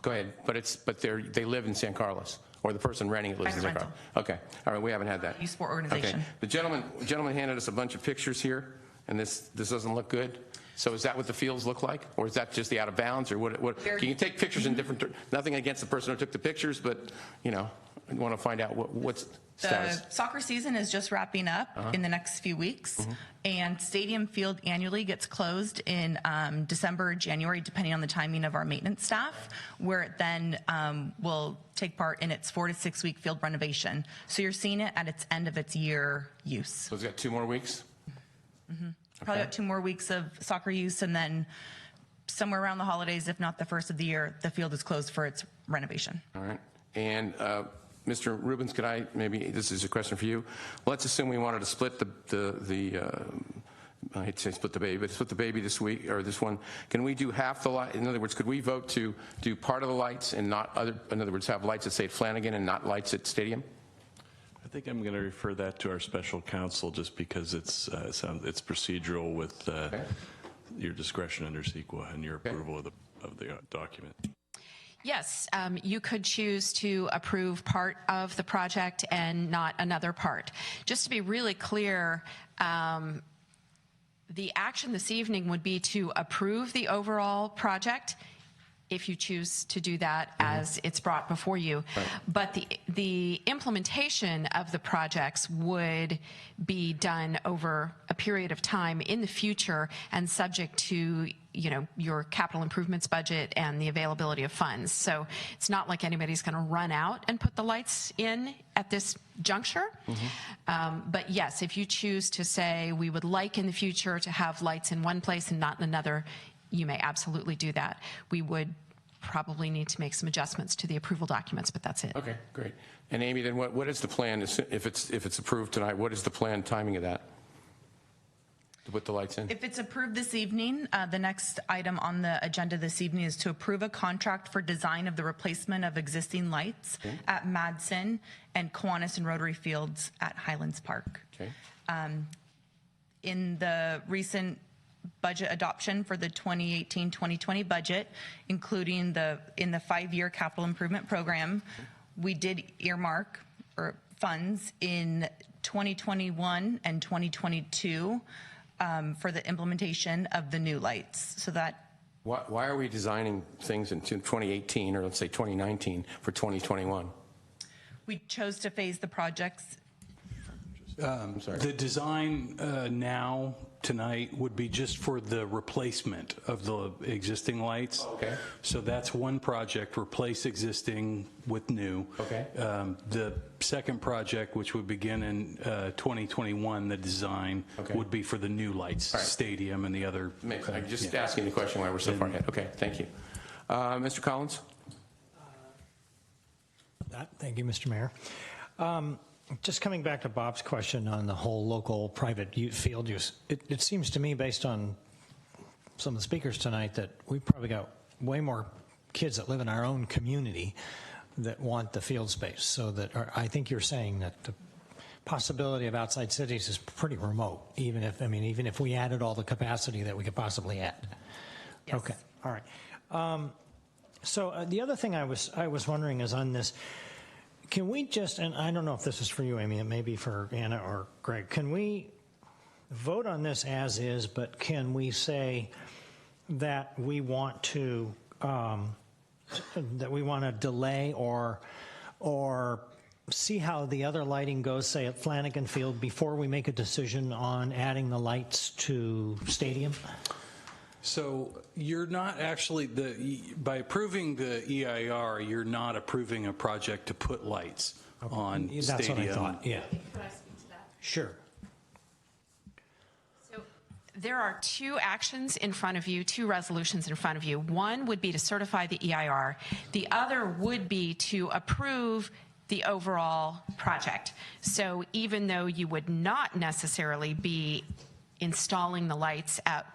go ahead. But they live in San Carlos, or the person renting it lives in San Private Carlos. Okay, all right, we haven't had that. Youth sport organization. Okay, the gentleman handed us a bunch of pictures here, and this doesn't look good. So is that what the fields look like, or is that just the out of bounds, or what? You can take pictures in different. Nothing against the person who took the pictures, but I want to find out what's status. The soccer season is just wrapping up in the next few weeks, and Stadium Field annually gets closed in December or January, depending on the timing of our maintenance staff, where it then will take part in its 4 to 6 week field renovation. So you're seeing it at its end of its year use. So it's got 2 more weeks? Probably got 2 more weeks of soccer use, and then somewhere around the holidays, if not the first of the year, the field is closed for its renovation. All right. And Mr. Rubens, maybe this is a question for you. Let's assume we wanted to split I hate to say split the baby, but split the baby this week or this one. Can we do half the light? In other words, could we vote to do part of the lights and not other? In other words, have lights at, say, at Flanagan and not lights at Stadium? I think I'm going to refer that to our special counsel just because it's procedural with your discretion under CEQA and your approval of the document. Yes, you could choose to approve part of the project and not another part. Just to be really clear, the action this evening would be to approve the overall project if you choose to do that as it's brought before you. Right. But the implementation of the projects would be done over a period of time in the future and subject to your capital improvements budget and the availability of funds. So it's not like anybody's going to run out and put the lights in at this juncture. But yes, if you choose to say we would like in the future to have lights in one place and not in another, you may absolutely do that. We would probably need to make some adjustments to the approval documents, but that's it. Okay, great. And Amy, then what is the plan if it's approved tonight? What is the planned timing of that? To put the lights in? If it's approved this evening, the next item on the agenda this evening is to approve a contract for design of the replacement of existing lights at Madsen and Kiwanis and Rotary Fields at Highlands Park. Okay. In the recent budget adoption for the 2018-2020 budget, including in the 5-year capital improvement program. We did earmark funds in 2021 and 2022 for the implementation of the new lights. So that. Why are we designing things in 2018 or let's say 2019 for 2021? We chose to phase the projects. I'm sorry. The design now, tonight, would be just for the replacement of the existing lights. Okay. So that's one project, replace existing with new. Okay. The second project, which would begin in 2021, the design would be for the new lights, stadium and the other. I'm just asking the question why we're so far ahead. Okay, thank you. Mr. Collins? Thank you, Mr. Mayor. Just coming back to Bob's question on the whole local private field use, it seems to me, based on some of the speakers tonight, that we've probably got way more kids that live in our own community that want the field space. So that I think you're saying that the possibility of outside cities is pretty remote, even if we added all the capacity that we could possibly add. Yes. Okay, all right. So the other thing I was wondering is on this. Can we just, and I don't know if this is for you, Amy, it may be for Anna or Greg, can we vote on this as is, but can we say that we want to delay or see how the other lighting goes, say at Flanagan Field, before we make a decision on adding the lights to Stadium? So you're not actually, by approving the EIR, you're not approving a project to put lights on That's stadium. What I thought, yeah. Could I speak to that? Sure. So there are two actions in front of you, two resolutions in front of you. One would be to certify the EIR. The other would be to approve the overall project. So even though you would not necessarily be installing the lights at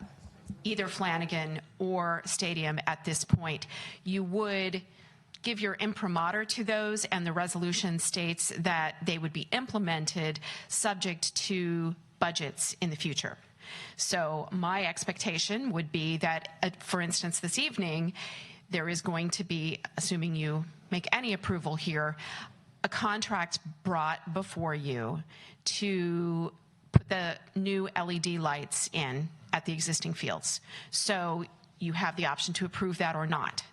either Flanagan or Stadium at this point, you would give your imprimatur to those, and the resolution states that they would be implemented subject to budgets in the future. So my expectation would be that, for instance, this evening, there is going to be, assuming you make any approval here, a contract brought before you to put the new LED lights in at the existing fields. So you have the option to approve that or not.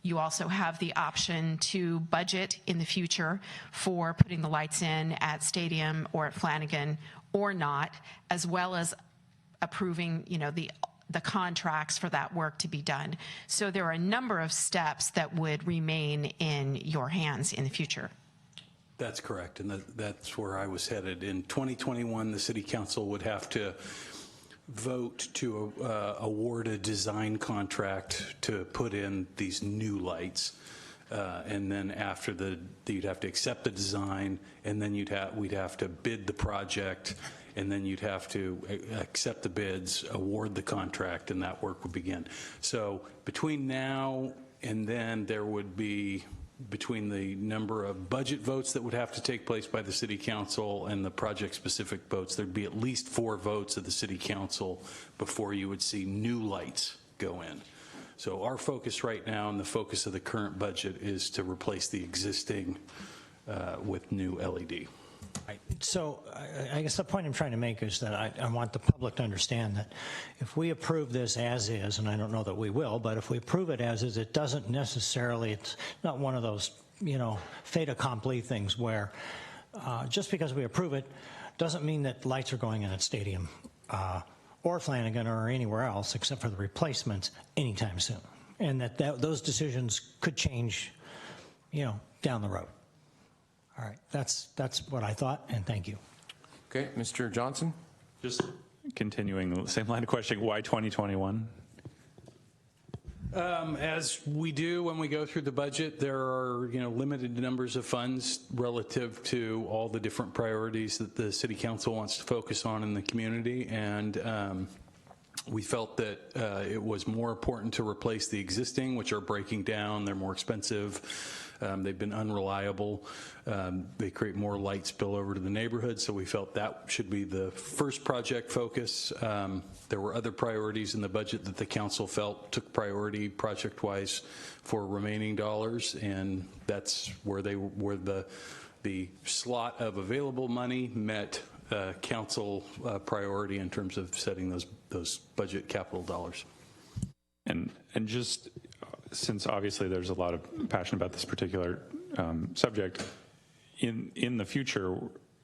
You also have the option to budget in the future for putting the lights in at Stadium or at Flanagan or not, as well as approving, the contracts for that work to be done. So there are a number of steps that would remain in your hands in the future. That's correct, and that's where I was headed. In 2021, the City Council would have to vote to award a design contract to put in these new lights, and then after you'd have to accept the design, and then we'd have to bid the project, and then you'd have to accept the bids, award the contract, and that work would begin. So between now and then, there would be, between the number of budget votes that would have to take place by the City Council and the project-specific votes, there'd be at least 4 votes of the City Council before you would see new lights go in. So our focus right now and the focus of the current budget is to replace the existing with new LED. Right. So I guess the point I'm trying to make is that I want the public to understand that if we approve this as is, and I don't know that we will, but if we approve it as is, it doesn't necessarily, it's not one of those, fait accompli things where just because we approve it doesn't mean that lights are going in at Stadium or Flanagan or anywhere else except for the replacements anytime soon. And that those decisions could change, down the road. All right, that's what I thought, and thank you. Okay, Mr. Johnson? Just continuing the same line of questioning, why 2021? As we do when we go through the budget, there are limited numbers of funds relative to all the different priorities that the City Council wants to focus on in the community, and We felt that it was more important to replace the existing, which are breaking down. They're more expensive. They've been unreliable. They create more light spillover to the neighborhood, so we felt that should be the first project focus. There were other priorities in the budget that the council felt took priority project-wise for remaining dollars, and that's where the slot of available money met council priority in terms of setting those budget capital dollars. And just since obviously there's a lot of passion about this particular subject, in the future,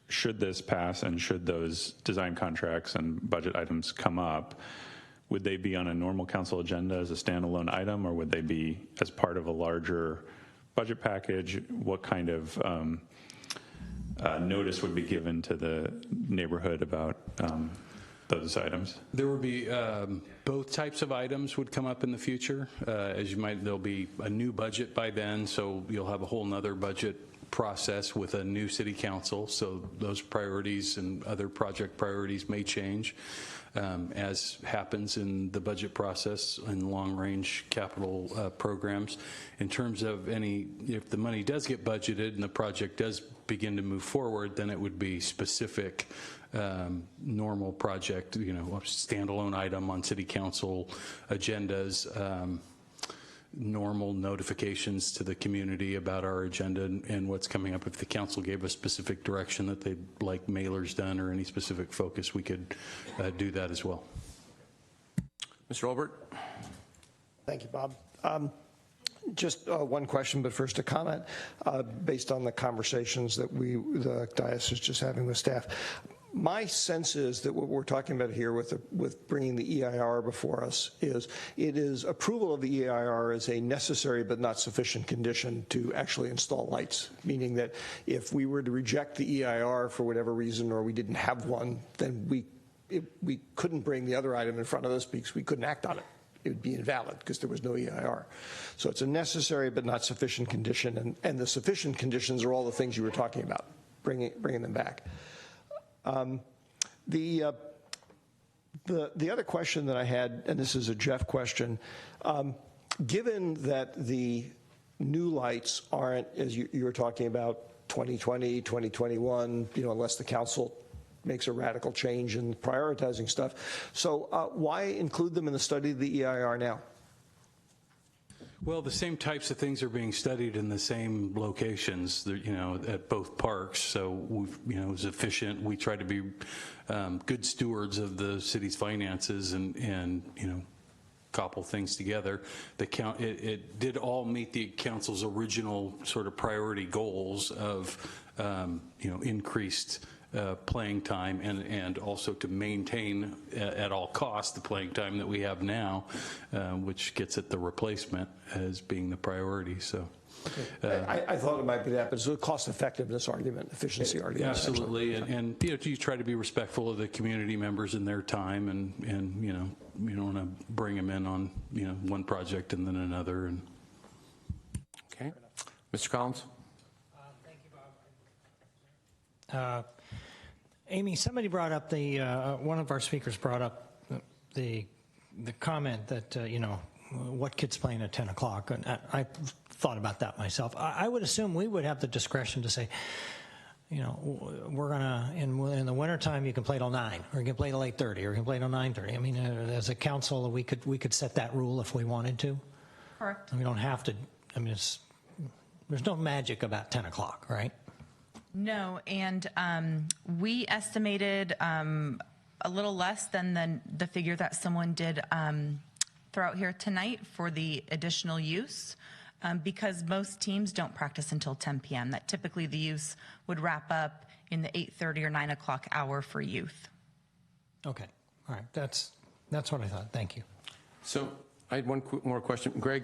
should this pass and should those design contracts and budget items come up, would they be on a normal council agenda as a standalone item, or would they be as part of a larger budget package? What kind of notice would be given to the neighborhood about those items? There would be both types of items would come up in the future. As you might, there'll be a new budget by then, so you'll have a whole nother budget process with a new city council. So those priorities and other project priorities may change, as happens in the budget process and long-range capital programs. In terms of if the money does get budgeted and the project does begin to move forward, then it would be specific normal project, a standalone item on city council agendas, normal notifications to the community about our agenda and what's coming up. If the council gave a specific direction that they'd like mailers done or any specific focus, we could do that as well. Mr. Olbert? Thank you, Bob. Just one question, but first a comment based on the conversations that the diocese is just having with staff. My sense is that what we're talking about here with bringing the EIR before us is approval of the EIR as a necessary but not sufficient condition to actually install lights, meaning that if we were to reject the EIR for whatever reason or we didn't have one, then we couldn't bring the other item in front of us because we couldn't act on it. It would be invalid because there was no EIR. So it's a necessary but not sufficient condition, and the sufficient conditions are all the things you were talking about, bringing them back. The other question that I had, and this is a Jeff question, given that the new lights aren't, as you were talking about, 2020, 2021, unless the council makes a radical change in prioritizing stuff. So why include them in the study of the EIR now? Well, the same types of things are being studied in the same locations, at both parks. So it was efficient. We try to be good stewards of the city's finances and couple things together. It did all meet the council's original sort of priority goals of increased playing time and also to maintain at all costs the playing time that we have now, which gets at the replacement as being the priority. So I thought it might be that, but it's a cost effectiveness argument, efficiency argument. Absolutely, and you try to be respectful of the community members and their time, and you don't want to bring them in on one project and then another. And okay, Mr. Collins. Thank you, Bob. Amy, somebody brought up one of our speakers brought up the comment that what kids playing at 10 o'clock, and I thought about that myself. I would assume we would have the discretion to say, we're gonna in the wintertime you can play till 9, or you can play till 8:30, or you can play till 9:30. I mean, as a council, we could set that rule if we wanted to. Correct. And we don't have to. I mean, there's no magic about 10 o'clock, right? No, and we estimated a little less than the figure that someone did throw out here tonight for the additional use, because most teams don't practice until 10 p.m. That typically the use would wrap up in the 8:30 or 9 o'clock hour for youth. Okay, all right, that's what I thought. Thank you. So I had one more question. Greg,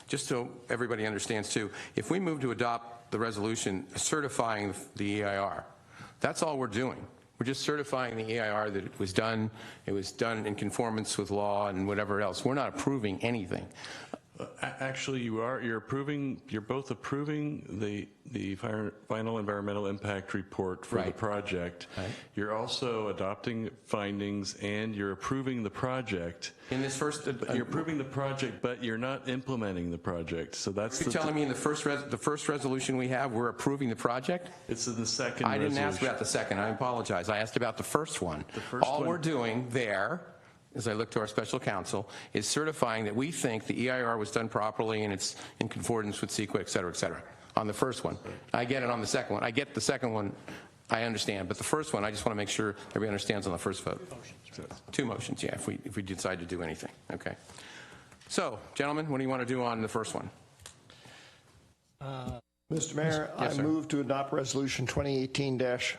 just so everybody understands too, if we move to adopt the resolution certifying the EIR, that's all we're doing. We're just certifying the EIR that it was done in conformance with law and whatever else. We're not approving anything. Actually, you're both approving the final environmental impact report for the project. Right. You're also adopting findings, and you're approving the project. In this first, you're approving the project, but you're not implementing the project. So that's you're telling me in the first resolution we have, we're approving the project? It's in the second I didn't resolution. ask about the second. I apologize. I asked about the first one. All we're doing there, as I look to our special counsel, is certifying that we think the EIR was done properly and it's in concordance with CEQA, et cetera, on the first one. I get it on the second one. I get the second one, I understand, but the first one, I just want to make sure everybody understands on the first vote. Two motions, yeah, if we decide to do anything. Okay. So, gentlemen, what do you want to do on the first one? Mr. Mayor, Yes, I sir. move to adopt Resolution 2018-105,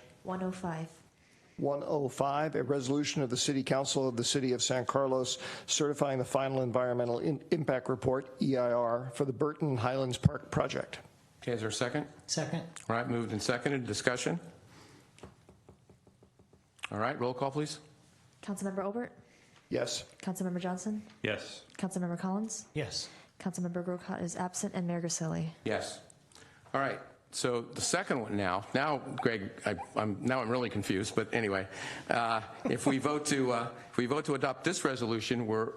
105. a resolution of the City Council of the City of San Carlos certifying the final environmental impact report, EIR, for the Burton Highlands Park project. Okay, is there a second? Second. All right, moved and seconded. Discussion? All right, roll call, please. Councilmember Obert? Yes. Councilmember Johnson? Yes. Councilmember Collins? Yes. Councilmember Grocott is absent, and Mayor Grisilli. Yes. All right. So the second one now, Greg, I'm really confused. But anyway, if we vote to adopt this resolution, we're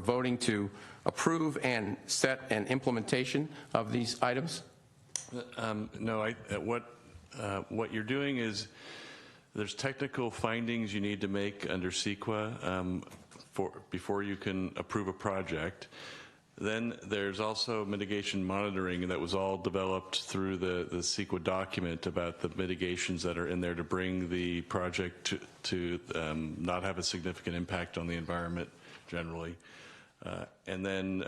voting to approve and set an implementation of these items. No, what you're doing is there's technical findings you need to make under CEQA before you can approve a project. Then there's also mitigation monitoring that was all developed through the CEQA document about the mitigations that are in there to bring the project to not have a significant impact on the environment generally. And then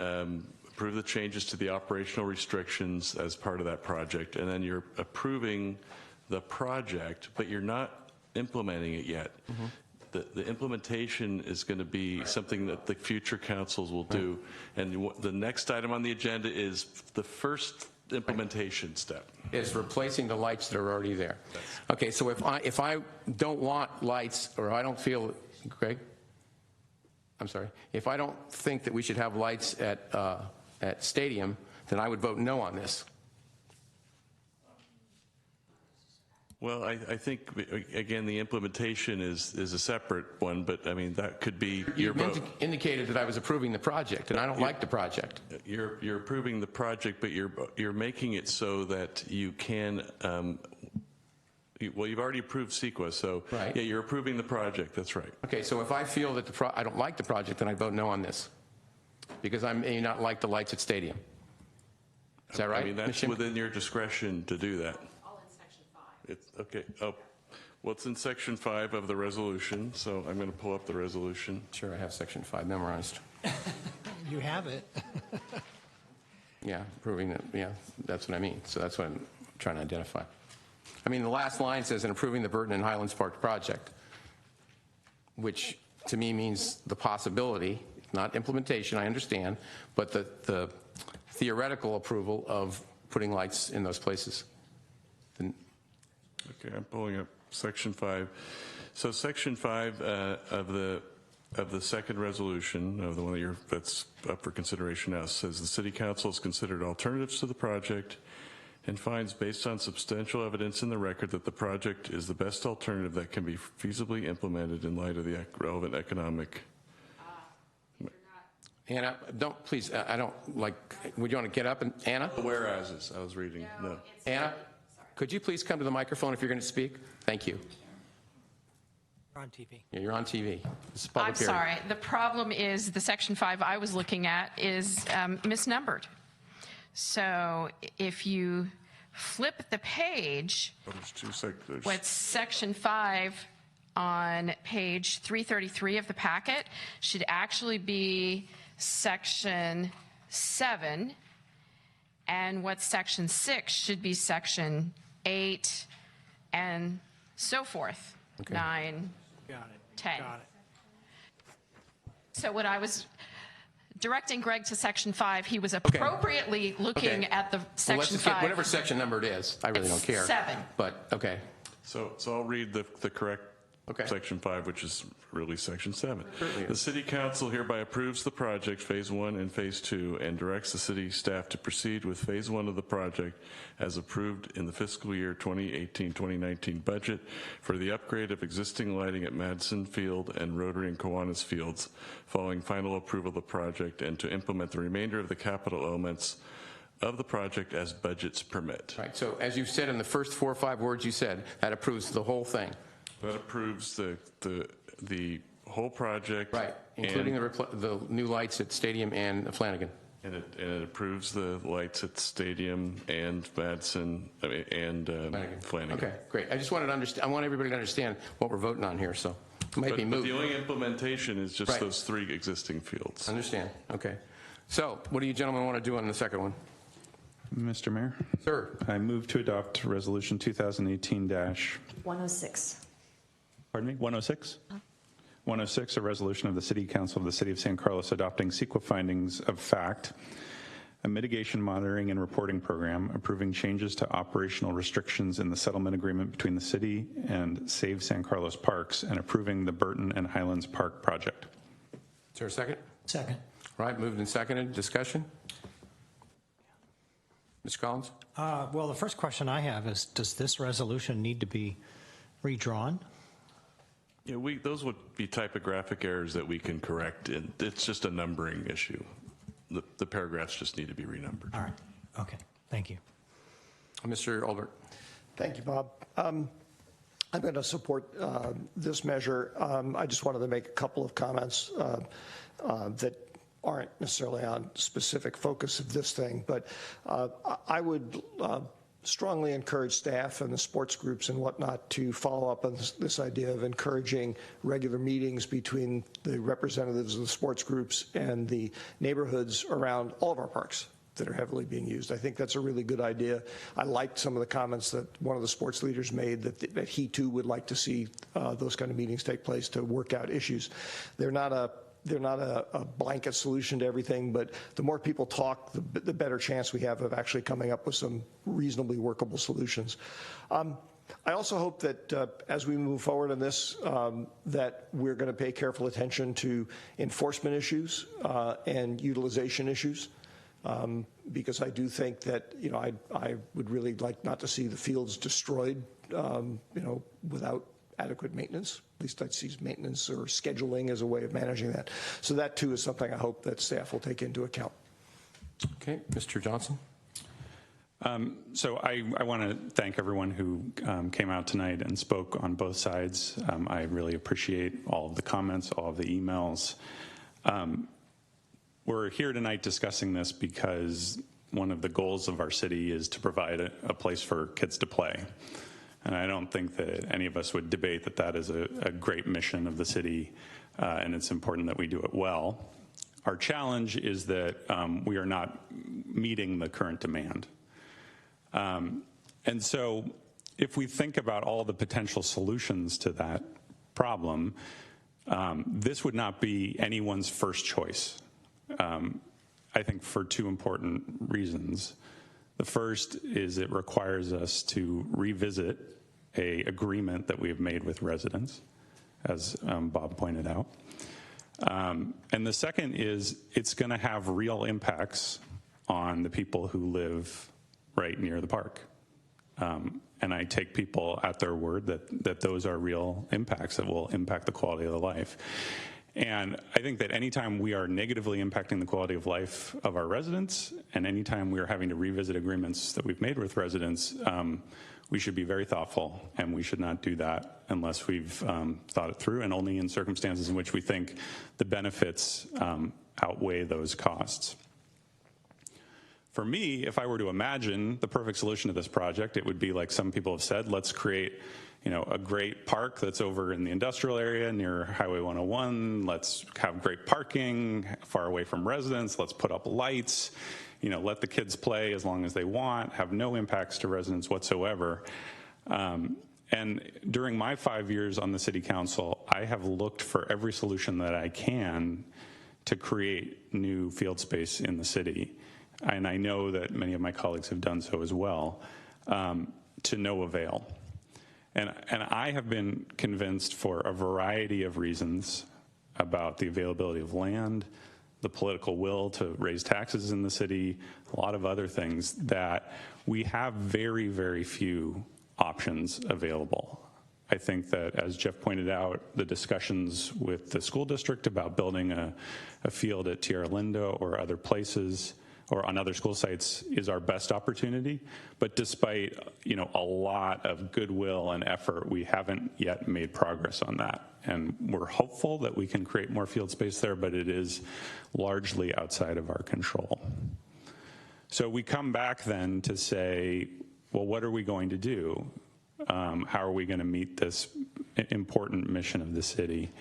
approve the changes to the operational restrictions as part of that project. And then you're approving the project, but you're not implementing it yet. Mm-hmm. The implementation is going to be something that the future councils will do. And the next item on the agenda is the first implementation step. Is replacing the lights that are already there. Okay, so if I don't want lights, or I don't feel, Greg? I'm sorry. If I don't think that we should have lights at Stadium, then I would vote no on this. Well, I think, again, the implementation is a separate one, but I mean, that could be your vote. You indicated that I was approving the project, and I don't like the project. You're approving the project, but you're making it so that you can, well, you've already approved CEQA, so Right. yeah, you're approving the project, that's right. Okay, so if I feel that I don't like the project, then I vote no on this, because I may not like the lights at Stadium. Is that right? I mean, that's within your discretion to do that. Okay. Oh, well, it's in Section 5 of the resolution, so I'm going to pull up the resolution. Sure, I have Section 5 memorized. You have it. Yeah, proving that, yeah, that's what I mean. So that's what I'm trying to identify. I mean, the last line says, in approving the Burton and Highlands Park project, which to me means the possibility, not implementation, I understand, but the theoretical approval of putting lights in those places. Okay, I'm pulling up Section 5. So Section 5 of the second resolution, of the one that's up for consideration now, says the City Council has considered alternatives to the project and finds, based on substantial evidence in the record, that the project is the best alternative that can be feasibly implemented in light of the relevant economic. Anna, don't, please, I don't, like, would you want to get up and, Anna? The whereases I was reading, no. Anna, could you please come to the microphone if you're going to speak? Thank you. You're on TV. Yeah, you're on TV. This is a public I'm hearing. sorry. The problem is the Section 5 I was looking at is misnumbered. So if you flip the page, Oh, there's two sections. what's Section 5 on page 333 of the packet should actually be Section 7, and what's Section 6 should be Section 8, and so forth. Okay. 9, Got it. 10. Got it. So when I was directing Greg to Section 5, he was appropriately looking Okay. at the Well, let's Section just get 5. whatever section number it is. I really don't care. 7. But, okay. So I'll read the correct Okay. Section 5, which is really Section 7. Certainly The is. City Council hereby approves the project, Phase 1 and Phase 2, and directs the city staff to proceed with Phase 1 of the project as approved in the fiscal year 2018-2019 budget for the upgrade of existing lighting at Madison Field and Rotary and Kiwanis Fields, following final approval of the project, and to implement the remainder of the capital elements of the project as budgets permit. Right, so as you said in the first 4 or 5 words you said, that approves the whole thing. That approves the whole project. Right, including the new lights at Stadium and Flanagan. And it approves the lights at Stadium and Madison and Flanagan. Okay, great. I just wanted to understand, I want everybody to understand what we're voting on here, so it might be But moot. the only implementation is just Right. those 3 existing fields. Understand, okay. So, what do you gentlemen want to do on the second one? Mr. Mayor? Sir. I move to adopt Resolution 2018- 106. Pardon me, 106? 106, a resolution of the City Council of the City of San Carlos adopting CEQA findings of fact, a mitigation monitoring and reporting program, approving changes to operational restrictions in the settlement agreement between the city and Save San Carlos Parks, and approving the Burton and Highlands Park project. Is there a second? Second. All right, moved and seconded. Discussion? Mr. Collins? Well, the first question I have is, does this resolution need to be redrawn? Yeah, those would be typographic errors that we can correct, and it's just a numbering issue. The paragraphs just need to be renumbered. All right, okay, thank you. Mr. Olbert? Thank you, Bob. I'm going to support this measure. I just wanted to make a couple of comments that aren't necessarily on specific focus of this thing, but I would strongly encourage staff and the sports groups and whatnot to follow up on this idea of encouraging regular meetings between the representatives of the sports groups and the neighborhoods around all of our parks that are heavily being used. I think that's a really good idea. I liked some of the comments that one of the sports leaders made, that he too would like to see those kind of meetings take place to work out issues. They're not a blanket solution to everything, but the more people talk, the better chance we have of actually coming up with some reasonably workable solutions. I also hope that as we move forward on this, that we're going to pay careful attention to enforcement issues and utilization issues, because I do think that, you know, I would really like not to see the fields destroyed, you know, without adequate maintenance. At least I'd see maintenance or scheduling as a way of managing that. So that too is something I hope that staff will take into account. Okay, Mr. Johnson? So I want to thank everyone who came out tonight and spoke on both sides. I really appreciate all of the comments, all of the emails. We're here tonight discussing this because one of the goals of our city is to provide a place for kids to play. And I don't think that any of us would debate that that is a great mission of the city, and it's important that we do it well. Our challenge is that we are not meeting the current demand. And so if we think about all the potential solutions to that problem, this would not be anyone's first choice, I think for 2 important reasons. The first is it requires us to revisit an agreement that we have made with residents, as Bob pointed out. And the second is it's going to have real impacts on the people who live right near the park. And I take people at their word that those are real impacts that will impact the quality of the life. And I think that anytime we are negatively impacting the quality of life of our residents, and anytime we are having to revisit agreements that we've made with residents, we should be very thoughtful, and we should not do that unless we've thought it through, and only in circumstances in which we think the benefits outweigh those costs. For me, if I were to imagine the perfect solution to this project, it would be like some people have said, let's create, you know, a great park that's over in the industrial area near Highway 101. Let's have great parking far away from residents. Let's put up lights, you know, let the kids play as long as they want, have no impacts to residents whatsoever. And during my 5 years on the city council, I have looked for every solution that I can to create new field space in the city. And I know that many of my colleagues have done so as well, to no avail. And I have been convinced for a variety of reasons about the availability of land, the political will to raise taxes in the city, a lot of other things, that we have very, very few options available. I think that, as Jeff pointed out, the discussions with the school district about building a field at Tierra Linda or other places or on other school sites is our best opportunity. But despite, a lot of goodwill and effort, we haven't yet made progress on that. And we're hopeful that we can create more field space there, but it is largely outside of our control. So we come back then to say, well, what are we going to do? How are we going to meet this important mission of the city?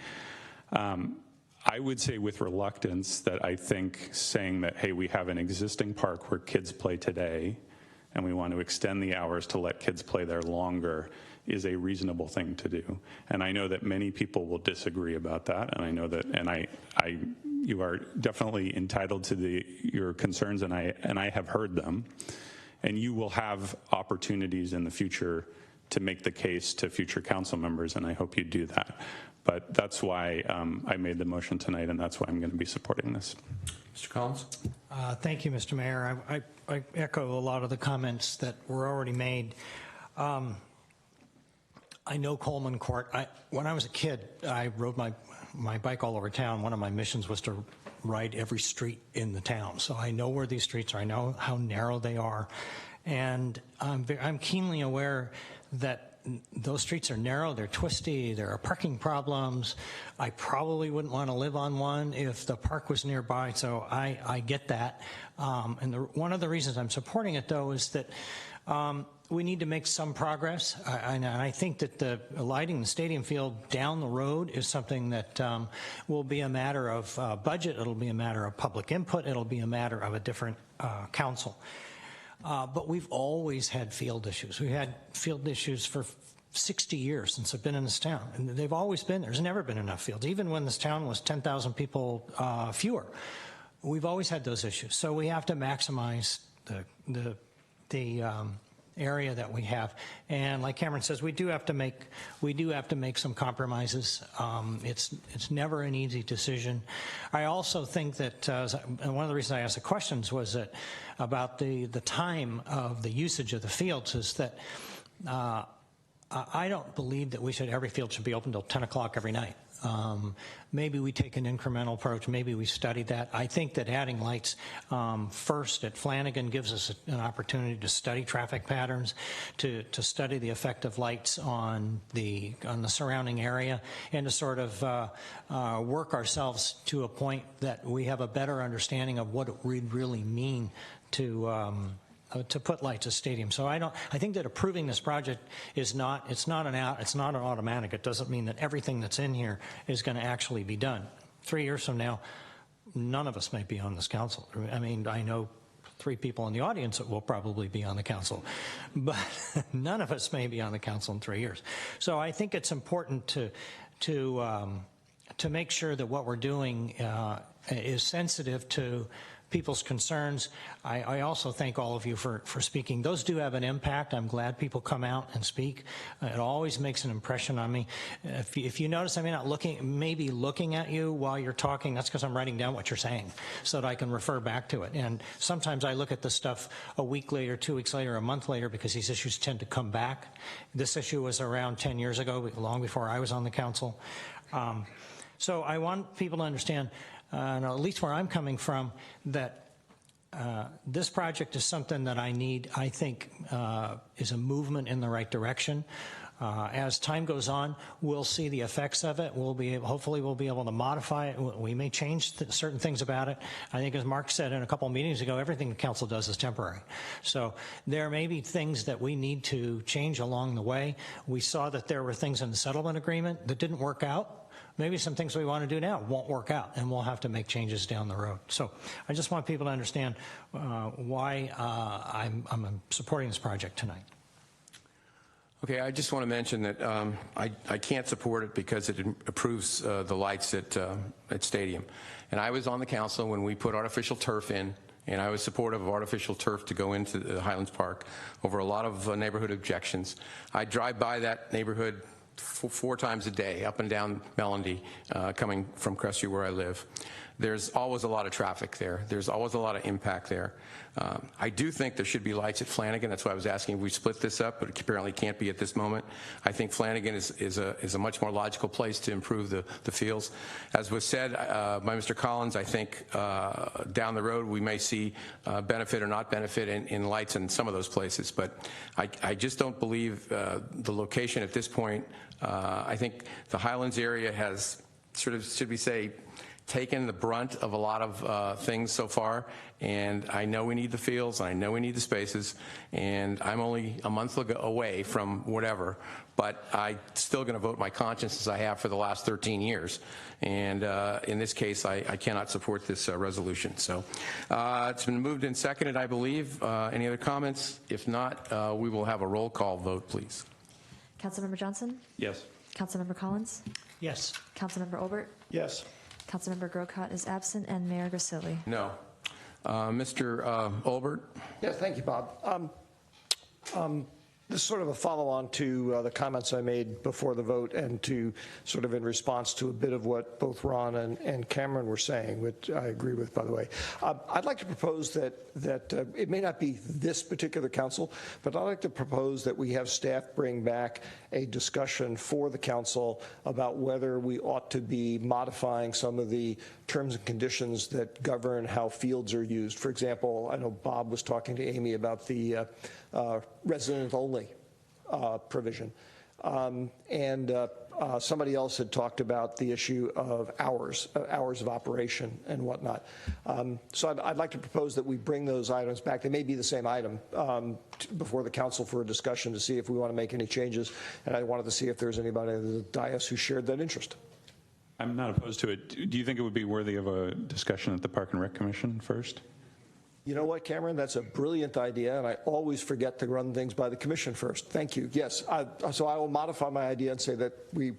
I would say with reluctance that I think saying that, hey, we have an existing park where kids play today and we want to extend the hours to let kids play there longer is a reasonable thing to do. And I know that many people will disagree about that, and I know that, you are definitely entitled to your concerns, and I have heard them. And you will have opportunities in the future to make the case to future council members, and I hope you do that. But that's why I made the motion tonight, and that's why I'm going to be supporting this. Mr. Collins? Thank you, Mr. Mayor. I echo a lot of the comments that were already made. I know Coleman Court. When I was a kid, I rode my bike all over town. One of my missions was to ride every street in the town. So I know where these streets are. I know how narrow they are. And I'm keenly aware that those streets are narrow, they're twisty, there are parking problems. I probably wouldn't want to live on one if the park was nearby, so I get that. And one of the reasons I'm supporting it, though, is that we need to make some progress. And I think that the lighting the stadium field down the road is something that will be a matter of budget, it'll be a matter of public input, it'll be a matter of a different council. But we've always had field issues. We've had field issues for 60 years since I've been in this town, and they've always been there. There's never been enough fields. Even when this town was 10,000 people fewer, we've always had those issues. So we have to maximize the area that we have. And like Cameron says, we do have to make some compromises. It's never an easy decision. I also think that and one of the reasons I asked the questions was that about the time of the usage of the fields is that I don't believe that every field should be open till 10 o'clock every night. Maybe we take an incremental approach. Maybe we study that. I think that adding lights first at Flanagan gives us an opportunity to study traffic patterns, to study the effect of lights on the surrounding area, and to sort of work ourselves to a point that we have a better understanding of what it would really mean to put lights at stadium. So I think that approving this project is not an automatic. It doesn't mean that everything that's in here is going to actually be done. 3 years from now, none of us may be on this council. I mean, I know 3 people in the audience that will probably be on the council, but none of us may be on the council in 3 years. So I think it's important to make sure that what we're doing is sensitive to people's concerns. I also thank all of you for speaking. Those do have an impact. I'm glad people come out and speak. It always makes an impression on me. If you notice I may not maybe looking at you while you're talking, that's because I'm writing down what you're saying so that I can refer back to it. And sometimes I look at this stuff a week later, 2 weeks later, a month later, because these issues tend to come back. This issue was around 10 years ago, long before I was on the council. So I want people to understand, at least where I'm coming from, that this project is something that I think is a movement in the right direction. As time goes on, we'll see the effects of it. Hopefully we'll be able to modify it. We may change certain things about it. I think, as Mark said in a couple of meetings ago, everything the council does is temporary. So there may be things that we need to change along the way. We saw that there were things in the settlement agreement that didn't work out. Maybe some things we want to do now won't work out, and we'll have to make changes down the road. So I just want people to understand why I'm supporting this project tonight. Okay, I just want to mention that I can't support it because it approves the lights at Stadium. And I was on the council when we put artificial turf in and I was supportive of artificial turf to go into the Highlands Park over a lot of neighborhood objections. I drive by that neighborhood four times a day, up and down Melody, coming from Crestview where I live. There's always a lot of traffic there. There's always a lot of impact there. I do think there should be lights at Flanagan. That's why I was asking if we split this up, but it apparently can't be at this moment. I think Flanagan is a much more logical place to improve the fields. As was said by Mr. Collins, I think down the road we may see benefit or not benefit in lights in some of those places, but I just don't believe the location at this point. I think the Highlands area has sort of, should we say, taken the brunt of a lot of things so far, and I know we need the fields, and I know we need the spaces, and I'm only a month away from whatever, but I'm still going to vote my conscience as I have for the last 13 years, and in this case, I cannot support this resolution. So it's been moved and seconded, I believe. Any other comments? If not, we will have a roll call vote, please. Councilmember Johnson? Yes. Councilmember Collins? Yes. Councilmember Obert? Yes. Councilmember Grocott is absent, and Mayor Grisilli. No. Mr. Olbert? Yes, thank you, Bob. This is sort of a follow-on to the comments I made before the vote, and to sort of in response to a bit of what both Ron and Cameron were saying, which I agree with, by the way. I'd like to propose that it may not be this particular council, but I'd like to propose that we have staff bring back a discussion for the council about whether we ought to be modifying some of the terms and conditions that govern how fields are used. For example, I know Bob was talking to Amy about the resident-only provision. Somebody else had talked about the issue of hours of operation and whatnot. So I'd like to propose that we bring those items back. They may be the same item before the council for a discussion to see if we want to make any changes. And I wanted to see if there's anybody in the dais who shared that interest. I'm not opposed to it. Do you think it would be worthy of a discussion at the Park and Rec Commission first? You know what, Cameron? That's a brilliant idea, and I always forget to run things by the commission first. Thank you. Yes, so I will modify my idea and say that we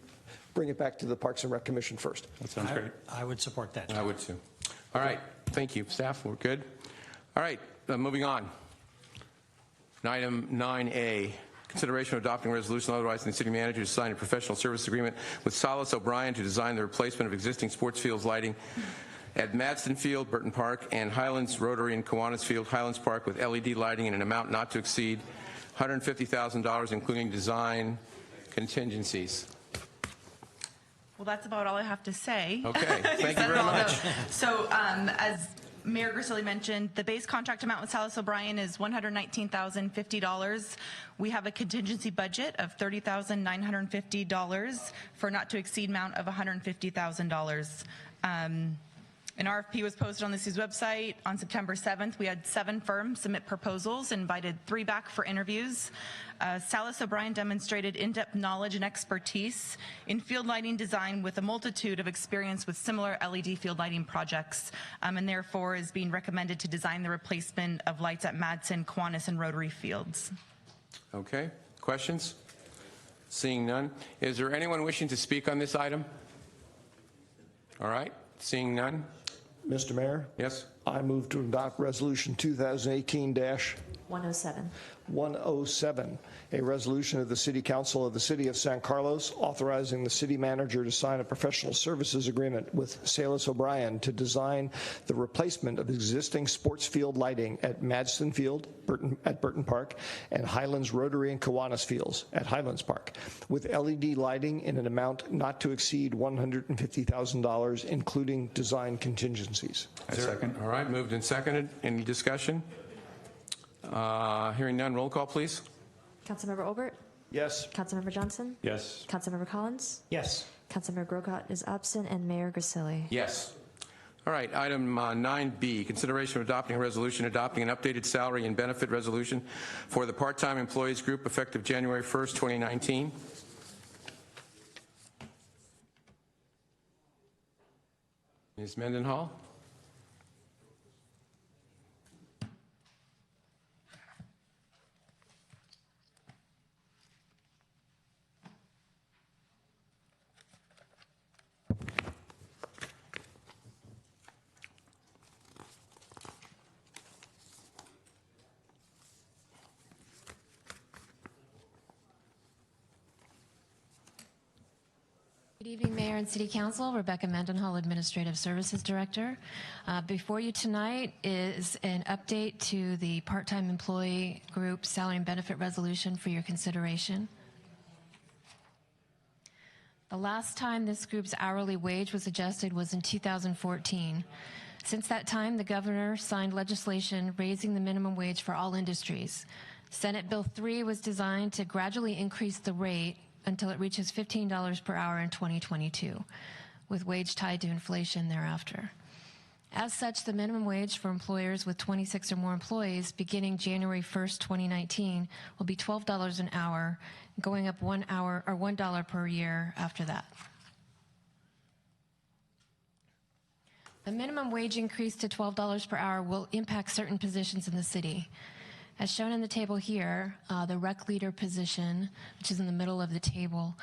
bring it back to the Parks and Rec Commission first. That sounds great. I would support that. I would too. All right. Thank you, staff. We're good. All right. Moving on. Item 9A. Consideration of adopting a resolution authorizing the city manager to sign a professional service agreement with Salas O'Brien to design the replacement of existing sports fields lighting at Madston Field, Burton Park, and Highlands Rotary and Kiwanis Field, Highlands Park, with LED lighting in an amount not to exceed $150,000, including design contingencies. Well, that's about all I have to say. Okay, thank you very much. So as Mayor Grisilli mentioned, the base contract amount with Salas O'Brien is $119,050. We have a contingency budget of $30,950 for not to exceed amount of $150,000. An RFP was posted on the city's website on September 7th. We had 7 firms submit proposals, invited 3 back for interviews. Salas O'Brien demonstrated in-depth knowledge and expertise in field lighting design with a multitude of experience with similar LED field lighting projects, and therefore is being recommended to design the replacement of lights at Madsen, Kiwanis, and Rotary fields. Okay. Questions? Seeing none. Is there anyone wishing to speak on this item? All right. Seeing none. Mr. Mayor? Yes? I move to adopt Resolution 2018-107. 107, a resolution of the City Council of the City of San Carlos authorizing the city manager to sign a professional services agreement with Salas O'Brien to design the replacement of existing sports field lighting at Madston Field at Burton Park and Highlands Rotary and Kiwanis Fields at Highlands Park with LED lighting in an amount not to exceed $150,000, including design contingencies. Second. All right, moved and seconded. Any discussion? Hearing none, roll call, please. Councilmember Obert? Yes. Councilmember Johnson? Yes. Councilmember Collins? Yes. Councilmember Grocott is absent, and Mayor Grisilli. Yes. All right, item 9B, consideration of adopting a resolution adopting an updated salary and benefit resolution for the part-time employees group effective January 1st, 2019. Ms. Mendenhall? evening, Mayor and City Council. Rebecca Mendenhall, Administrative Services Director. Before you tonight is an update to the part-time employee group salary and benefit resolution for your consideration. The last time this group's hourly wage was adjusted was in 2014. Since that time, the governor signed legislation raising the minimum wage for all industries. Senate Bill 3 was designed to gradually increase the rate until it reaches $15 per hour in 2022, with wage tied to inflation thereafter. As such, the minimum wage for employers with 26 or more employees beginning January 1st, 2019 will be $12 an hour, going up $1 per year after that. The minimum wage increase to $12 per hour will impact certain positions in the city. As shown in the table here, the rec leader position, which is in the middle of the table,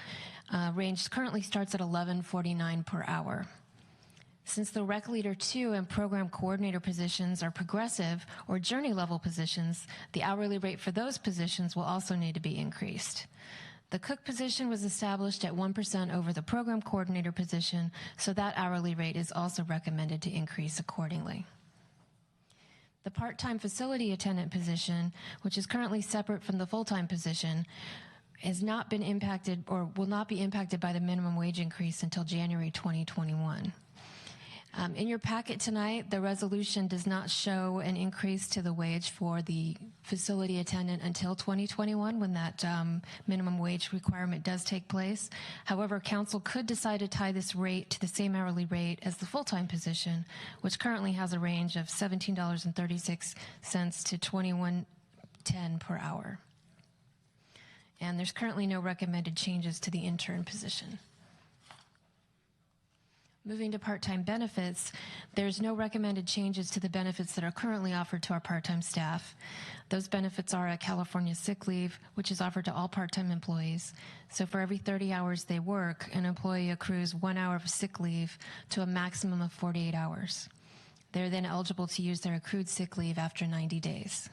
range currently starts at $11.49 per hour. Since the rec leader 2 and program coordinator positions are progressive or journey level positions, the hourly rate for those positions will also need to be increased. The cook position was established at 1% over the program coordinator position, so that hourly rate is also recommended to increase accordingly. The part-time facility attendant position, which is currently separate from the full-time position, has not been impacted or will not be impacted by the minimum wage increase until January 2021. In your packet tonight, the resolution does not show an increase to the wage for the facility attendant until 2021 when that minimum wage requirement does take place. However, council could decide to tie this rate to the same hourly rate as the full-time position, which currently has a range of $17.36 to $21.10 per hour. And there's currently no recommended changes to the intern position. Moving to part-time benefits, there's no recommended changes to the benefits that are currently offered to our part-time staff. Those benefits are a California sick leave, which is offered to all part-time employees. So for every 30 hours they work, an employee accrues 1 hour of sick leave to a maximum of 48 hours. They're then eligible to use their accrued sick leave after 90 days.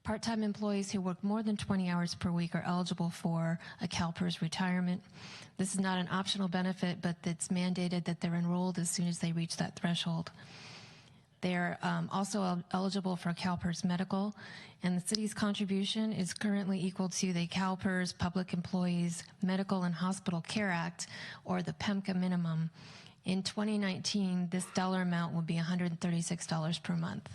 Part-time employees who work more than 20 hours per week are eligible for a CalPERS retirement. This is not an optional benefit, but it's mandated that they're enrolled as soon as they reach that threshold. They're also eligible for CalPERS medical, and the city's contribution is currently equal to the CalPERS Public Employees Medical and Hospital Care Act, or the PEMCA minimum. In 2019, this dollar amount will be $136 per month.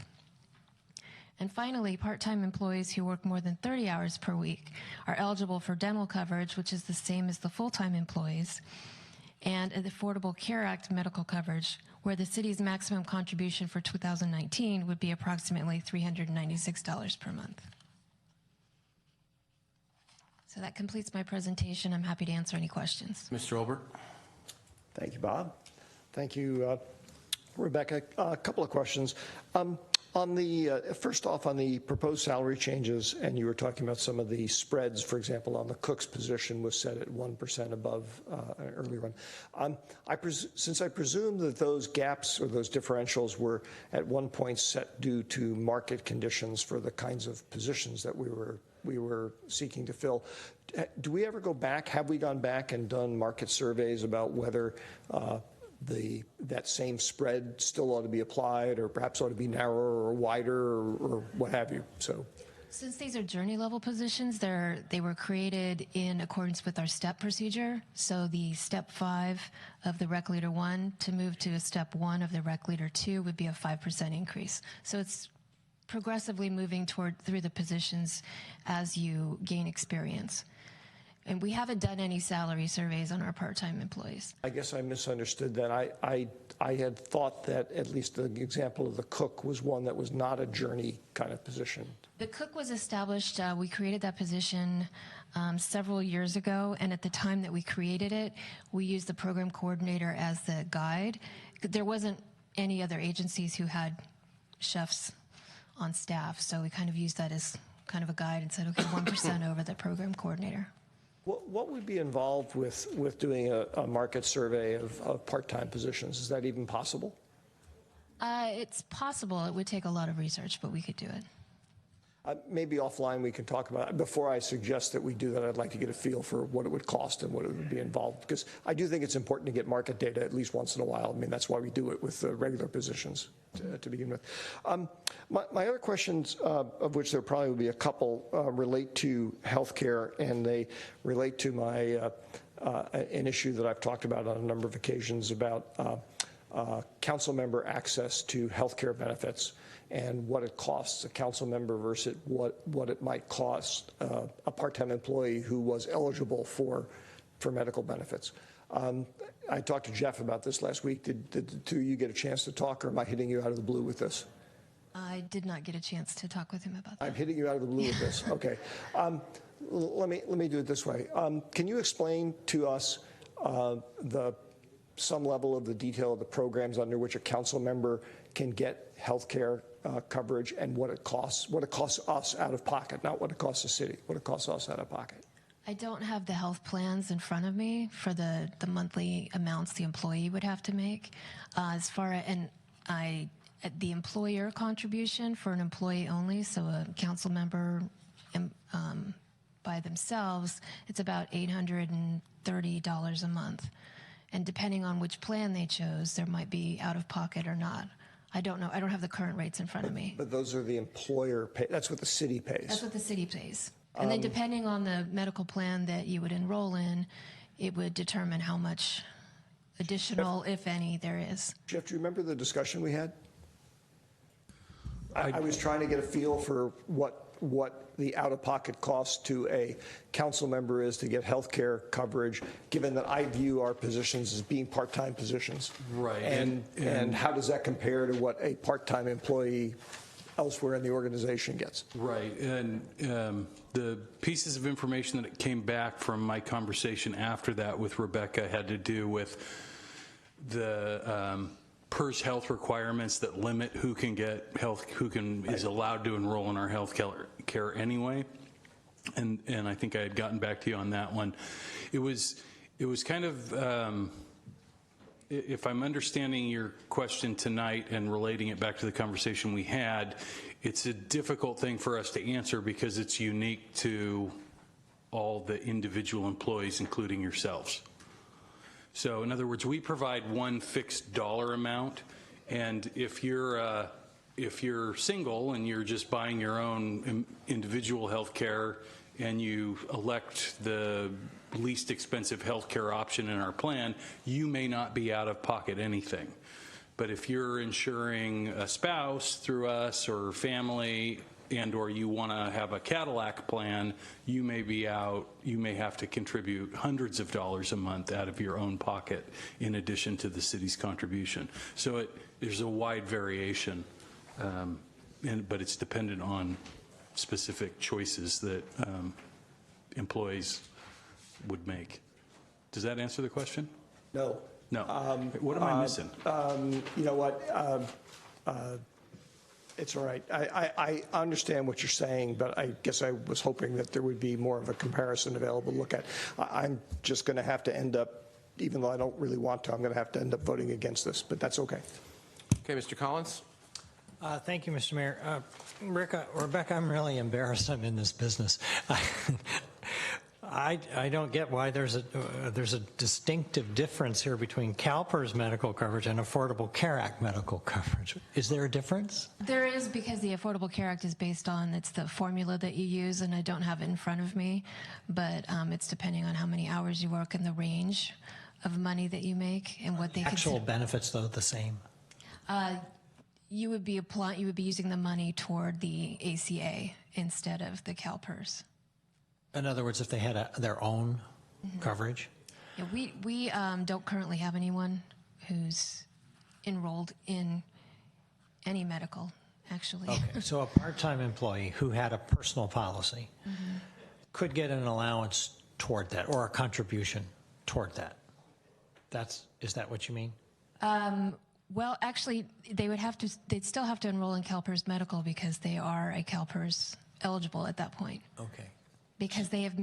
And finally, part-time employees who work more than 30 hours per week are eligible for dental coverage, which is the same as the full-time employees, and the Affordable Care Act medical coverage, where the city's maximum contribution for 2019 would be approximately $396 per month. So that completes my presentation. I'm happy to answer any questions. Mr. Olbert. Thank you, Bob. Thank you, Rebecca. A couple of questions. On the first off, on the proposed salary changes, and you were talking about some of the spreads, for example, on the cook's position was set at 1% above an earlier one. Since I presume that those gaps or those differentials were at one point set due to market conditions for the kinds of positions that we were seeking to fill, do we ever go back? Have we gone back and done market surveys about whether that same spread still ought to be applied, or perhaps ought to be narrower or wider, or what have you? So, since these are journey level positions, they were created in accordance with our STEP procedure. So the step 5 of the Rec Leader 1 to move to a step 1 of the Rec Leader 2 would be a 5% increase. So it's progressively moving through the positions as you gain experience. And we haven't done any salary surveys on our part-time employees. I guess I misunderstood that. I had thought that at least the example of the cook was one that was not a journey kind of position. The cook was established, we created that position several years ago, and at the time that we created it, we used the program coordinator as the guide. There wasn't any other agencies who had chefs on staff, so we kind of used that as kind of a guide and said, okay, 1% over the program coordinator. What would be involved with doing a market survey of part-time positions? Is that even possible? It's possible. It would take a lot of research, but we could do it. Maybe offline we can talk about it. Before I suggest that we do that, I'd like to get a feel for what it would cost and what it would be involved, because I do think it's important to get market data at least once in a while. I mean, that's why we do it with the regular positions to begin with. My other questions, of which there probably will be a couple, relate to healthcare, and they relate to my an issue that I've talked about on a number of occasions about council member access to healthcare benefits, and what it costs a council member versus what it might cost a part-time employee who was eligible for medical benefits. I talked to Jeff about this last week. Did the two of you get a chance to talk, or am I hitting you out of the blue with this? I did not get a chance to talk with him about that. I'm hitting you out of the blue with this. Okay. Let me do it this way. Can you explain to us some level of the detail of the programs under which a council member can get health care coverage, and what it costs us out of pocket, not what it costs the city, what it costs us out of pocket? I don't have the health plans in front of me for the monthly amounts the employee would have to make. The employer contribution for an employee only, so a council member by themselves, it's about $830 a month. And depending on which plan they chose, there might be out of pocket or not. I don't know. I don't have the current rates in front of me. But those are the employer pay. That's what the city pays. That's what the city pays. And then depending on the medical plan that you would enroll in, it would determine how much additional, if any, there is. Jeff, do you remember the discussion we had? I was trying to get a feel for what the out-of-pocket cost to a council member is to get health care coverage, given that I view our positions as being part-time positions. Right. And how does that compare to what a part-time employee elsewhere in the organization gets? Right. And the pieces of information that came back from my conversation after that with Rebecca had to do with the PERS health requirements that limit who can get health, is allowed to enroll in our health care anyway. And I think I had gotten back to you on that one. It was kind of, if I'm understanding your question tonight and relating it back to the conversation we had, it's a difficult thing for us to answer because it's unique to all the individual employees, including yourselves. So in other words, we provide one fixed dollar amount, and if you're single and you're just buying your own individual health care and you elect the least expensive health care option in our plan, you may not be out of pocket anything. But if you're insuring a spouse through us or family, and or you want to have a Cadillac plan, you may have to contribute hundreds of dollars a month out of your own pocket in addition to the city's contribution. So there's a wide variation, but it's dependent on specific choices that employees would make. Does that answer the question? No. No. What am I missing? You know what? It's all right. I understand what you're saying, but I guess I was hoping that there would be more of a comparison available to look at. I'm just going to have to end up, even though I don't really want to, I'm going to have to end up voting against this, but that's okay. Okay, Mr. Collins. Thank you, Mr. Mayor. Rebecca, I'm really embarrassed I'm in this business. I don't get why there's a distinctive difference here between CalPERS medical coverage and Affordable Care Act medical coverage. Is there a difference? There is, because the Affordable Care Act is based on, it's the formula that you use, and I don't have it in front of me, but it's depending on how many hours you work and the range of money that you make and what they Actual benefits, though, the same? You would be using the money toward the ACA instead of the CalPERS. In other words, if they had their own coverage? Yeah, we don't currently have anyone who's enrolled in any medical, actually. Okay, so a part-time employee who had a personal policy could get an allowance toward that, or a contribution toward that. Is that what you mean? Well, actually, they'd still have to enroll in CalPERS Medical because they are a CalPERS eligible at that point. Okay. Because they have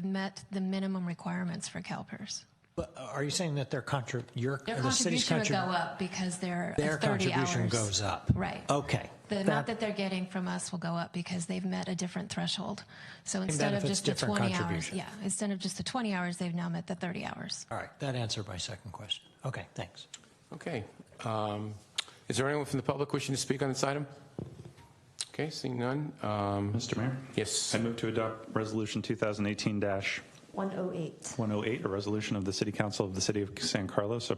met the minimum requirements for CalPERS. But are you saying that their contribution would go up because their 30 contribution hours goes up? Right. Okay. The amount that they're getting from us will go up because they've met a different threshold. So Same instead of benefits, just the different 20 hours, contribution. yeah, instead of just the 20 hours, they've now met the 30 hours. All right, that answered my second question. Okay, thanks. Okay. Is there anyone from the public wishing to speak on this item? Okay, seeing none. Mr. Mayor? Yes. I move to adopt Resolution 2018-108, 108. a resolution of the City Council of the City of San Carlos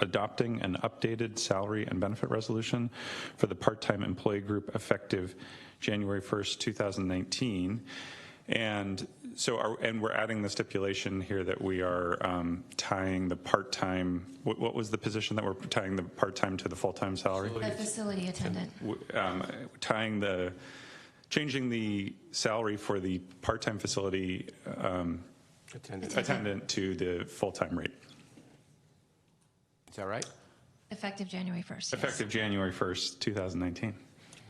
adopting an updated salary and benefit resolution for the part-time employee group effective January 1st, 2019. And so, we're adding the stipulation here that we are tying the part-time, what was the position that we're tying the part-time to the full-time salary? The facility attendant. Changing the salary for the part-time facility attendant to the full-time rate. Is that right? Effective January 1st. Yes. Effective January 1st, 2019.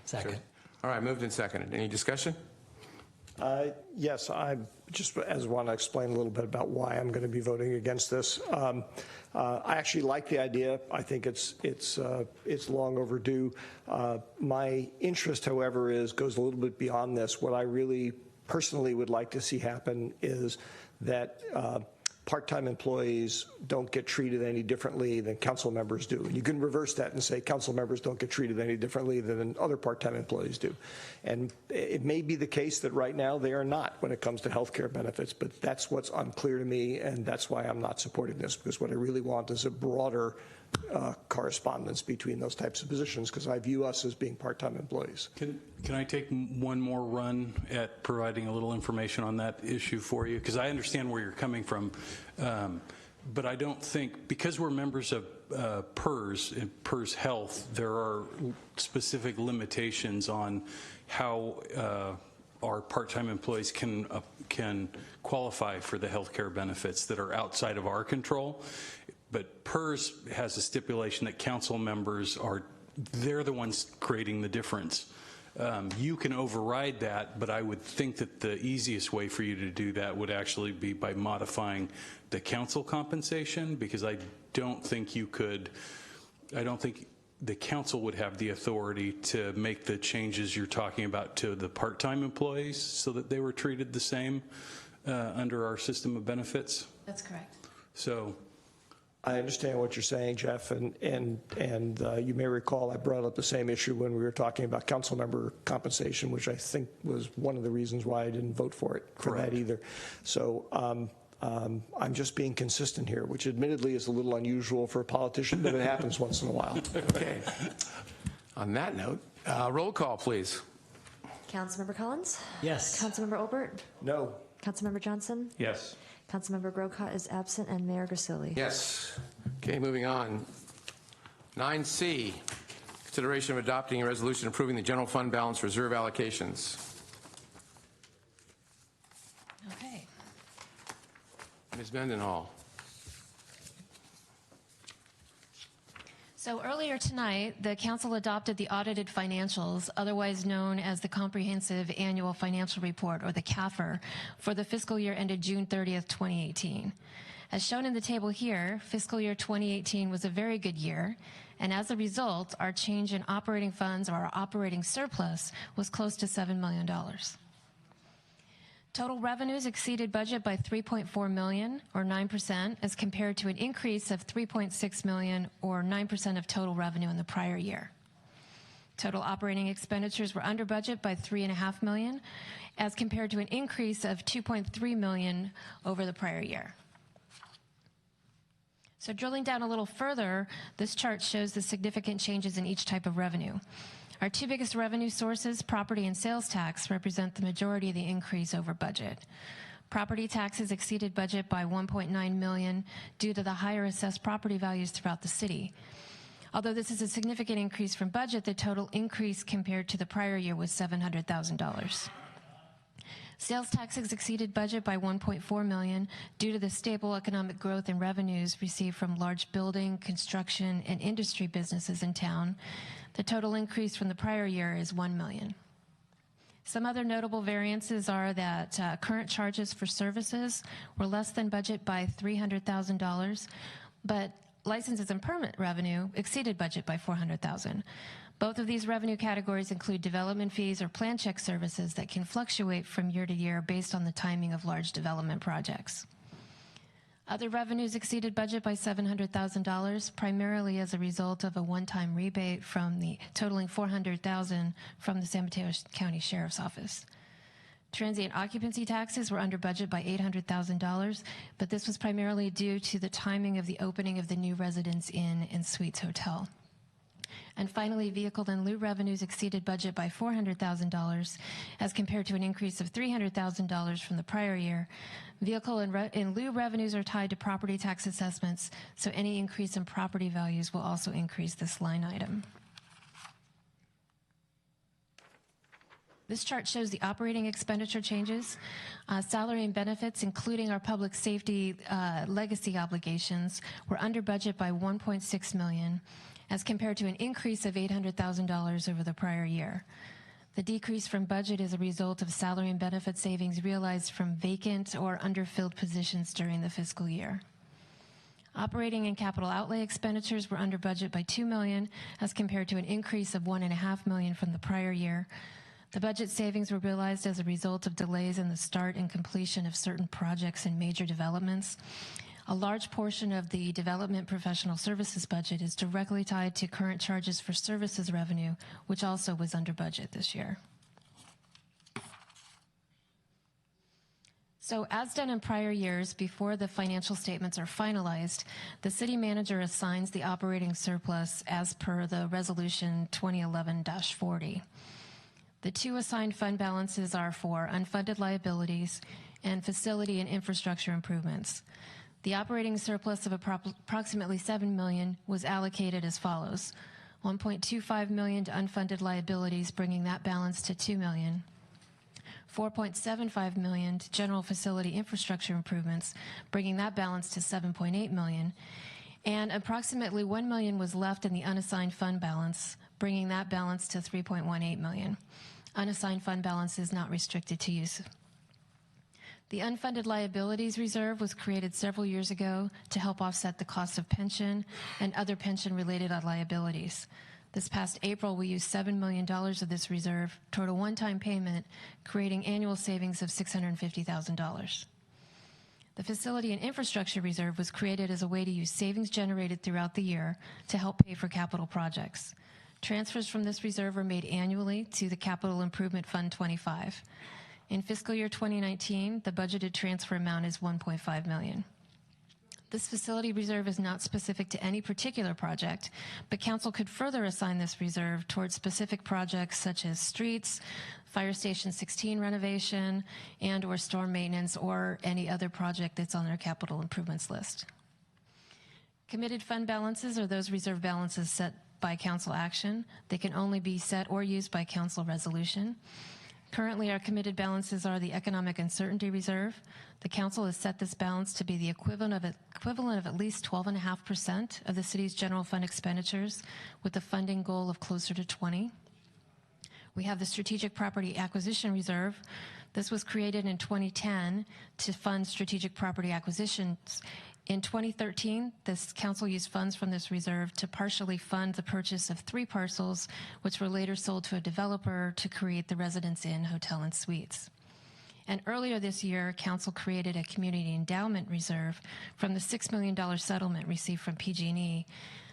Second. All right, moved and seconded. Any discussion? Yes, I just want to explain a little bit about why I'm going to be voting against this. I actually like the idea. I think it's long overdue. My interest, however, goes a little bit beyond this. What I really personally would like to see happen is that part-time employees don't get treated any differently than council members do. And you can reverse that and say council members don't get treated any differently than other part-time employees do. And it may be the case that right now they are not when it comes to health care benefits, but that's what's unclear to me, and that's why I'm not supporting this, because what I really want is a broader correspondence between those types of positions, because I view us as being part-time employees. Can I take one more run at providing a little information on that issue for you? Because I understand where you're coming from, but I don't think, because we're members of PERS Health, there are specific limitations on how our part-time employees can qualify for the health care benefits that are outside of our control. But PERS has a stipulation that council members they're the ones creating the difference. You can override that, but I would think that the easiest way for you to do that would actually be by modifying the council compensation, because I don't think the council would have the authority to make the changes you're talking about to the part-time employees so that they were treated the same under our system of benefits. That's correct. So I understand what you're saying, Jeff, and you may recall I brought up the same issue when we were talking about council member compensation, which I think was one of the reasons why I didn't vote for that either. So I'm just being consistent here, which admittedly is a little unusual for a politician, but it happens once in a while. Okay. On that note, roll call, please. Councilmember Collins? Yes. Councilmember Olbert? No. Councilmember Johnson? Yes. Councilmember Grocott is absent, and Mayor Grisilli. Yes. Okay, moving on. 9C, consideration of adopting a resolution approving the general fund balance reserve allocations. Okay. Ms. Mendenhall. So earlier tonight, the council adopted the audited financials, otherwise known as the Comprehensive Annual Financial Report, or the CAFR, for the fiscal year ended June 30th, 2018. As shown in the table here, fiscal year 2018 was a very good year, and as a result, our change in operating funds, or our operating surplus, was close to $7 million. Total revenues exceeded budget by $3.4 million, or 9%, as compared to an increase of $3.6 million, or 9% of total revenue in the prior year. Total operating expenditures were under budget by $3.5 million, as compared to an increase of $2.3 million over the prior year. So drilling down a little further, this chart shows the significant changes in each type of revenue. Our two biggest revenue sources, property and sales tax, represent the majority of the increase over budget. Property taxes exceeded budget by $1.9 million due to the higher assessed property values throughout the city. Although this is a significant increase from budget, the total increase compared to the prior year was $700,000. Sales taxes exceeded budget by $1.4 million due to the stable economic growth in revenues received from large building, construction, and industry businesses in town. The total increase from the prior year is $1 million. Some other notable variances are that current charges for services were less than budget by $300,000, but licenses and permit revenue exceeded budget by $400,000. Both of these revenue categories include development fees or plan check services that can fluctuate from year to year based on the timing of large development projects. Other revenues exceeded budget by $700,000, primarily as a result of a one-time rebate totaling $400,000 from the San Mateo County Sheriff's Office. Transient occupancy taxes were under budget by $800,000, but this was primarily due to the timing of the opening of the new Residence Inn and Suites Hotel. And finally, vehicle in lieu revenues exceeded budget by $400,000 as compared to an increase of $300,000 from the prior year. Vehicle in lieu revenues are tied to property tax assessments, so any increase in property values will also increase this line item. This chart shows the operating expenditure changes. Salary and benefits, including our public safety legacy obligations, were under budget by $1.6 million, as compared to an increase of $800,000 over the prior year. The decrease from budget is a result of salary and benefit savings realized from vacant or underfilled positions during the fiscal year. Operating and capital outlay expenditures were under budget by $2 million, as compared to an increase of $1.5 million from the prior year. The budget savings were realized as a result of delays in the start and completion of certain projects and major developments. A large portion of the development professional services budget is directly tied to current charges for services revenue, which also was under budget this year. So as done in prior years, before the financial statements are finalized, the city manager assigns the operating surplus as per the resolution 2011-40. The two assigned fund balances are for unfunded liabilities and facility and infrastructure improvements. The operating surplus of approximately $7 million was allocated as follows: $1.25 million to unfunded liabilities, bringing that balance to $2 million. $4.75 million to general facility infrastructure improvements, bringing that balance to $7.8 million. And approximately $1 million was left in the unassigned fund balance, bringing that balance to $3.18 million. Unassigned fund balance is not restricted to use. The unfunded liabilities reserve was created several years ago to help offset the cost of pension and other pension-related liabilities. This past April, we used $7 million of this reserve toward a one-time payment, creating annual savings of $650,000. The Facility and Infrastructure Reserve was created as a way to use savings generated throughout the year to help pay for capital projects. Transfers from this reserve are made annually to the Capital Improvement Fund 25. In fiscal year 2019, the budgeted transfer amount is $1.5 million. This facility reserve is not specific to any particular project, but council could further assign this reserve towards specific projects such as streets, Fire Station 16 renovation, and or storm maintenance, or any other project that's on their capital improvements list. Committed fund balances are those reserve balances set by council action. They can only be set or used by council resolution. Currently, our committed balances are the Economic Uncertainty Reserve. The council has set this balance to be the equivalent of at least 12.5% of the city's general fund expenditures, with a funding goal of closer to 20%. We have the Strategic Property Acquisition Reserve. This was created in 2010 to fund strategic property acquisitions. In 2013, this council used funds from this reserve to partially fund the purchase of 3 parcels, which were later sold to a developer to create the Residence Inn Hotel and Suites. And earlier this year, council created a community endowment reserve from the $6 million settlement received from PG&E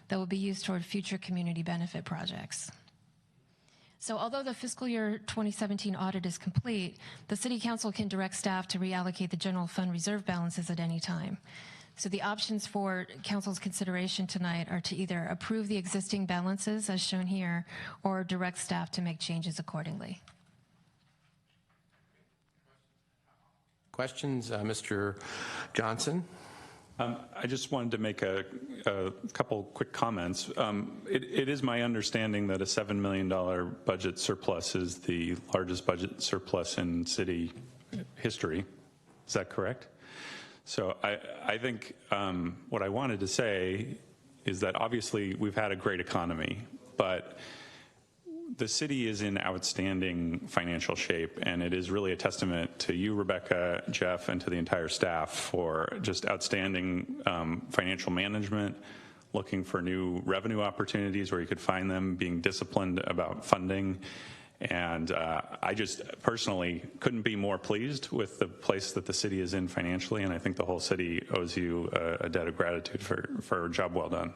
that will be used toward future community benefit projects. So although the fiscal year 2017 audit is complete, the City Council can direct staff to reallocate the general fund reserve balances at any time. So the options for council's consideration tonight are to either approve the existing balances as shown here or direct staff to make changes accordingly. Questions, Mr. Johnson? I just wanted to make a couple quick comments. It is my understanding that a $7 million budget surplus is the largest budget surplus in city history. Is that correct? So I think what I wanted to say is that obviously we've had a great economy, but the city is in outstanding financial shape, and it is really a testament to you, Rebecca, Jeff, and to the entire staff for just outstanding financial management, looking for new revenue opportunities where you could find them, being disciplined about funding. And I just personally couldn't be more pleased with the place that the city is in financially, and I think the whole city owes you a debt of gratitude for a job well done.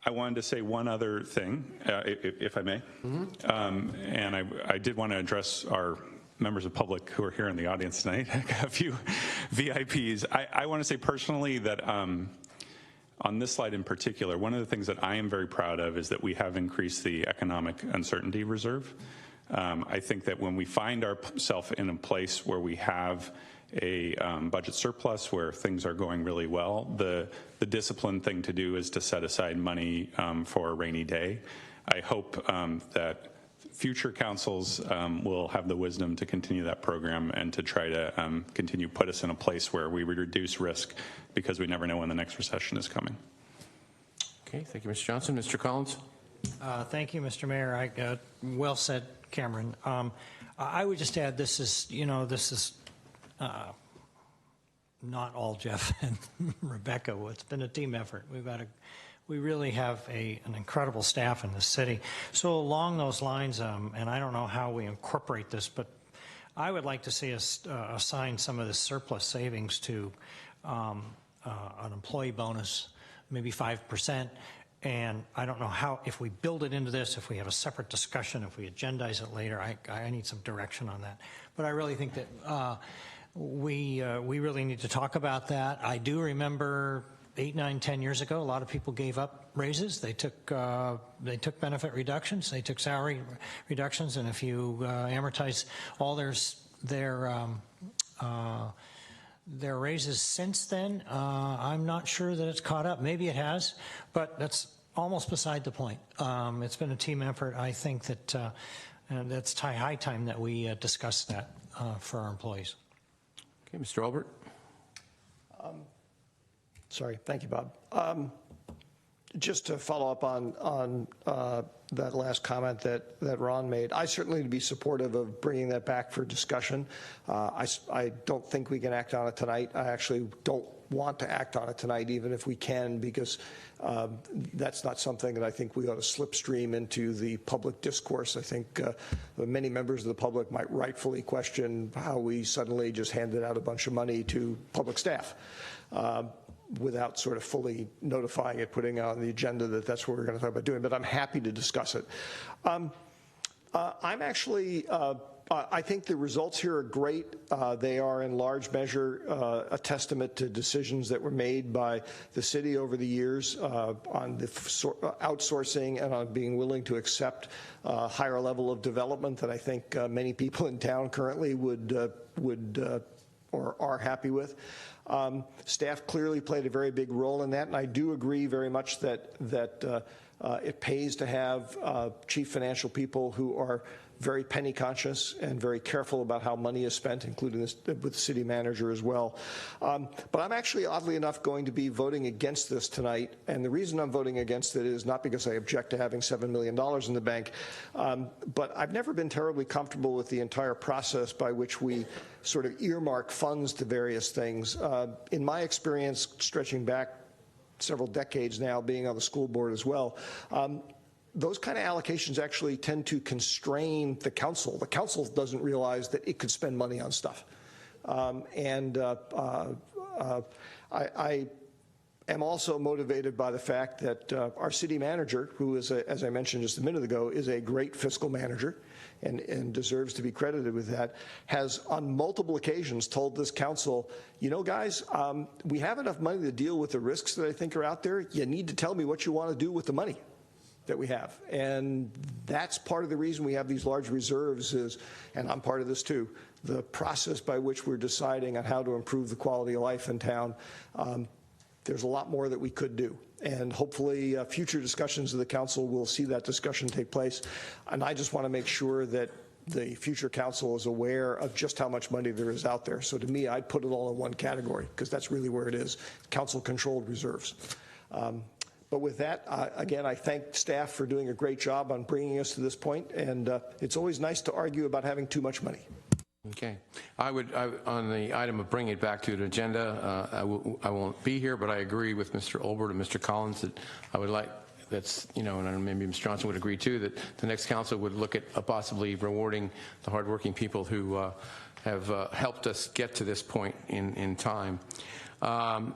I wanted to say one other thing, if I may. And I did want to address our members of public who are here in the audience tonight, a few VIPs. I want to say personally that on this slide in particular, one of the things that I am very proud of is that we have increased the economic uncertainty reserve. I think that when we find ourselves in a place where we have a budget surplus, where things are going really well, the disciplined thing to do is to set aside money for a rainy day. I hope that future councils will have the wisdom to continue that program and to try to continue put us in a place where we reduce risk, because we never know when the next recession is coming. Okay, thank you, Mr. Johnson. Mr. Collins? Thank you, Mr. Mayor. Well said, Cameron. I would just add, this is not all Jeff and Rebecca. It's been a team effort. We really have an incredible staff in the city. So along those lines, and I don't know how we incorporate this, but I would like to see us assign some of the surplus savings to an employee bonus, maybe 5%. And I don't know how, if we build it into this, if we have a separate discussion, if we agendize it later, I need some direction on that. But I really think that we really need to talk about that. I do remember 8, 9, 10 years ago, a lot of people gave up raises. They took benefit reductions. They took salary reductions. And if you amortize all their raises since then, I'm not sure that it's caught up. Maybe it has, but that's almost beside the point. It's been a team effort. I think that that's high time that we discuss that for our employees. Okay, Mr. Albert. Sorry, thank you, Bob. Just to follow up on that last comment that Ron made, I certainly would be supportive of bringing that back for discussion. I don't think we can act on it tonight. I actually don't want to act on it tonight, even if we can, because that's not something that I think we ought to slipstream into the public discourse. I think many members of the public might rightfully question how we suddenly just handed out a bunch of money to public staff without sort of fully notifying it, putting on the agenda that that's what we're going to talk about doing. But I'm happy to discuss it. I'm actually, I think the results here are great. They are in large measure a testament to decisions that were made by the city over the years on the outsourcing and on being willing to accept a higher level of development that I think many people in town currently would or are happy with. Staff clearly played a very big role in that, and I do agree very much that it pays to have chief financial people who are very penny conscious and very careful about how money is spent, including this with the city manager as well. But I'm actually, oddly enough, going to be voting against this tonight, and the reason I'm voting against it is not because I object to having $7 million in the bank, but I've never been terribly comfortable with the entire process by which we sort of earmark funds to various things. In my experience, stretching back several decades now, being on the school board as well, those kind of allocations actually tend to constrain the council. The council doesn't realize that it could spend money on stuff. I am also motivated by the fact that our city manager, who is, as I mentioned just a minute ago, is a great fiscal manager and deserves to be credited with that, has on multiple occasions told this council, you know, guys, we have enough money to deal with the risks that I think are out there. You need to tell me what you want to do with the money that we have. And that's part of the reason we have these large reserves is, and I'm part of this too, the process by which we're deciding on how to improve the quality of life in town. There's a lot more that we could do. And hopefully future discussions of the council will see that discussion take place. And I just want to make sure that the future council is aware of just how much money there is out there. So to me, I'd put it all in one category because that's really where it is, council-controlled reserves. But with that, again, I thank staff for doing a great job on bringing us to this point, and it's always nice to argue about having too much money. Okay. On the item of bringing it back to an agenda, I won't be here, but I agree with Mr. Olbert and Mr. Collins that I would like, and maybe Mr. Johnson would agree too, that the next council would look at possibly rewarding the hardworking people who have helped us get to this point in time.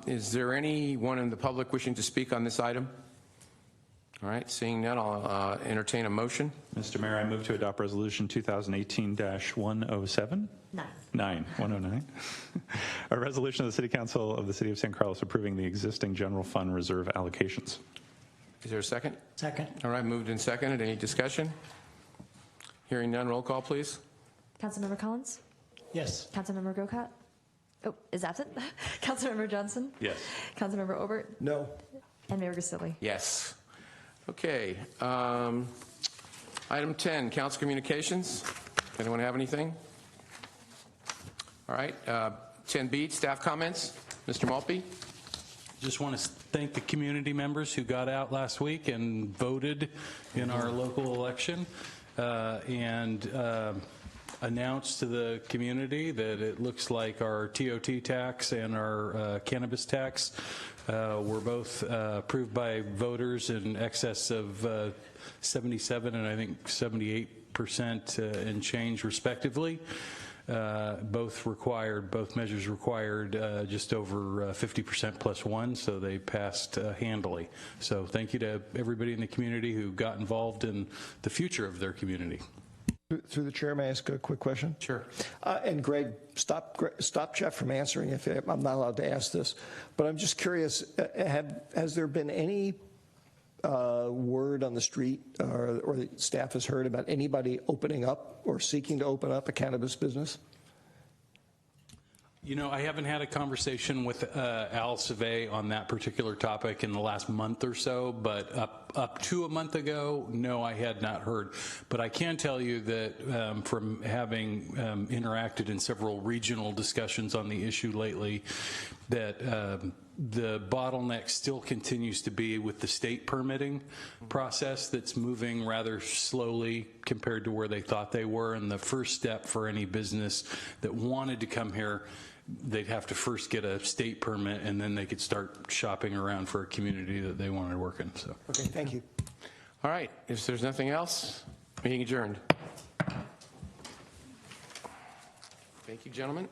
Is there anyone in the public wishing to speak on this item? All right, seeing none, I'll entertain a motion. Mr. Mayor, I move to adopt Resolution 2018-107. 109. A resolution of the City Council of the City of San Carlos approving the existing general fund reserve allocations. Is there a second? Second. All right, moved and seconded. Any discussion? Hearing none, roll call, please. Councilmember Collins? Yes. Councilmember Grocott? Oh, is absent. Councilmember Johnson? Yes. Councilmember Obert? No. And Mayor Grisilli? Yes. Okay. Item 10, council communications. Anyone have anything? All right. 10B, staff comments. Mr. Maltby. Just want to thank the community members who got out last week and voted in our local election and announced to the community that it looks like our TOT tax and our cannabis tax were both approved by voters in excess of 77 and I think 78% and change respectively. Both measures required just over 50% plus one, so they passed handily. So thank you to everybody in the community who got involved in the future of their community. Through the chair, may I ask a quick question? Sure. And Greg, stop Jeff from answering if I'm not allowed to ask this. But I'm just curious, has there been any word on the street or the staff has heard about anybody opening up or seeking to open up a cannabis business? You know, I haven't had a conversation with Al Savay on that particular topic in the last month or so, but up to a month ago, no, I had not heard. But I can tell you that from having interacted in several regional discussions on the issue lately, that the bottleneck still continues to be with the state permitting process that's moving rather slowly compared to where they thought they were. And the first step for any business that wanted to come here, they'd have to first get a state permit and then they could start shopping around for a community that they wanted to work in. So. Okay, thank you. All right, if there's nothing else, meeting adjourned. Thank you, gentlemen.